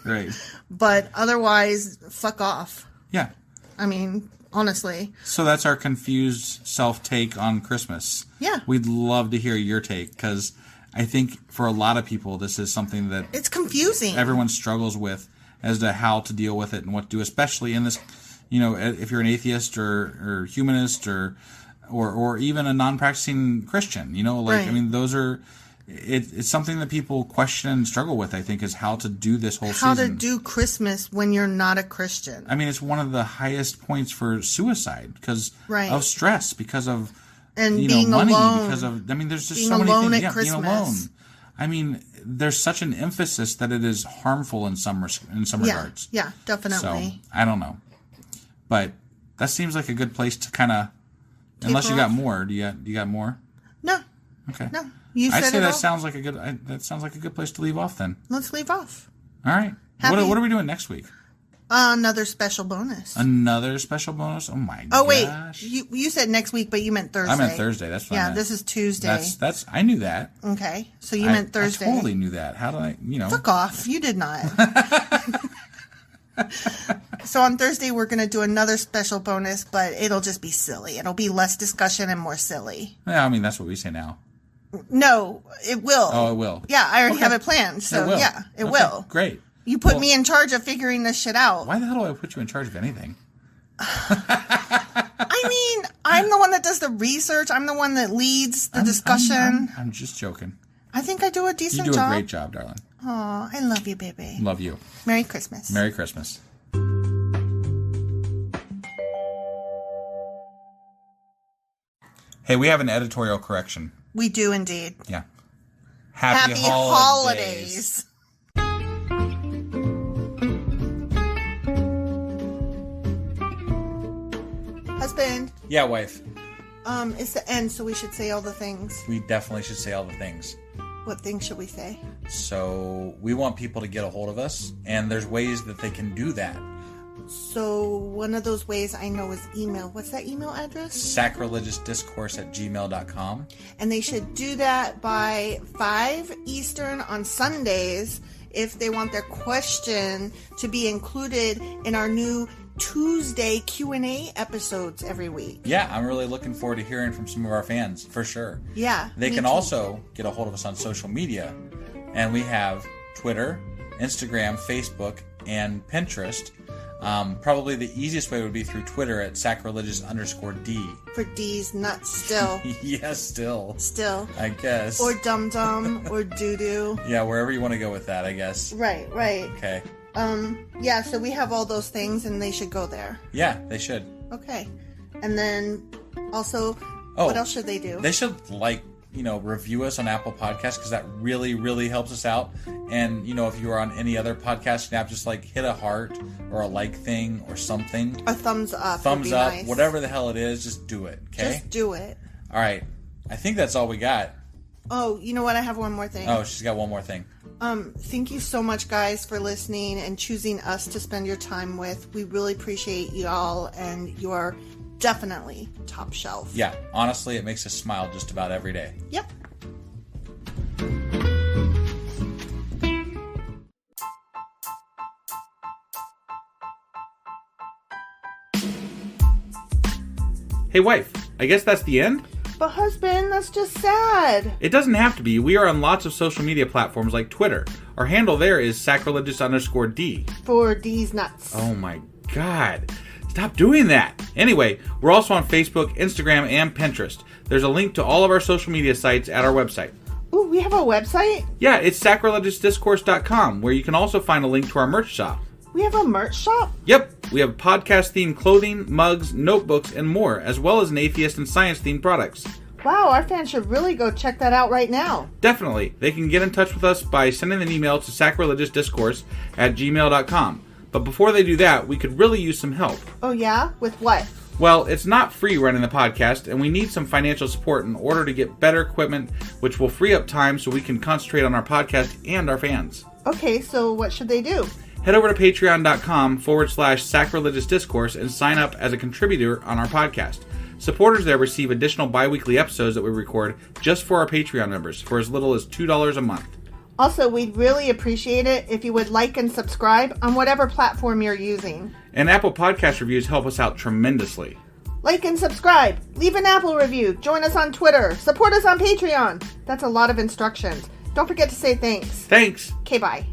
Right. But otherwise, fuck off. Yeah. I mean, honestly. So that's our confused self-take on Christmas. Yeah. We'd love to hear your take, because I think for a lot of people, this is something that it's confusing. Everyone struggles with as to how to deal with it and what to do, especially in this, if you're an atheist or humanist or even a non-practicing Christian, right. I mean, those are, it's something that people question and struggle with, I think, is how to do this whole season. How to do Christmas when you're not a Christian. I mean, it's one of the highest points for suicide because right. of stress, because of and being money, alone. because of, I mean, there's just being so many alone things. at Christmas. Being alone. I mean, there's such an emphasis that it is harmful in some regards. Yeah, definitely. So, I don't know. But that seems like a good place to kind of, unless you got more. Do you got more? No. Okay. No. You said I'd say it that all. sounds like a good place to leave off then. Let's leave off. All right. What are we doing next week? Another special bonus. Another special bonus? Oh my gosh. Oh wait, you said next week, but you meant Thursday. I meant Thursday. That's what I meant. This is Tuesday. That's I knew that. Okay, so you meant Thursday. I totally knew that. How did I? Fuck off! You did not. So on Thursday we're gonna do another special bonus, but it'll just be silly. It'll be less discussion and more silly. Yeah, I mean that's what we say now. No, it will. Oh, it will. Yeah, I already Okay. have it planned. So, will. yeah, it Okay, will. Great. You put Well- me in charge of figuring this shit out. Why the hell do I put you in charge of anything? I mean, I'm the one that does the research. I'm the one that leads the discussion. I'm just joking. I think I do a You decent do job. a great job, darling. Aw, I love you, baby. Love you. Merry Christmas. Merry Christmas. Hey, we have an editorial correction. We do indeed. Yeah. Happy holidays. Husband, Yeah, wife. it's the end, so we should say all the things. We definitely should say all the things. What things should we say? So we want people to get a hold of us, and there's ways that they can do that. So one of those ways I know is email. What's that email address? sacrilegiousdiscourse@gmail.com. And they should do that by 5 Eastern on Sundays if they want their question to be included in our new Tuesday Q&A episodes every week. Yeah, I'm really looking forward to hearing from some of our fans, for sure. Yeah. They me can too. also get a hold of us on social media. And we have Twitter, Instagram, Facebook, and Pinterest. Probably the easiest way would be through Twitter at sacrilegious_D. For D's nuts still. Yes, still. Still. I guess. Or dum dum or doo doo. Yeah, wherever you want to go with that, I guess. Right. Okay. Yeah, so we have all those things and they should go there. Yeah, they should. Okay. And then also, Oh, what else should they do? They should, review us on Apple Podcasts, because that really, really helps us out. And, if you are on any other podcasting app, just hit a heart or a like thing or something. A thumbs up. Thumbs would be up, nice. whatever the hell it is, just do it, okay? Just do it. All right. I think that's all we got. Oh, you know what? I have one more thing. Oh, she's got one more thing. Thank you so much, guys, for listening and choosing us to spend your time with. We really appreciate you all, and you are definitely top shelf. Yeah, honestly, it makes us smile just about every day. Yep. Hey, wife, I guess that's the end? But husband, that's just sad. It doesn't have to be. We are on lots of social media platforms like Twitter. Our handle there is sacrilegious_D. For D's nuts. Oh my god. Stop doing that. Anyway, we're also on Facebook, Instagram, and Pinterest. There's a link to all of our social media sites at our website. Ooh, we have a website? Yeah, it's sacrilegiousdiscourse.com, where you can also find a link to our merch shop. We have a merch shop? Yep, we have podcast-themed clothing, mugs, notebooks, and more, as well as an atheist and science-themed products. Wow, our fans should really go check that out right now. Definitely. They can get in touch with us by sending an email to sacrilegiousdiscourse@gmail.com. But before they do that, we could really use some help. Oh yeah? With what? Well, it's not free running the podcast, and we need some financial support in order to get better equipment, which will free up time so we can concentrate on our podcast and our fans. Okay, so what should they do? Head over to patreon.com/sacrilegious discourse and sign up as a contributor on our podcast. Supporters there receive additional bi-weekly episodes that we record just for our Patreon members for as little as $2 a month. Also, we'd really appreciate it if you would like and subscribe on whatever platform you're using. And Apple Podcast reviews help us out tremendously. Like and subscribe. Leave an Apple review. Join us on Twitter. Support us on Patreon. That's a lot of instructions. Don't forget to say thanks. Thanks! Okay, bye.